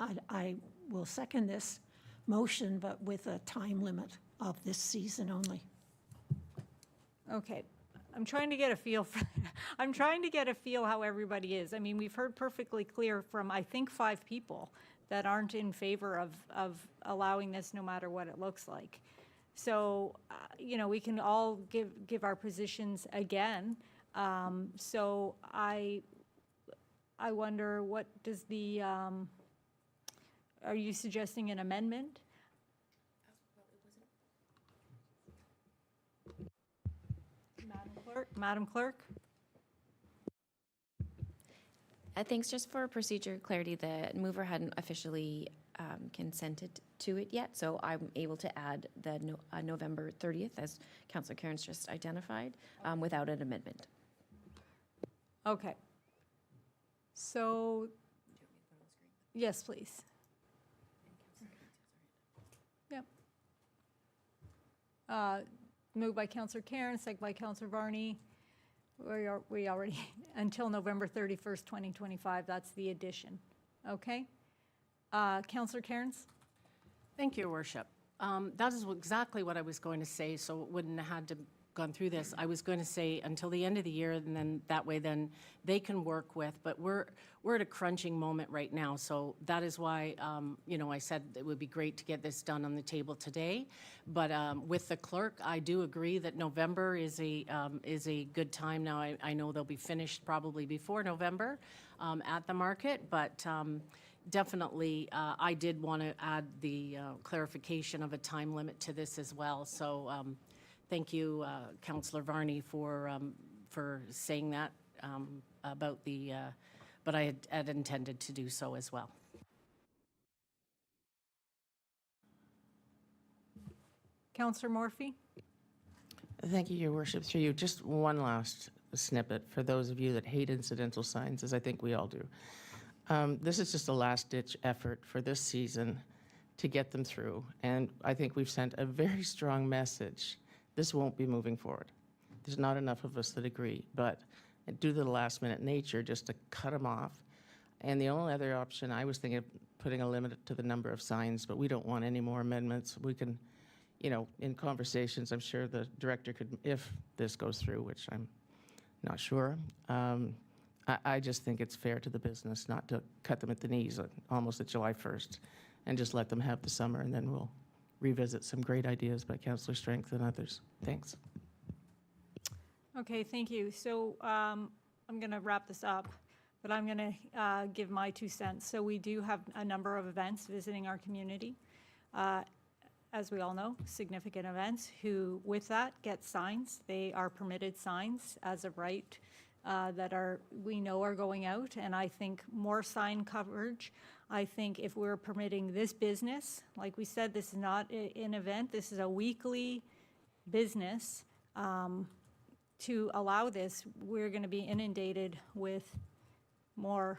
I will second this motion, but with a time limit of this season only. Okay. I'm trying to get a feel for, I'm trying to get a feel how everybody is. I mean, we've heard perfectly clear from, I think, 5 people that aren't in favor of allowing this no matter what it looks like. So, we can all give our positions again. So I wonder, what does the, are you suggesting an amendment? Madam Clerk? Thanks. Just for procedure clarity, the mover hadn't officially consented to it yet, so I'm able to add the November 30th, as Councillor Cairns just identified, without an amendment. Okay. So, yes, please. Yep. moved by Counselor Karen, second by Counselor Varney. We already, until November 31st, 2025, that's the addition. Okay? Counselor Cairns? Thank you, Your Worship. That is exactly what I was going to say, so it wouldn't have had to gone through this. I was going to say until the end of the year, and then that way then they can work with, but we're at a crunching moment right now, so that is why, I said it would be great to get this done on the table today. But with the clerk, I do agree that November is a good time. Now, I know they'll be finished probably before November at the market, but definitely, I did want to add the clarification of a time limit to this as well. So thank you, Councillor Varney, for saying that about the, but I had intended to do so as well. Counselor Morphy? Thank you, Your Worship. Through you, just one last snippet for those of you that hate incidental signs, as I think we all do. This is just a last-ditch effort for this season to get them through, and I think we've sent a very strong message. This won't be moving forward. There's not enough of us that agree, but due to the last-minute nature, just to cut them off. And the only other option, I was thinking of putting a limit to the number of signs, but we don't want any more amendments. We can, in conversations, I'm sure the director could, if this goes through, which I'm not sure, I just think it's fair to the business not to cut them at the knees almost at July 1st and just let them have the summer, and then we'll revisit some great ideas by Councillor Strength and others. Thanks. Okay, thank you. So I'm going to wrap this up, but I'm going to give my 2 cents. So we do have a number of events visiting our community. As we all know, significant events who, with that, get signs. They are permitted signs as of right that we know are going out, and I think more sign coverage. I think if we're permitting this business, like we said, this is not an event, this is a weekly business, to allow this, we're going to be inundated with more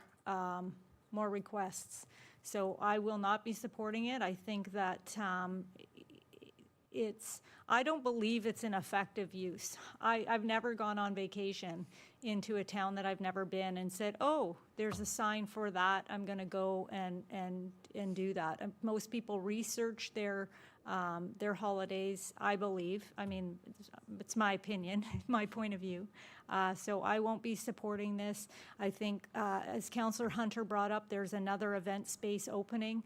requests. So I will not be supporting it. I think that I don't believe it's an effective use. I've never gone on vacation into a town that I've never been and said, oh, there's a sign for that, I'm going to go and do that. And most people research their holidays, I believe. I mean, it's my opinion, my point of view. So I won't be supporting this. I think, as Councillor Hunter brought up, there's another event space opening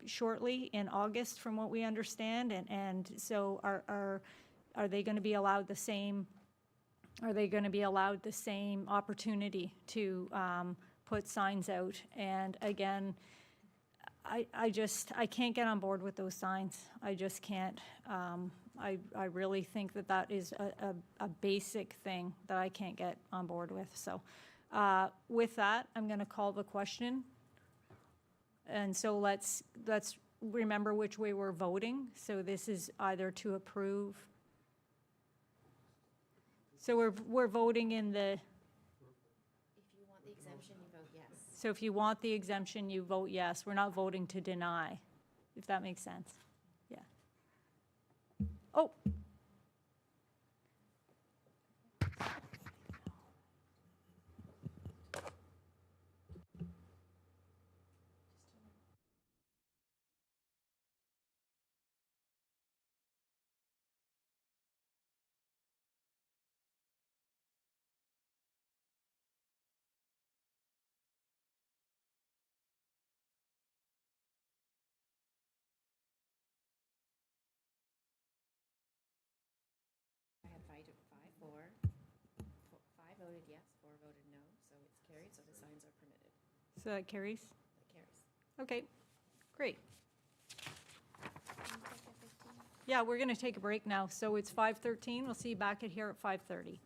shortly in August, from what we understand. And so are they going to be allowed the same? Are they going to be allowed the same opportunity to put signs out? And again, I can't get on board with those signs. I just can't. I really think that is a basic thing that I can't get on board with. So with that, I'm going to call the question. And so let's remember which way we're voting. So this is either to approve. So we're voting in the. If you want the exemption, you vote yes. So if you want the exemption, you vote yes. We're not voting to deny, if that makes sense. Yeah. Oh. I had five voted yes, 4 voted no, so it's carried, so the signs are permitted. So that carries? That carries. Okay, great. Yeah, we're going to take a break now. So it's 5:13. We'll see you back at here at 5:30.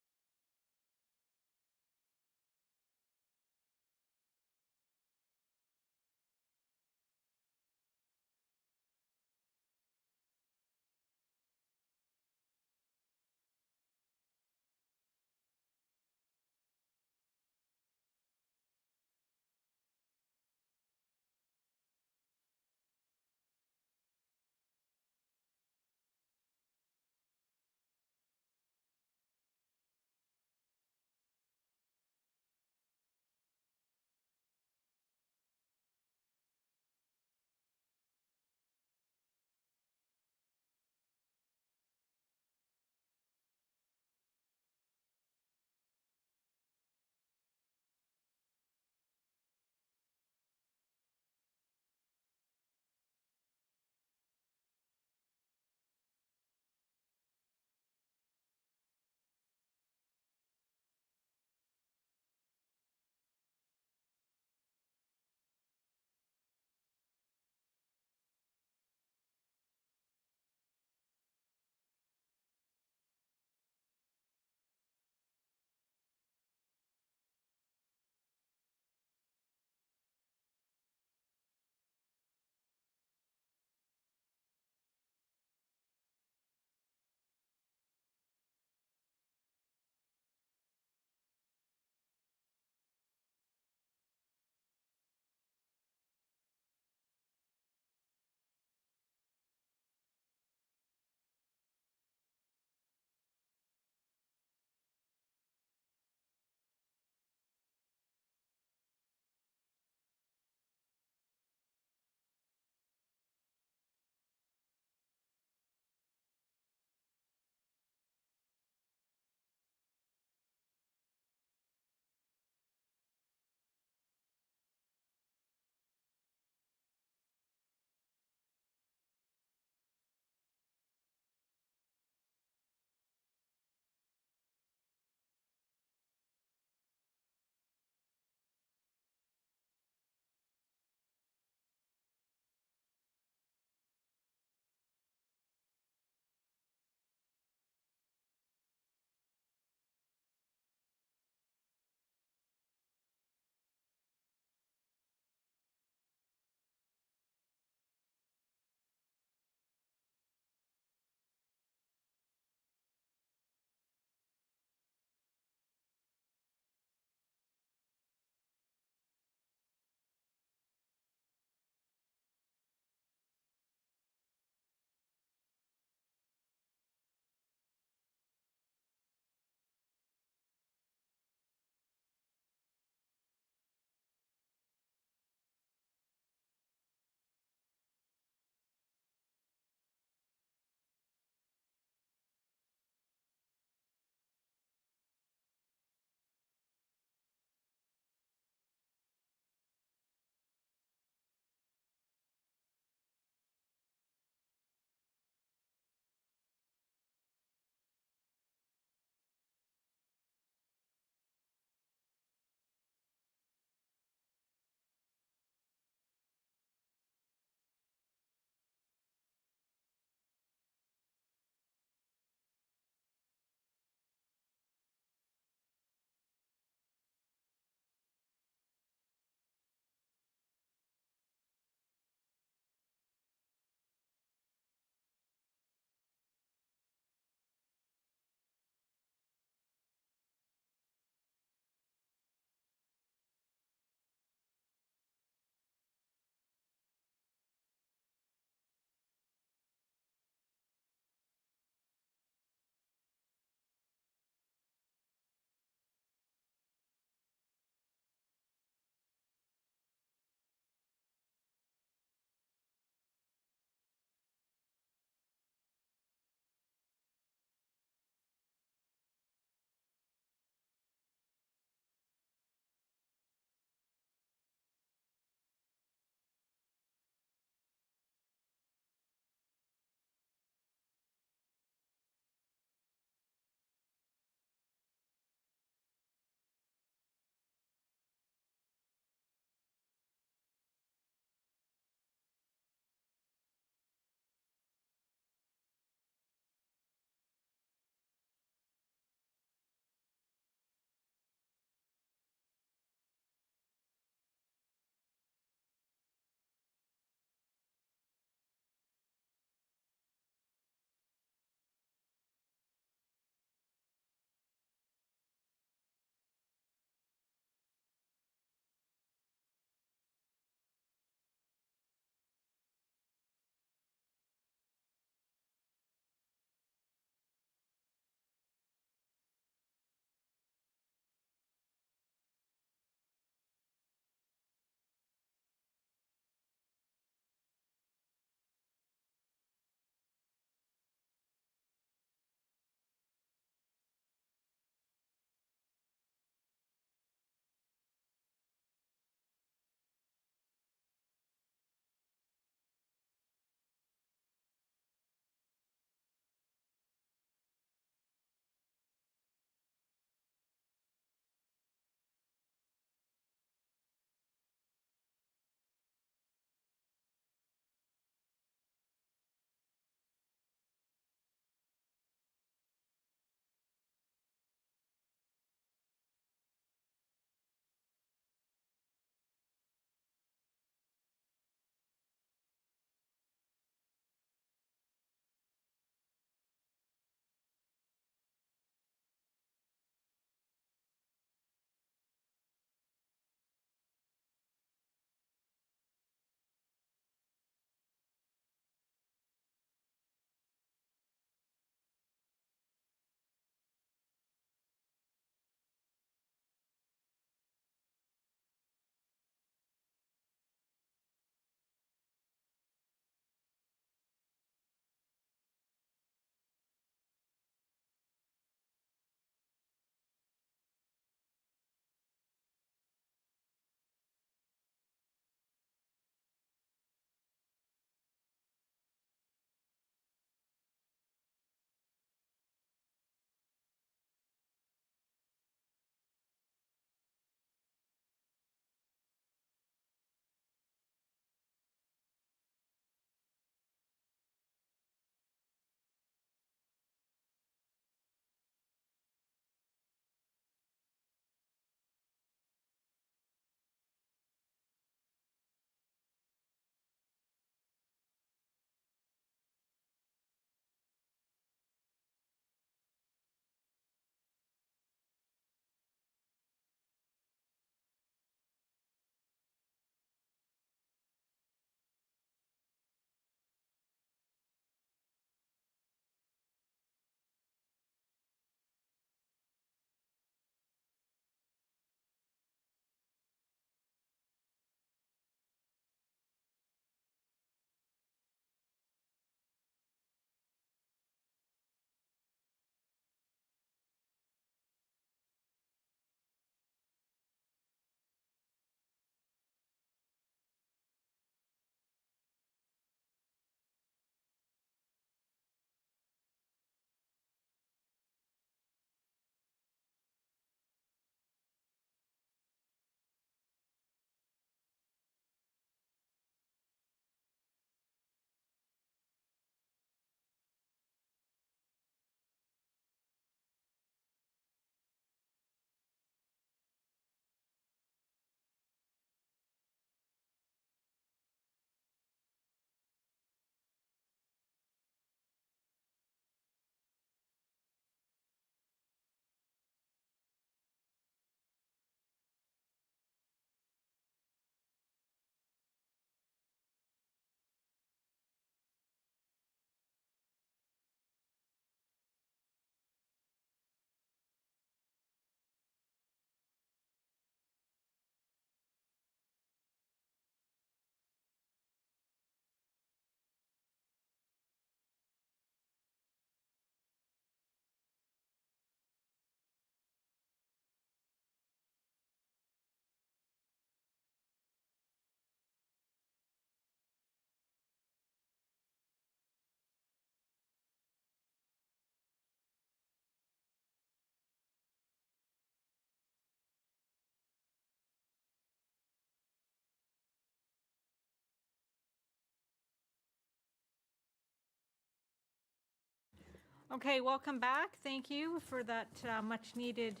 Okay, welcome back. Thank you for that much-needed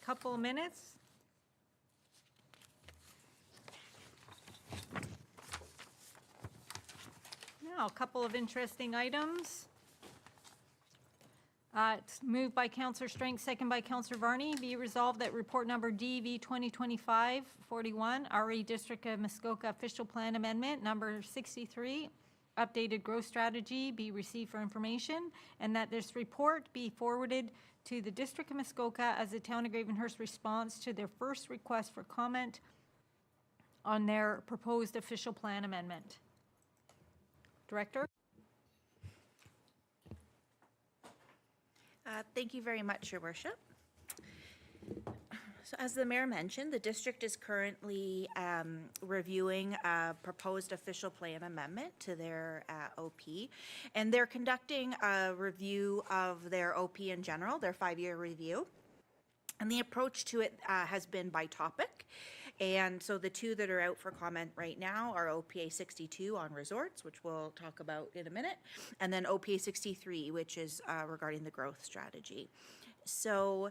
couple of minutes. Now, a couple of interesting items. It's moved by Councillor Strength, second by Councillor Varney. Be resolved that report number DV 2025-41, RE District of Muskoka Official Plan Amendment number 63, updated growth strategy, be received for information, and that this report be forwarded to the District of Muskoka as the Town of Gravenhurst response to their first request for comment on their proposed official plan amendment. Director? Thank you very much, Your Worship. So as the mayor mentioned, the district is currently reviewing a proposed official plan amendment to their OP, and they're conducting a review of their OP in general, their 5-year review. And the approach to it has been by topic. And so the two that are out for comment right now are OPA 62 on resorts, which we'll talk about in a minute, and then OPA 63, which is regarding the growth strategy. So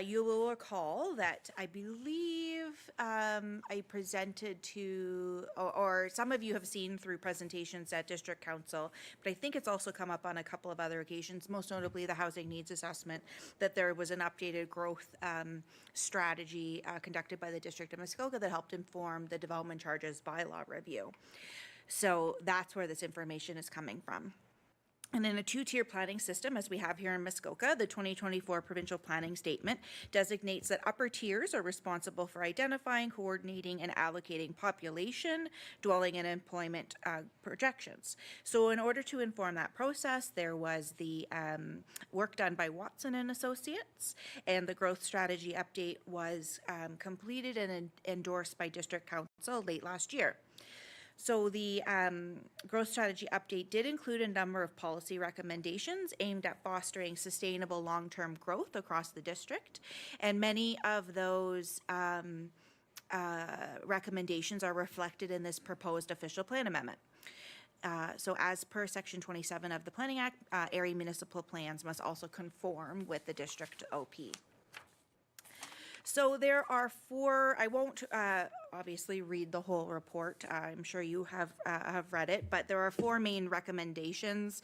you will recall that I believe I presented to, or some of you have seen through presentations at District Council, but I think it's also come up on a couple of other occasions, most notably the housing needs assessment, that there was an updated growth strategy conducted by the District of Muskoka that helped inform the development charges bylaw review. So that's where this information is coming from. And in a two-tier planning system, as we have here in Muskoka, the 2024 Provincial Planning Statement designates that upper tiers are responsible for identifying, coordinating, and allocating population, dwelling, and employment projections. So in order to inform that process, there was the work done by Watson and Associates, and the growth strategy update was completed and endorsed by District Council late last year. So the growth strategy update did include a number of policy recommendations aimed at fostering sustainable long-term growth across the district, and many of those recommendations are reflected in this proposed official plan amendment. So as per Section 27 of the Planning Act, area municipal plans must also conform with the district OP. So there are 4, I won't obviously read the whole report. I'm sure you have read it, but there are 4 main recommendations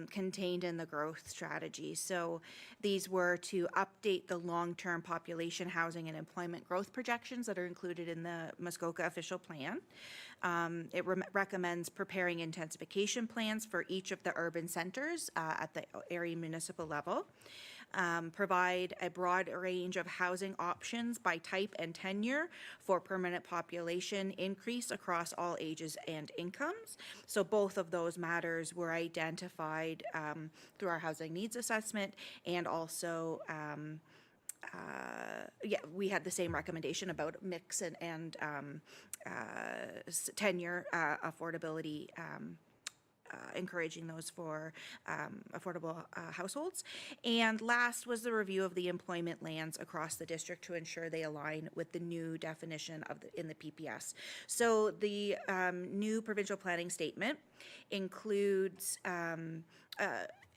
contained in the growth strategy. So these were to update the long-term population, housing, and employment growth projections that are included in the Muskoka official plan. It recommends preparing intensification plans for each of the urban centers at the area municipal level. Provide a broad range of housing options by type and tenure for permanent population increase across all ages and incomes. So both of those matters were identified through our housing needs assessment, and also we had the same recommendation about mix and tenure affordability, encouraging those for affordable households. And last was the review of the employment lands across the district to ensure they align with the new definition of in the PPS. So the new provincial planning statement includes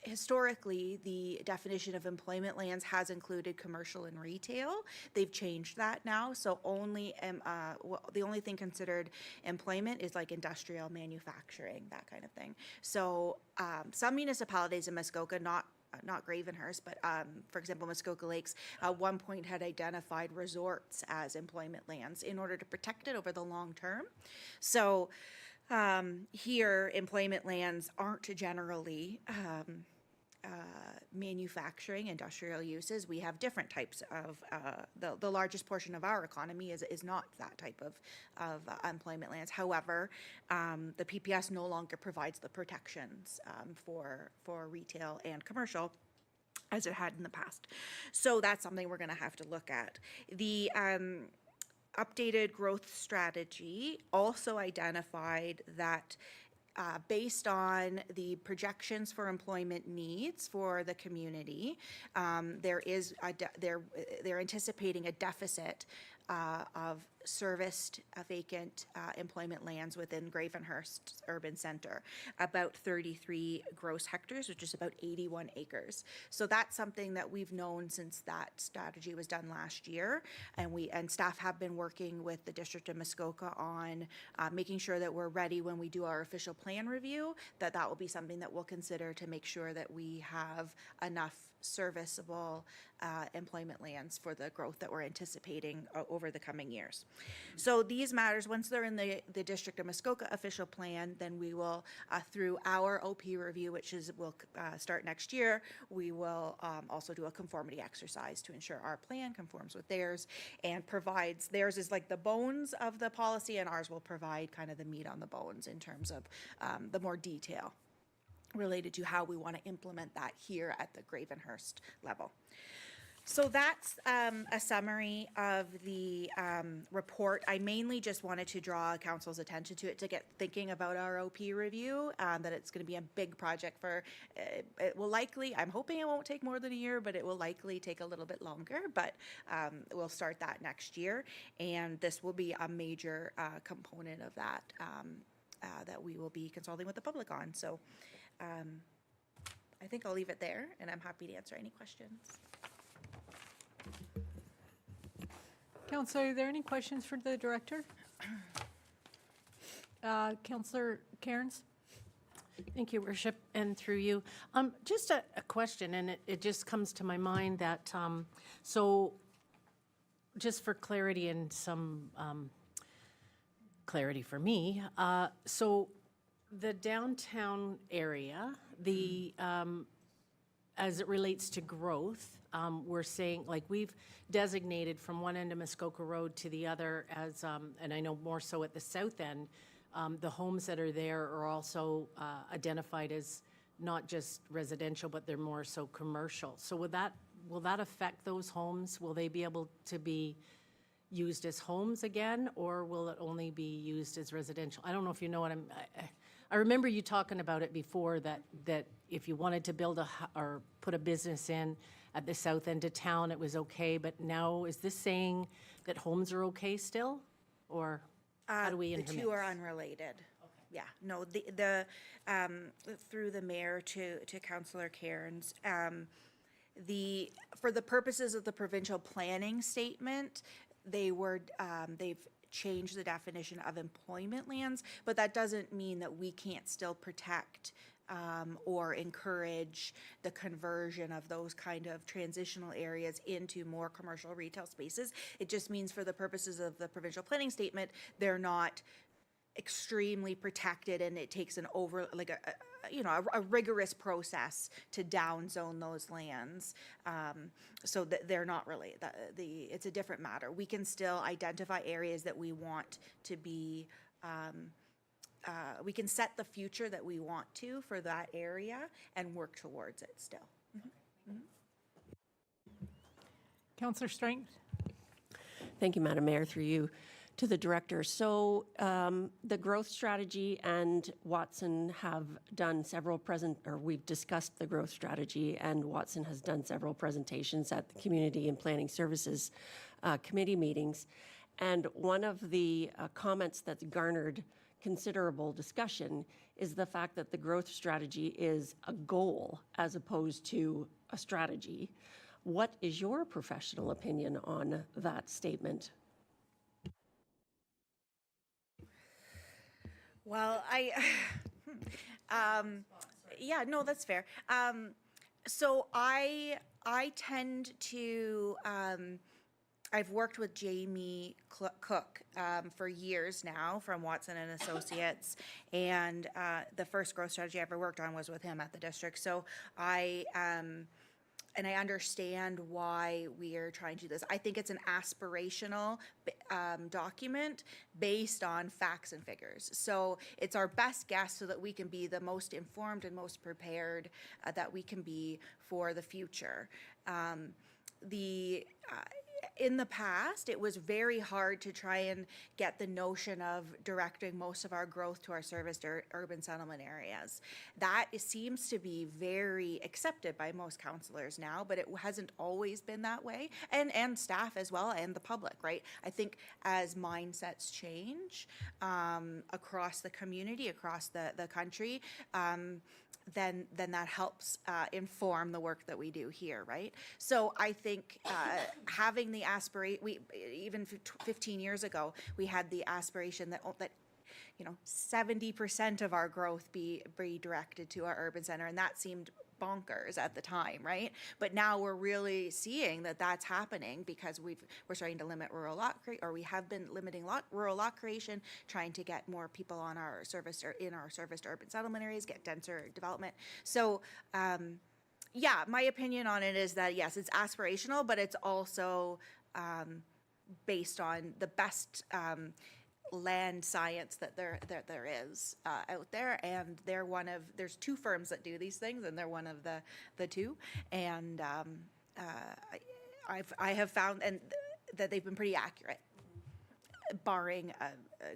historically, the definition of employment lands has included commercial and retail. They've changed that now, so only the only thing considered employment is like industrial manufacturing, that kind of thing. So some municipalities in Muskoka, not Gravenhurst, but for example, Muskoka Lakes, at one point had identified resorts as employment lands in order to protect it over the long term. So here, employment lands aren't generally manufacturing, industrial uses. We have different types of, the largest portion of our economy is not that type of employment lands. However, the PPS no longer provides the protections for retail and commercial as it had in the past. So that's something we're going to have to look at. The updated growth strategy also identified that based on the projections for employment needs for the community, they're anticipating a deficit of serviced vacant employment lands within Gravenhurst Urban Center, about 33 gross hectares, which is about 81 acres. So that's something that we've known since that strategy was done last year, and staff have been working with the District of Muskoka on making sure that we're ready when we do our official plan review, that will be something that we'll consider to make sure that we have enough serviceable employment lands for the growth that we're anticipating over the coming years. So these matters, once they're in the District of Muskoka official plan, then we will, through our OP review, which will start next year, we will also do a conformity exercise to ensure our plan conforms with theirs and provides, theirs is like the bones of the policy, and ours will provide kind of the meat on the bones in terms of the more detail related to how we want to implement that here at the Gravenhurst level. So that's a summary of the report. I mainly just wanted to draw council's attention to it to get thinking about our OP review, that it's going to be a big project for, it will likely, I'm hoping it won't take more than a year, but it will likely take a little bit longer, but we'll start that next year. And this will be a major component of that that we will be consulting with the public on. So I think I'll leave it there, and I'm happy to answer any questions. Councilor, are there any questions for the director? Councilor Cairns? Thank you, Worship, and through you. Just a question, and it just comes to my mind that, so just for clarity and some clarity for me, so the downtown area, as it relates to growth, we're saying, like, we've designated from one end of Muskoka Road to the other as, and I know more so at the south end, the homes that are there are also identified as not just residential, but they're more so commercial. So will that affect those homes? Will they be able to be used as homes again, or will it only be used as residential? I don't know if you know what I remember you talking about it before, that if you wanted to build or put a business in at the south end of town, it was okay, but now is this saying that homes are okay still? Or how do we intermix? The two are unrelated. Okay. Yeah, no, through the mayor to Councillor Cairns, for the purposes of the provincial planning statement, they've change the definition of employment lands, but that doesn't mean that we can't still protect or encourage the conversion of those kind of transitional areas into more commercial retail spaces. It just means for the purposes of the provincial planning statement, they're not extremely protected, and it takes a rigorous process to downzone those lands, so that they're not really, it's a different matter. We can still identify areas that we want to be, we can set the future that we want to for that area and work towards it still. Mm-hmm. Mm-hmm. Councillor Strength? Thank you, Madam Mayor, through you to the director. So the growth strategy and Watson have done we've discussed the growth strategy, and Watson has done several presentations at the Community and Planning Services committee meetings. And one of the comments that's garnered considerable discussion is the fact that the growth strategy is a goal as opposed to a strategy. What is your professional opinion on that statement? Well, yeah, no, that's fair. So I tend to, I've worked with Jamie Cook for years now from Watson and Associates, and the first growth strategy I ever worked on was with him at the district. So I understand why we are trying to do this. I think it's an aspirational document based on facts and figures. So it's our best guess so that we can be the most informed and most prepared that we can be for the future. in the past, it was very hard to try and get the notion of directing most of our growth to our serviced urban settlement areas. That seems to be very accepted by most councillors now, but it hasn't always been that way, and staff as well, and the public, right? I think as mindsets change across the community, across the country, then that helps inform the work that we do here, right? So I think having the even 15 years ago, we had the aspiration that 70% of our growth be directed to our urban center, and that seemed bonkers at the time, right? But now we're really seeing that that's happening because we're starting to limit rural lot we have been limiting rural lot creation, trying to get more people on our serviced urban settlement areas, get denser development. So, yeah, my opinion on it is that yes, it's aspirational, but it's also based on the best land science that there is out there, and there's two firms that do these things, and they're one of the two, and I have found that they've been pretty accurate, barring a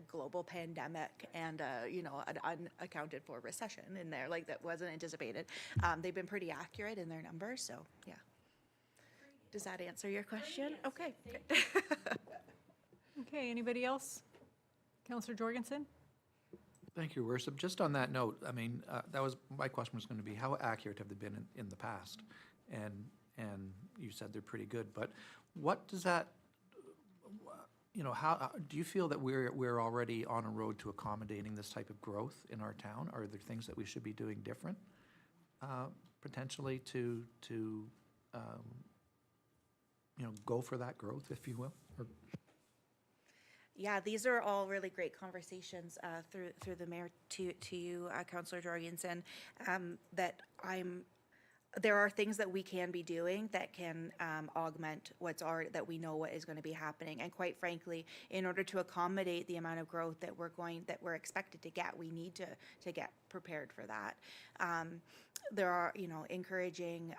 global pandemic and an unaccounted for recession in there, like that wasn't anticipated. They've been pretty accurate in their numbers, so yeah. Does that answer your question? Okay, good. Okay, anybody else? Councillor Jorgensen? Thank you, Your Worship. Just on that note, I mean, that was, my question was going to be, how accurate have they been in the past? And you said they're pretty good, but what does that, how do you feel that we're already on a road to accommodating this type of growth in our town? Are there things that we should be doing different, potentially to go for that growth, if you will? Or Yeah, these are all really great conversations through the mayor to you, Councillor Jorgensen, there are things that we can be doing that can augment that we know what is going to be happening. And quite frankly, in order to accommodate the amount of growth that we're expected to get, we need to get prepared for that. There are, encouraging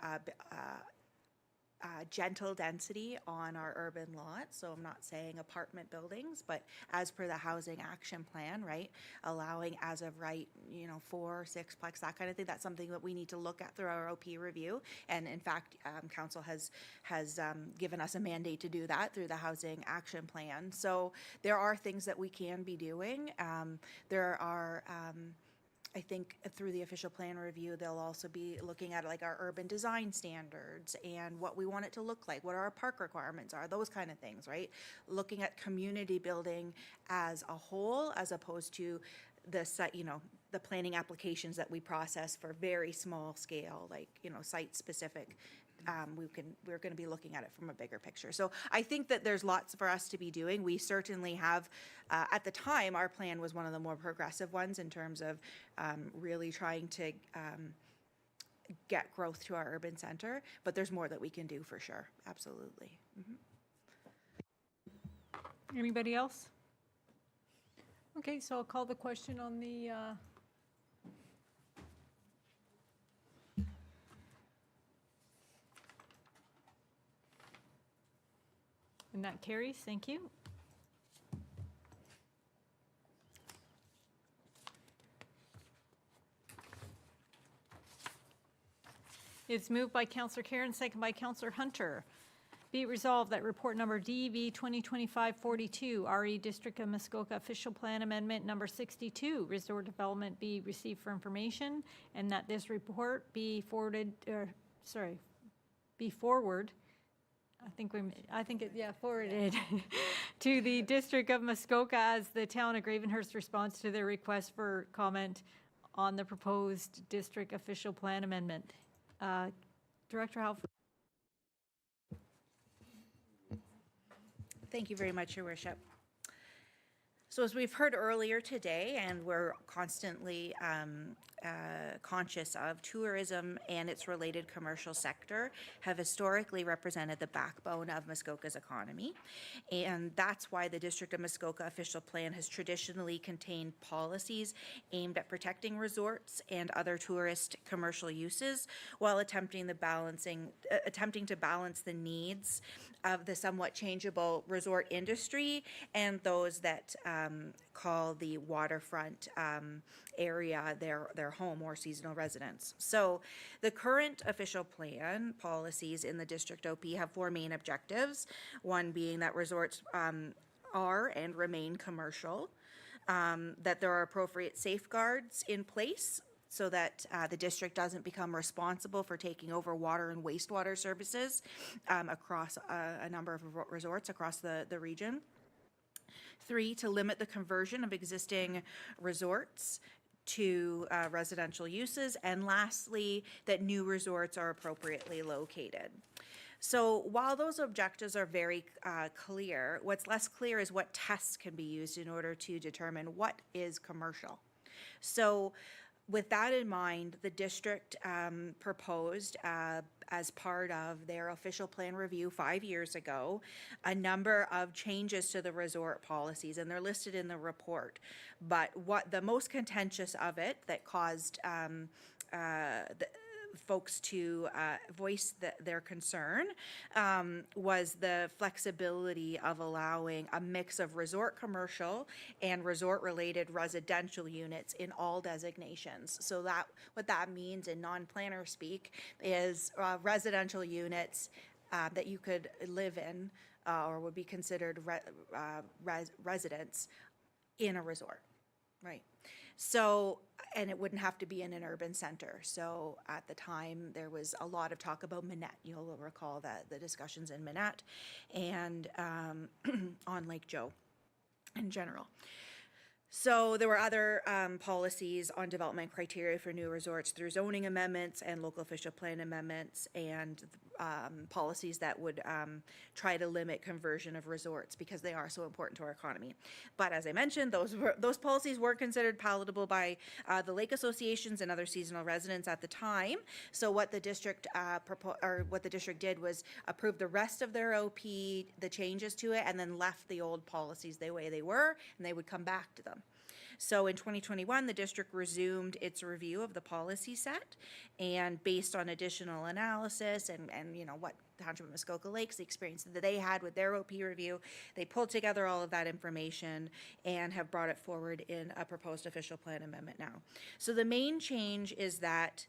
gentle density on our urban lots. So I'm not saying apartment buildings, but as per the housing action plan, right? Allowing as of right, 4, 6-plex, that kind of thing. That's something that we need to look at through our OP review. And in fact, council has given us a mandate to do that through the housing action plan. So there are things that we can be doing. There are, I think through the official plan review, they'll also be looking at like our urban design standards and what we want it to look like, what our park requirements are, those kind of things, right? Looking at community building as a whole, as opposed to the planning applications that we process for very small scale, like, site specific. We're going to be looking at it from a bigger picture. So I think that there's lots for us to be doing. We certainly have, at the time, our plan was one of the more progressive ones in terms of really trying to get growth to our urban center, but there's more that we can do for sure. Absolutely. Anybody else? Okay, so I'll call the question on the and that carries. Thank you. It's moved by Councillor Karen, second by Councillor Hunter. Be it resolved that report number DEV 2025-42, RE District of Muskoka Official Plan Amendment number 62, Resort Development, be received for information, and that this report be forwarded, forwarded to the District of Muskoka as the Town of Gravenhurst responds to their request for comment on the proposed district official plan amendment. Director Halford. Thank you very much, Your Worship. So as we've heard earlier today, and we're constantly conscious of, tourism and its related commercial sector have historically represented the backbone of Muskoka's economy. And that's why the District of Muskoka official plan has traditionally contained policies aimed at protecting resorts and other tourist commercial uses while attempting to balance the needs of the somewhat changeable resort industry and those that call the waterfront area their home or seasonal residence. So the current official plan policies in the District OP have four main objectives, one being that resorts are and remain commercial, that there are appropriate safeguards in place so that the district doesn't become responsible for taking over water and wastewater services across a number of resorts across the region. 3, to limit the conversion of existing resorts to residential uses. And lastly, that new resorts are appropriately located. So while those objectives are very clear, what's less clear is what tests can be used in order to determine what is commercial. So with that in mind, the district proposed, as part of their official plan review 5 years ago, a number of changes to the resort policies, and they're listed in the report. But what the most contentious of it that caused folks to voice their concern was the flexibility of allowing a mix of resort commercial and resort related residential units in all designations. So that what that means in non-planner speak is residential units that you could live in or would be considered residents in a resort, right? So, and it wouldn't have to be in an urban center. So at the time, there was a lot of talk about Minette. You'll recall that the discussions in Minette and on Lake Joe in general. So there were other policies on development criteria for new resorts through zoning amendments and local official plan amendments, and policies that would try to limit conversion of resorts because they are so important to our economy. But as I mentioned, those policies were considered palatable by the lake associations and other seasonal residents at the time. So what the district did was approve the rest of their OP, the changes to it, and then left the old policies the way they were, and they would come back to them. So in 2021, the district resumed its review of the policy set, and based on additional analysis and you know what Township of Muskoka Lakes, the experience that they had with their OP review, they pulled together all of that information and have brought it forward in a proposed official plan amendment now. So the main change is that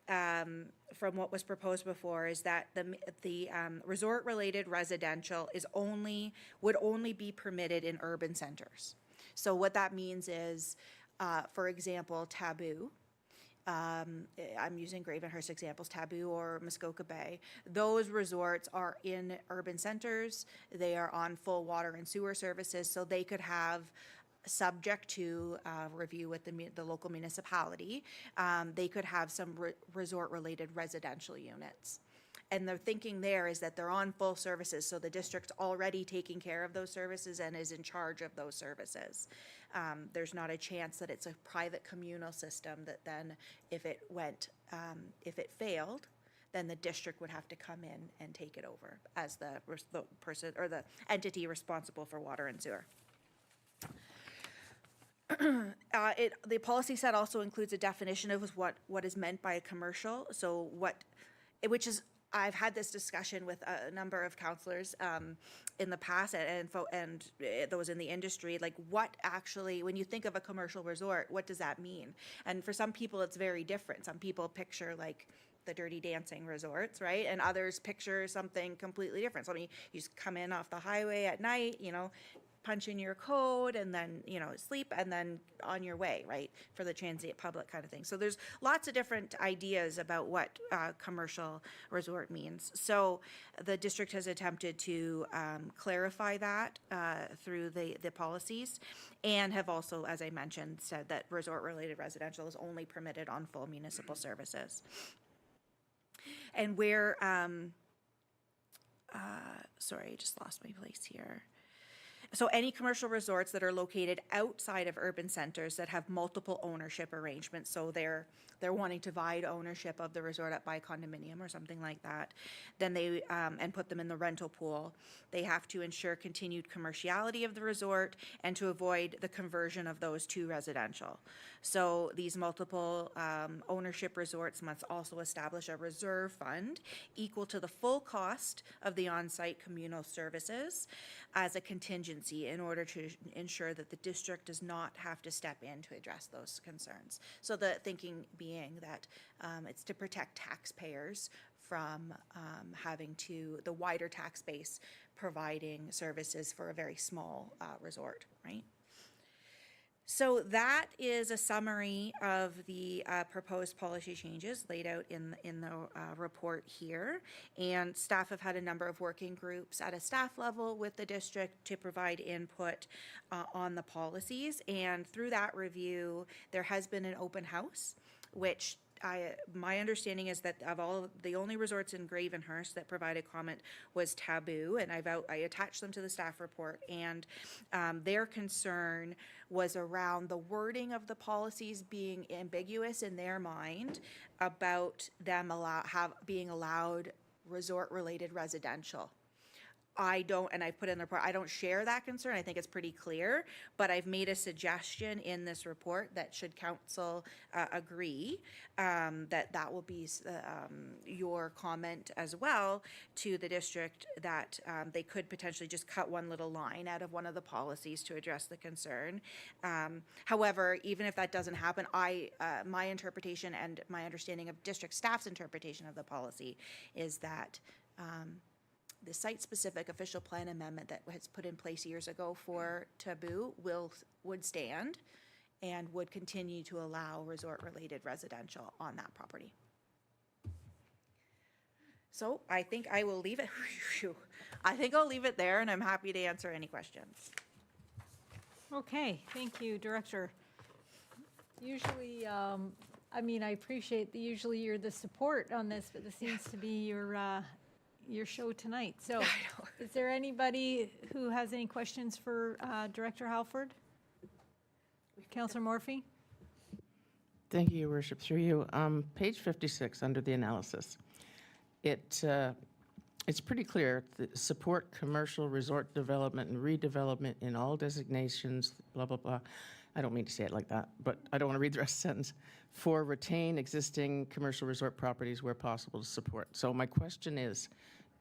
from what was proposed before is that the resort-related residential would only be permitted in urban centers. So what that means is, for example, Taboo. I'm using Gravenhurst examples, Taboo or Muskoka Bay. Those resorts are in urban centers. They are on full water and sewer services, so they could have, subject to review with the local municipality, they could have some resort-related residential units. And the thinking there is that they're on full services, so the district's already taking care of those services and is in charge of those services. There's not a chance that it's a private communal system that then, if it failed, then the district would have to come in and take it over as the person or the entity responsible for water and sewer. The policy set also includes a definition of what is meant by a commercial. So which is, I've had this discussion with a number of counselors in the past and those in the industry, like what actually, when you think of a commercial resort, what does that mean? And for some people, it's very different. Some people picture like the Dirty Dancing resorts, right? And others picture something completely different. So I mean, you just come in off the highway at night, you know, punch in your code and then, you know, sleep and then on your way, right? For the transient public kind of thing. So there's lots of different ideas about what commercial resort means. So the district has attempted to clarify that through the policies, and have also, as I mentioned, said that resort-related residential is only permitted on full municipal services. And where, sorry, I just lost my place here. So any commercial resorts that are located outside of urban centers that have multiple ownership arrangements, so they're wanting to divide ownership of the resort up by condominium or something like that, then they, and put them in the rental pool, they have to ensure continued commerciality of the resort and to avoid the conversion of those to residential. So these multiple ownership resorts must also establish a reserve fund equal to the full cost of the on-site communal services as a contingency in order to ensure that the district does not have to step in to address those concerns. So the thinking being that it's to protect taxpayers from having to, the wider tax base providing services for a very small resort, right? So that is a summary of the proposed policy changes laid out in the report here. And staff have had a number of working groups at a staff level with the district to provide input on the policies. And through that review, there has been an open house, which my understanding is that of all, the only resorts in Gravenhurst that provided comment was Taboo, and I attached them to the staff report, and their concern was around the wording of the policies being ambiguous in their mind about them being allowed resort-related residential. I don't, and I put in the report, I don't share that concern. I think it's pretty clear, but I've made a suggestion in this report that should council agree, that will be your comment as well to the district, that they could potentially just cut one little line out of one of the policies to address the concern. However, even if that doesn't happen, my interpretation and my understanding of district staff's interpretation of the policy is that the site-specific official plan amendment that was put in place years ago for Taboo would stand and would continue to allow resort-related residential on that property. So I think I will leave it. I think I'll leave it there, and I'm happy to answer any questions. Okay, thank you, Director. Usually, I mean, I appreciate that usually you're the support on this, but this seems to be your show tonight. So is there anybody who has any questions for Director Halford? Councillor Morphy? Thank you, Your Worship. Through you. Page 56, under the analysis. It's pretty clear that support commercial resort development and redevelopment in all designations, blah, blah, blah. I don't mean to say it like that, but I don't want to read the rest of the sentence. For retain existing commercial resort properties where possible to support. So my question is,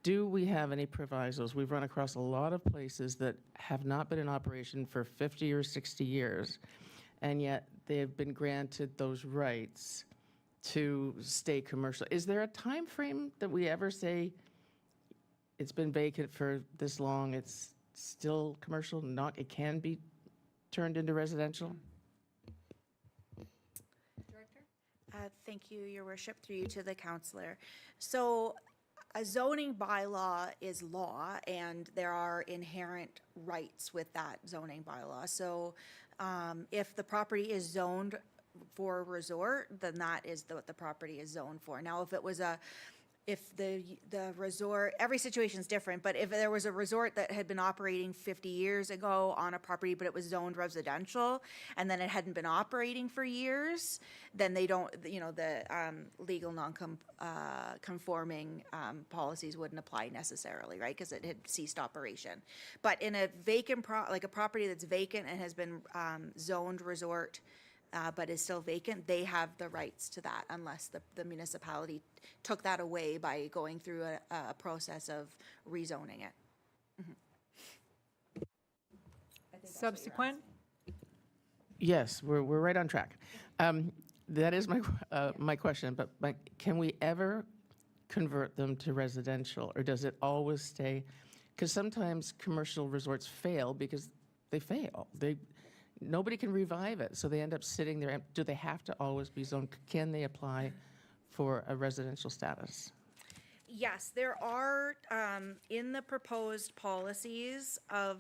do we have any provisos? We've run across a lot of places that have not been in operation for 50 or 60 years, and yet they have been granted those rights to stay commercial. Is there a time frame that we ever say it's been vacant for this long, it's still commercial, it can be turned into residential? Director? Thank you, Your Worship, through you to the councillor. So a zoning bylaw is law, and there are inherent rights with that zoning bylaw. So if the property is zoned for a resort, then that is what the property is zoned for. Now, if the resort, every situation is different, but if there was a resort that had been operating 50 years ago on a property, but it was zoned residential, and then it hadn't been operating for years, then they don't, the legal non-conforming policies wouldn't apply necessarily, right? Because it had ceased operation. But in a vacant, like a property that's vacant and has been zoned resort, but is still vacant, they have the rights to that unless the municipality took that away by going through a process of rezoning it. Subsequent? Yes, we're right on track. That is my question, but can we ever convert them to residential, or does it always stay? Because sometimes commercial resorts fail because they fail. Nobody can revive it, so they end up sitting there. Do they have to always be zoned? Can they apply for a residential status? Yes, there are, in the proposed policies of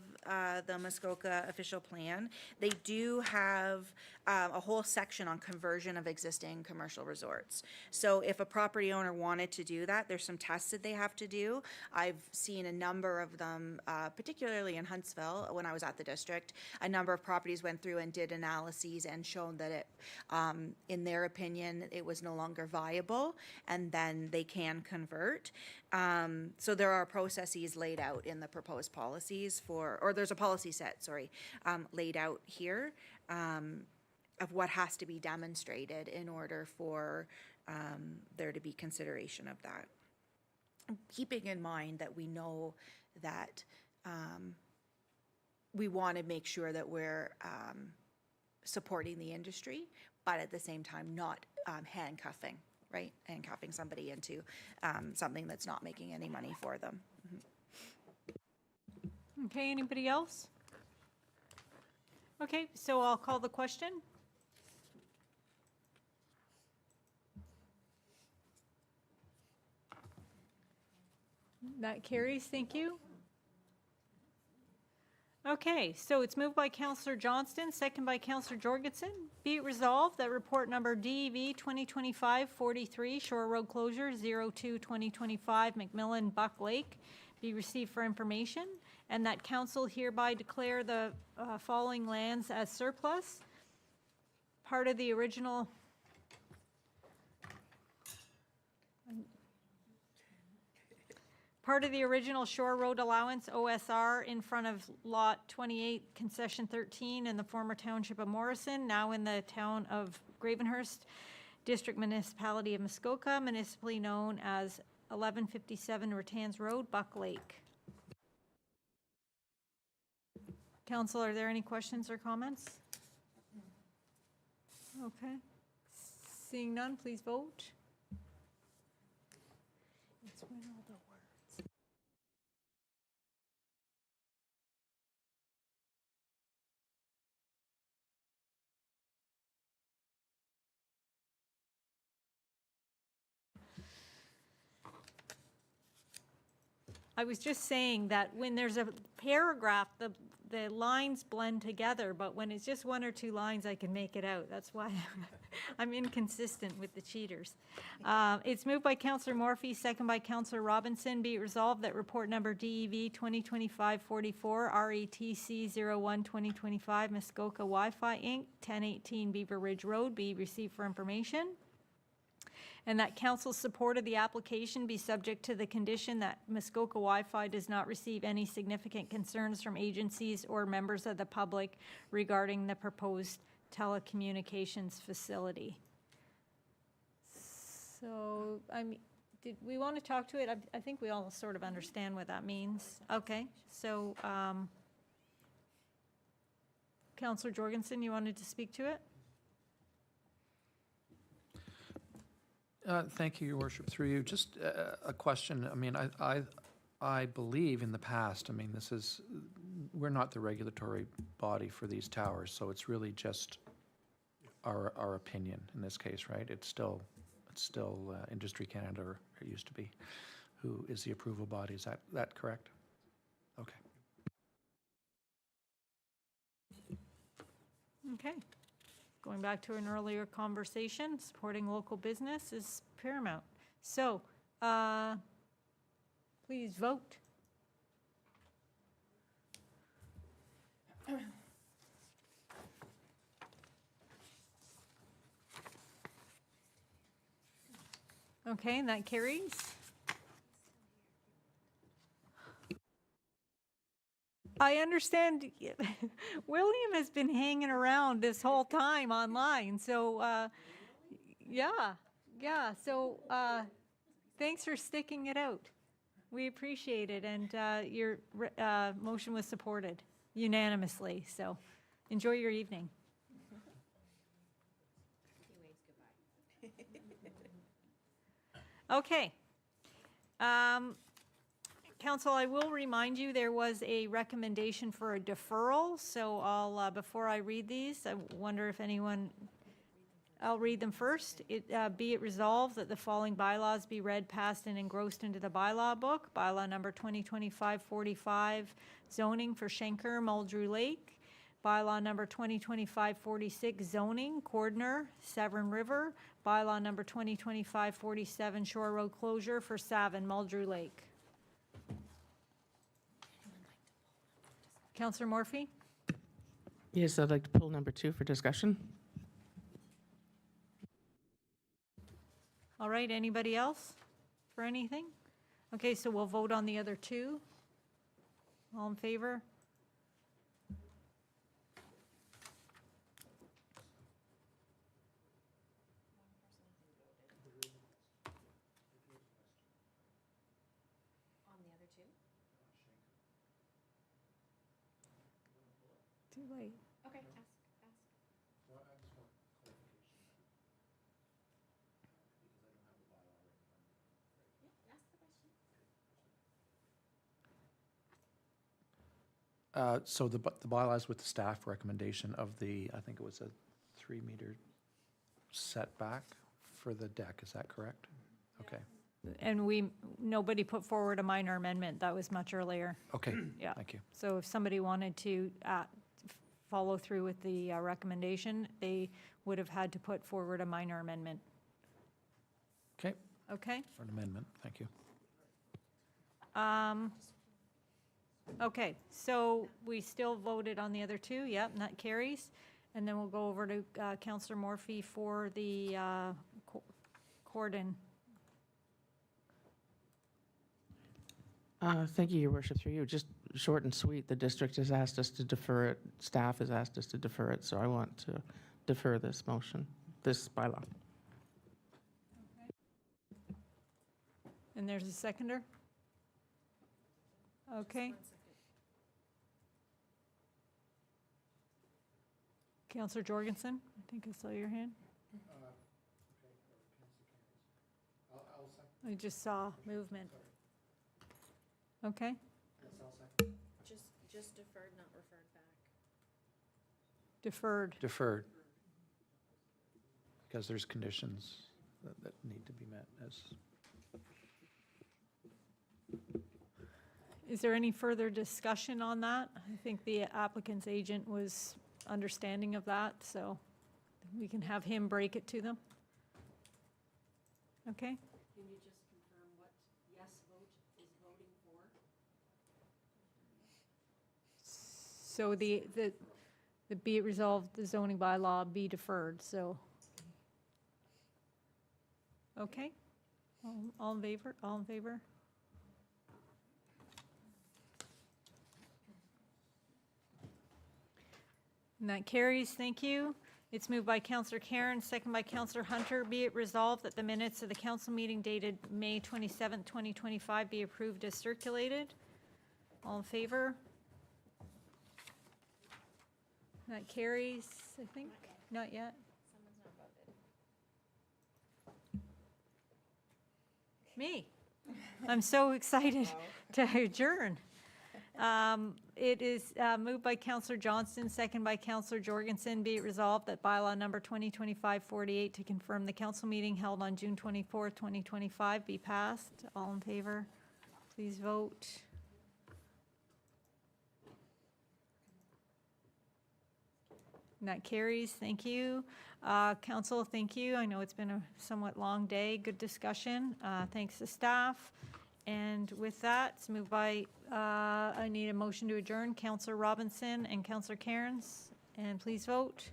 the Muskoka official plan, they do have a whole section on conversion of existing commercial resorts. So if a property owner wanted to do that, there's some tests that they have to do. I've seen a number of them, particularly in Huntsville, when I was at the district. A number of properties went through and did analyses and shown that it, in their opinion, it was no longer viable, and then they can convert. So there are processes laid out in the proposed policies or there's a policy set, laid out here of what has to be demonstrated in order for there to be consideration of that. Keeping in mind that we know that we want to make sure that we're supporting the industry, but at the same time not handcuffing, right? Handcuffing somebody into something that's not making any money for them. Okay, anybody else? Okay, so I'll call the question. That carries, thank you. Okay, so it's moved by Councillor Johnston, second by Councillor Jorgensen. Be it resolved that report number DEV 2025-43, Shore Road Closure 02-2025, McMillan Buck Lake, be received for information, and that council hereby declare the following lands as surplus. Part of the original Shore Road Allowance, OSR, in front of Lot 28, Concession 13, in the former township of Morrison, now in the town of Gravenhurst, District Municipality of Muskoka, municipally known as 1157 Ratans Road, Buck Lake. Council, are there any questions or comments? Okay. Seeing none, please vote. It's when all the words. I was just saying that when there's a paragraph, the lines blend together, but when it's just one or two lines, I can make it out. That's why I'm inconsistent with the cheaters. It's moved by Councillor Morphy, second by Councillor Robinson. Be it resolved that report number DEV 2025-44, RETC 01-2025, Muskoka Wi-Fi Inc., 1018 Beaver Ridge Road, be received for information. And that council's support of the application be subject to the condition that Muskoka Wi-Fi does not receive any significant concerns from agencies or members of the public regarding the proposed telecommunications facility. So, did we want to talk to it? I think we all sort of understand what that means. Okay, so, Councillor Jorgensen, you wanted to speak to it? Thank you, Your Worship. Through you, just a question. I mean, I believe in the past, we're not the regulatory body for these towers, so it's really just our opinion in this case, right? It's still Industry Canada, or it used to be, who is the approval body. Is that correct? Okay. Okay. Going back to an earlier conversation, supporting local business is paramount. So, please vote. Okay, and that carries. I understand William has been hanging around this whole time online, so yeah, so thanks for sticking it out. We appreciate it, and your motion was supported unanimously, so enjoy your evening. Okay. Council, I will remind you there was a recommendation for a deferral, so I'll, before I read these, I wonder if anyone, I'll read them first. Be it resolved that the following bylaws be read, passed, and engrossed into the bylaw book. Bylaw number 2025-45, zoning for Schenker Muldrew Lake. bylaw number 2025-46 zoning, Cordner, Severn River, bylaw number 2025-47 Shore Road closure for Savin, Muldrew Lake. Counselor Morphy? Yes, I'd like to pull number 2 for discussion. All right, anybody else for anything? Okay, so we'll vote on the other 2. All in favor? Too late. Okay, ask. So the bylaws with the staff recommendation of the, I think it was a 3-meter setback for the deck, is that correct? Okay, And nobody put forward a minor amendment. That was much earlier. okay, Yeah. thank you. So if somebody wanted to follow through with the recommendation, they would have had to put forward a minor amendment. Okay, Okay? for an amendment, thank you. Okay, so we still voted on the other 2, yep, and that carries. And then we'll go over to Counselor Morphy for the Cordon. Thank you, Your Worship, through you. Just short and sweet, the district has asked us to defer it, staff has asked us to defer it, so I want to defer this motion, this bylaw. And there's a seconder? Okay. Counselor Jorgensen, I think I saw your hand. I just saw movement. Okay, Just deferred, not referred back. deferred. Deferred. Because there's conditions that need to be met as. Is there any further discussion on that? I think the applicant's agent was understanding of that, so we can have him break it to them. Okay? Can you just confirm what yes vote is voting for? So the be it resolved, the zoning bylaw be deferred, so. Okay? All in favor? All in favor? And that carries, thank you. It's moved by Counselor Karen, second by Counselor Hunter. Be it resolved that the minutes of the council meeting dated May 27th, 2025 be approved as circulated. All in favor? That carries, I think, not yet. Me. I'm so excited to adjourn. It is moved by Counselor Johnston, second by Counselor Jorgensen. Be it resolved that bylaw number 2025-48 to confirm the council meeting held on June 24th, 2025 be passed. All in favor, please vote. And that carries. Thank you. Council, thank you. I know it's been a somewhat long day. Good discussion. Thanks to staff. And with that, it's moved by, I need a motion to adjourn. Counselor Robinson and Counselor Cairns. And please vote.